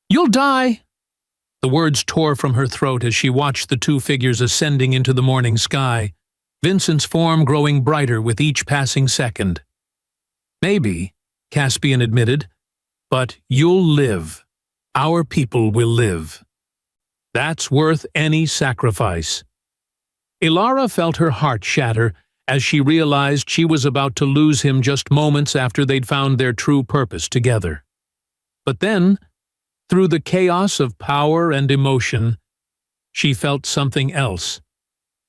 "You'll die!" The words tore from her throat as she watched the two figures ascending into the morning sky, Vincent's form growing brighter with each passing second. "Maybe," Caspian admitted, "but you'll live. Our people will live. That's worth any sacrifice." Elara felt her heart shatter as she realized she was about to lose him just moments after they'd found their true purpose together. But then, through the chaos of power and emotion, she felt something else.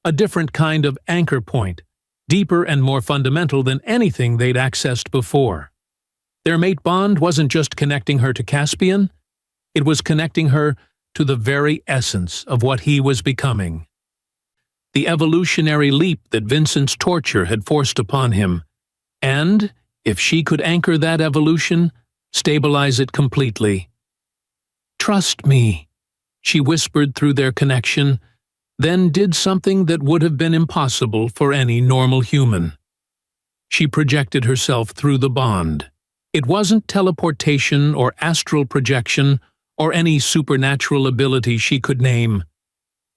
A different kind of anchor point, deeper and more fundamental than anything they'd accessed before. Their mate bond wasn't just connecting her to Caspian, it was connecting her to the very essence of what he was becoming. The evolutionary leap that Vincent's torture had forced upon him, and, if she could anchor that evolution, stabilize it completely. "Trust me," she whispered through their connection, then did something that would have been impossible for any normal human. She projected herself through the bond. It wasn't teleportation or astral projection or any supernatural ability she could name.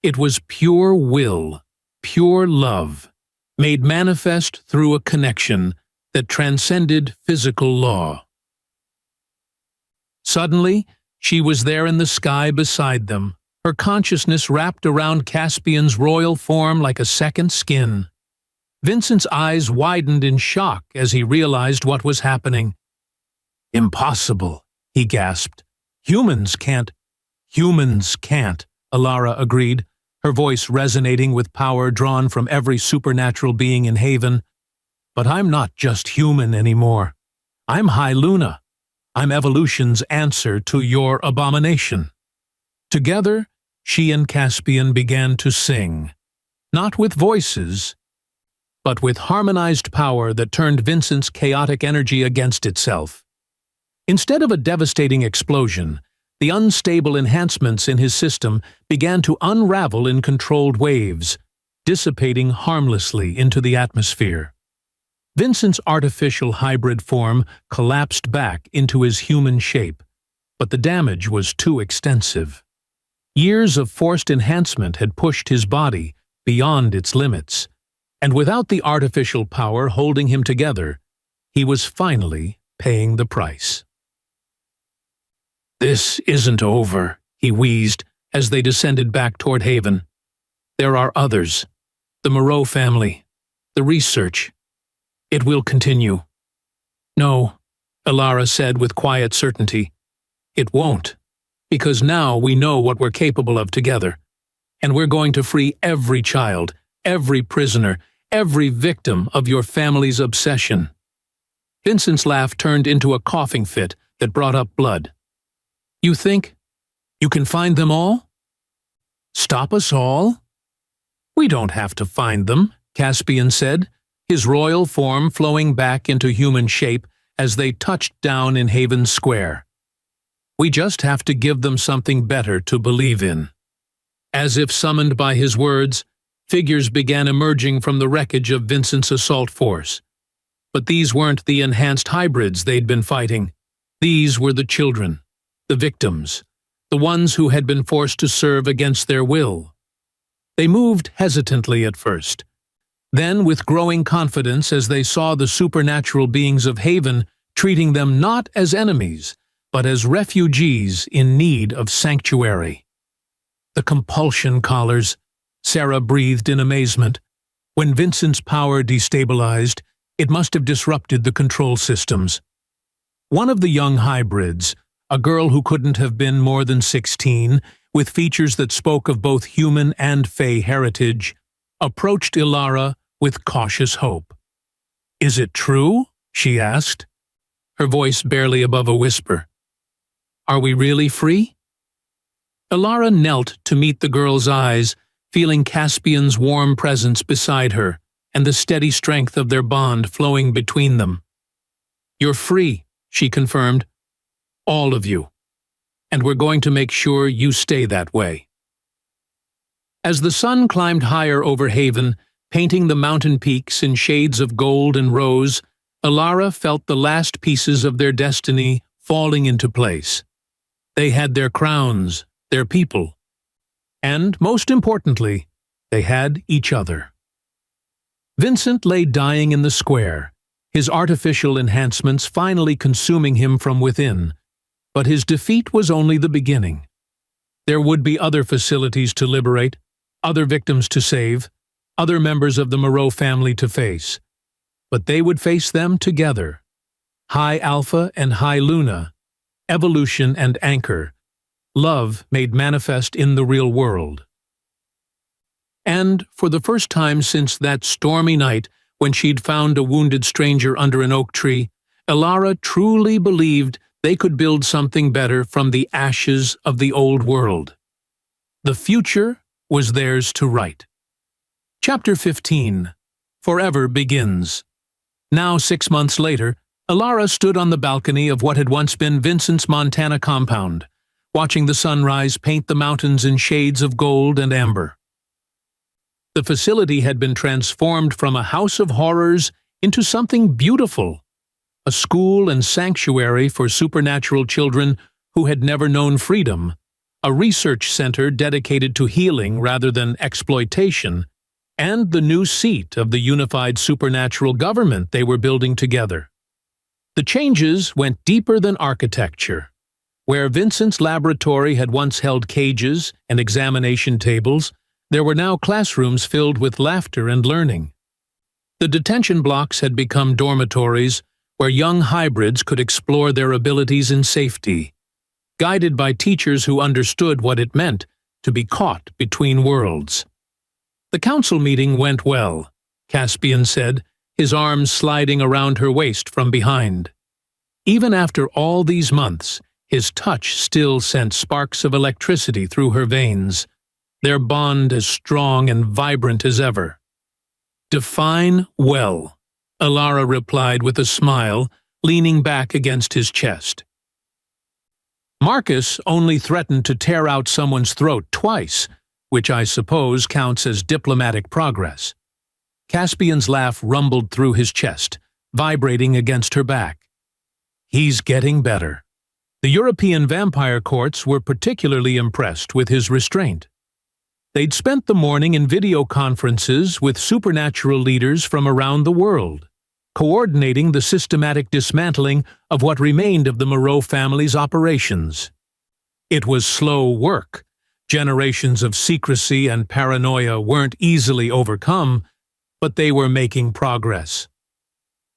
It was pure will, pure love, made manifest through a connection that transcended physical law. Suddenly, she was there in the sky beside them, her consciousness wrapped around Caspian's royal form like a second skin. Vincent's eyes widened in shock as he realized what was happening. "Impossible," he gasped. Humans can't." "Humans can't," Elara agreed, her voice resonating with power drawn from every supernatural being in Haven. "But I'm not just human anymore. I'm High Luna. I'm evolution's answer to your abomination." Together, she and Caspian began to sing. not with voices, but with harmonized power that turned Vincent's chaotic energy against itself. Instead of a devastating explosion, the unstable enhancements in his system began to unravel in controlled waves, dissipating harmlessly into the atmosphere. Vincent's artificial hybrid form collapsed back into his human shape, but the damage was too extensive. Years of forced enhancement had pushed his body beyond its limits, and without the artificial power holding him together, he was finally paying the price. "This isn't over," he wheezed as they descended back toward Haven. "There are others. The Moreau family. The research. It will continue." "No," Alara said with quiet certainty. "It won't, because now we know what we're capable of together, and we're going to free every child, every prisoner, every victim of your family's obsession." Vincent's laugh turned into a coughing fit that brought up blood. "You think you can find them all? Stop us all?" "We don't have to find them," Caspian said, his royal form flowing back into human shape as they touched down in Haven Square. "We just have to give them something better to believe in." As if summoned by his words, figures began emerging from the wreckage of Vincent's assault force. But these weren't the enhanced hybrids they'd been fighting. These were the children, the victims, the ones who had been forced to serve against their will. They moved hesitantly at first, then with growing confidence as they saw the supernatural beings of Haven treating them not as enemies, but as refugees in need of sanctuary. "The compulsion collars," Sarah breathed in amazement. When Vincent's power destabilized, it must have disrupted the control systems. One of the young hybrids, a girl who couldn't have been more than 16, with features that spoke of both human and Fey heritage, approached Ilara with cautious hope. "Is it true?" she asked, her voice barely above a whisper. "Are we really free?" Ilara knelt to meet the girl's eyes, feeling Caspian's warm presence beside her and the steady strength of their bond flowing between them. "You're free," she confirmed. "All of you. And we're going to make sure you stay that way." As the sun climbed higher over Haven, painting the mountain peaks in shades of gold and rose, Ilara felt the last pieces of their destiny falling into place. They had their crowns, their people, and, most importantly, they had each other. Vincent lay dying in the square, his artificial enhancements finally consuming him from within, but his defeat was only the beginning. There would be other facilities to liberate, other victims to save, other members of the Moreau family to face. But they would face them together. High Alpha and High Luna, evolution and anchor, love made manifest in the real world. And, for the first time since that stormy night when she'd found a wounded stranger under an oak tree, Ilara truly believed they could build something better from the ashes of the old world. The future was theirs to write. Chapter 15. Forever Begins. Now 6 months later, Ilara stood on the balcony of what had once been Vincent's Montana compound, watching the sunrise paint the mountains in shades of gold and amber. The facility had been transformed from a house of horrors into something beautiful, a school and sanctuary for supernatural children who had never known freedom, a research center dedicated to healing rather than exploitation, and the new seat of the unified supernatural government they were building together. The changes went deeper than architecture. Where Vincent's laboratory had once held cages and examination tables, there were now classrooms filled with laughter and learning. The detention blocks had become dormitories where young hybrids could explore their abilities in safety, guided by teachers who understood what it meant to be caught between worlds. The council meeting went well, Caspian said, his arms sliding around her waist from behind. Even after all these months, his touch still sent sparks of electricity through her veins. their bond as strong and vibrant as ever. "Define well," Alara replied with a smile, leaning back against his chest. Marcus only threatened to tear out someone's throat twice, which I suppose counts as diplomatic progress. Caspian's laugh rumbled through his chest, vibrating against her back. He's getting better. The European vampire courts were particularly impressed with his restraint. They'd spent the morning in video conferences with supernatural leaders from around the world, coordinating the systematic dismantling of what remained of the Moreau family's operations. It was slow work. Generations of secrecy and paranoia weren't easily overcome, but they were making progress.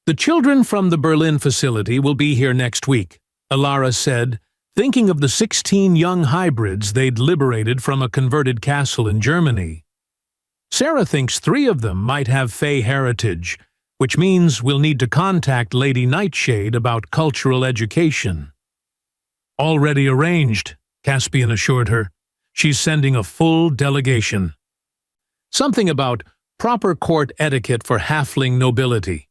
"The children from the Berlin facility will be here next week," Alara said, thinking of the 16 young hybrids they'd liberated from a converted castle in Germany. "Sarah thinks 3 of them might have Fey heritage, which means we'll need to contact Lady Nightshade about cultural education." "Already arranged," Caspian assured her. "She's sending a full delegation." Something about proper court etiquette for halfling nobility.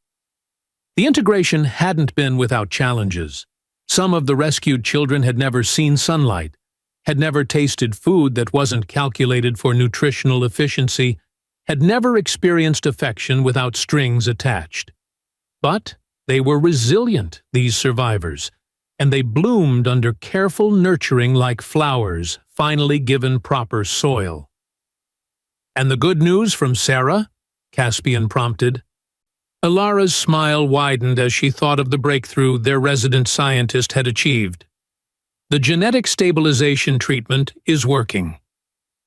The integration hadn't been without challenges. Some of the rescued children had never seen sunlight, had never tasted food that wasn't calculated for nutritional efficiency, had never experienced affection without strings attached. But they were resilient, these survivors, and they bloomed under careful nurturing like flowers finally given proper soil. "And the good news from Sarah?" Caspian prompted. Alara's smile widened as she thought of the breakthrough their resident scientist had achieved. "The genetic stabilization treatment is working.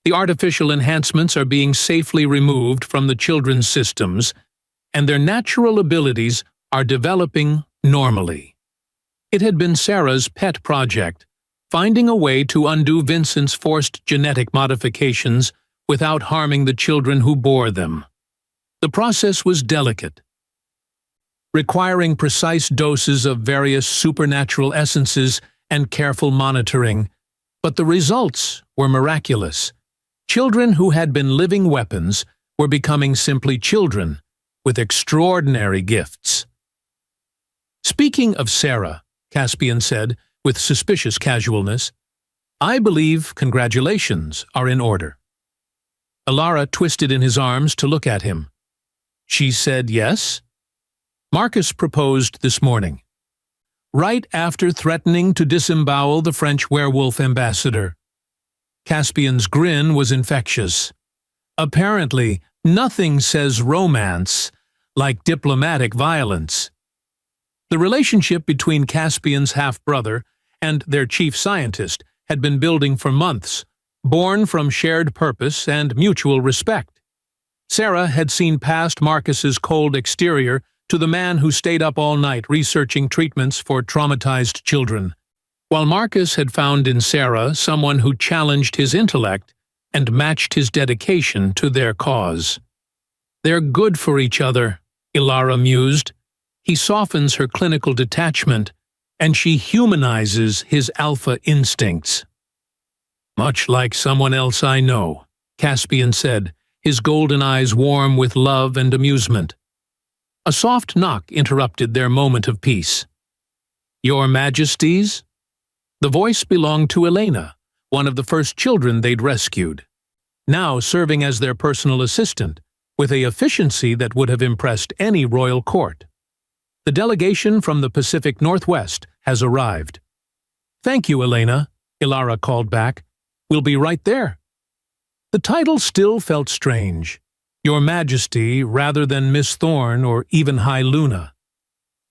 The artificial enhancements are being safely removed from the children's systems, and their natural abilities are developing normally." It had been Sarah's pet project, finding a way to undo Vincent's forced genetic modifications without harming the children who bore them. The process was delicate, requiring precise doses of various supernatural essences and careful monitoring, but the results were miraculous. Children who had been living weapons were becoming simply children, with extraordinary gifts. "Speaking of Sarah," Caspian said, with suspicious casualness, "I believe congratulations are in order." Alara twisted in his arms to look at him. "She said yes?" "Marcus proposed this morning, right after threatening to disembowel the French werewolf ambassador." Caspian's grin was infectious. "Apparently, nothing says romance like diplomatic violence." The relationship between Caspian's half-brother and their chief scientist had been building for months, born from shared purpose and mutual respect. Sarah had seen past Marcus's cold exterior to the man who stayed up all night researching treatments for traumatized children, while Marcus had found in Sarah someone who challenged his intellect and matched his dedication to their cause. "They're good for each other," Alara mused. "He softens her clinical detachment, and she humanizes his alpha instincts." "Much like someone else I know," Caspian said, his golden eyes warm with love and amusement. A soft knock interrupted their moment of peace. "Your Majesties?" The voice belonged to Elena, one of the first children they'd rescued, now serving as their personal assistant, with a efficiency that would have impressed any royal court. "The delegation from the Pacific Northwest has arrived." "Thank you, Elena," Alara called back. "We'll be right there." The title still felt strange. Your Majesty rather than Miss Thorne or even High Luna.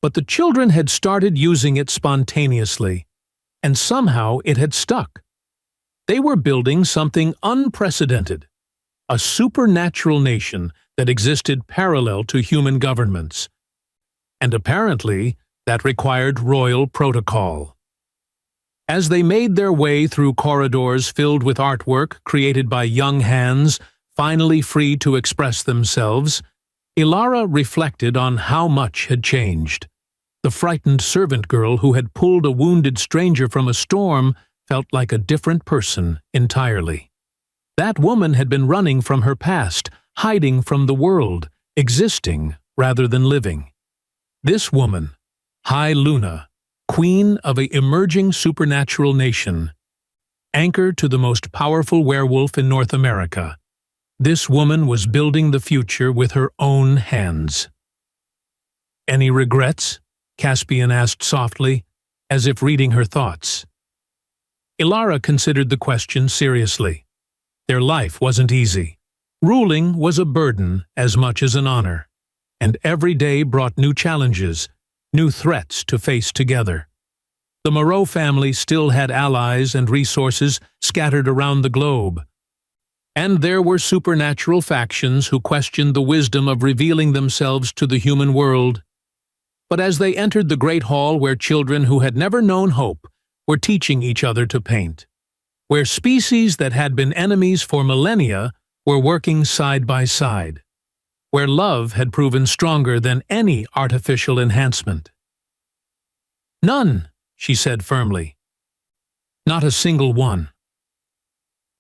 But the children had started using it spontaneously, and somehow it had stuck. They were building something unprecedented, a supernatural nation that existed parallel to human governments. And apparently, that required royal protocol. As they made their way through corridors filled with artwork created by young hands, finally free to express themselves, Alara reflected on how much had changed. The frightened servant girl who had pulled a wounded stranger from a storm felt like a different person entirely. That woman had been running from her past, hiding from the world, existing rather than living. This woman, High Luna, queen of an emerging supernatural nation, anchor to the most powerful werewolf in North America. This woman was building the future with her own hands. "Any regrets?" Caspian asked softly, as if reading her thoughts. Ilara considered the question seriously. Their life wasn't easy. Ruling was a burden as much as an honor, and every day brought new challenges, new threats to face together. The Moreau family still had allies and resources scattered around the globe, and there were supernatural factions who questioned the wisdom of revealing themselves to the human world. But as they entered the great hall where children who had never known hope were teaching each other to paint, where species that had been enemies for millennia were working side by side, where love had proven stronger than any artificial enhancement. "None," she said firmly. "Not a single one."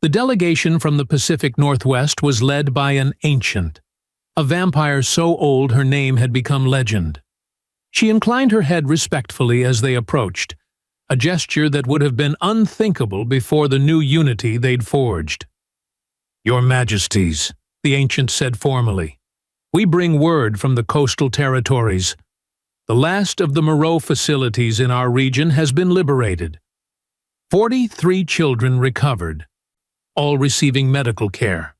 The delegation from the Pacific Northwest was led by an ancient, a vampire so old her name had become legend. She inclined her head respectfully as they approached, a gesture that would have been unthinkable before the new unity they'd forged. "Your Majesties," the ancient said formally, "we bring word from the coastal territories. The last of the Moreau facilities in our region has been liberated. 43 children recovered, all receiving medical care."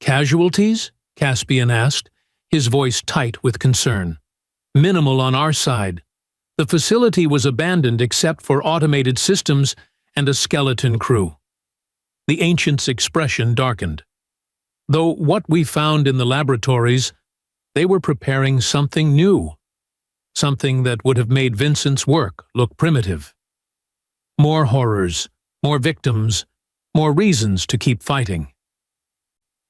"Casualties?" Caspian asked, his voice tight with concern. "Minimal on our side. The facility was abandoned except for automated systems and a skeleton crew." The ancient's expression darkened. "Though what we found in the laboratories, they were preparing something new. Something that would have made Vincent's work look primitive. More horrors, more victims, more reasons to keep fighting."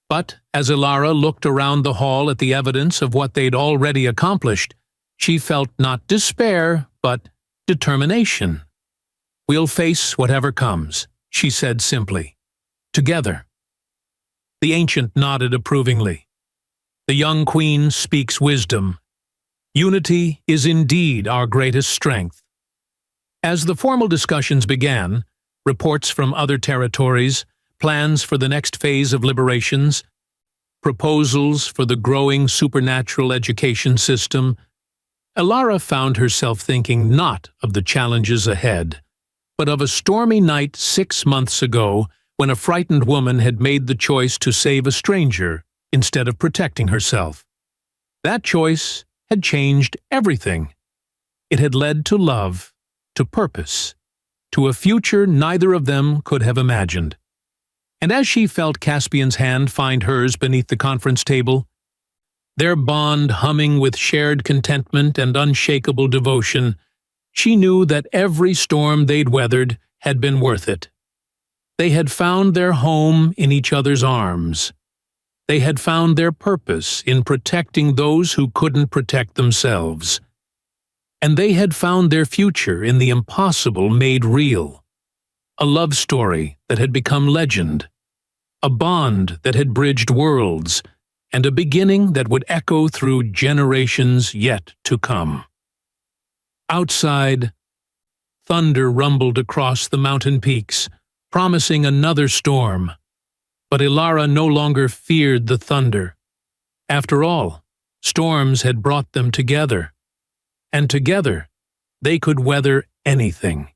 But as Ilara looked around the hall at the evidence of what they'd already accomplished, she felt not despair, but determination. "We'll face whatever comes," she said simply. "Together." The ancient nodded approvingly. "The young queen speaks wisdom. Unity is indeed our greatest strength." As the formal discussions began, reports from other territories, plans for the next phase of liberations, proposals for the growing supernatural education system, Ilara found herself thinking not of the challenges ahead, but of a stormy night 6 months ago when a frightened woman had made the choice to save a stranger instead of protecting herself. That choice had changed everything. It had led to love, to purpose, to a future neither of them could have imagined. And as she felt Caspian's hand find hers beneath the conference table, their bond humming with shared contentment and unshakable devotion, she knew that every storm they'd weathered had been worth it. They had found their home in each other's arms. They had found their purpose in protecting those who couldn't protect themselves. And they had found their future in the impossible made real. A love story that had become legend. A bond that had bridged worlds, and a beginning that would echo through generations yet to come. Outside, thunder rumbled across the mountain peaks, promising another storm. But Ilara no longer feared the thunder. After all, storms had brought them together, and together they could weather anything.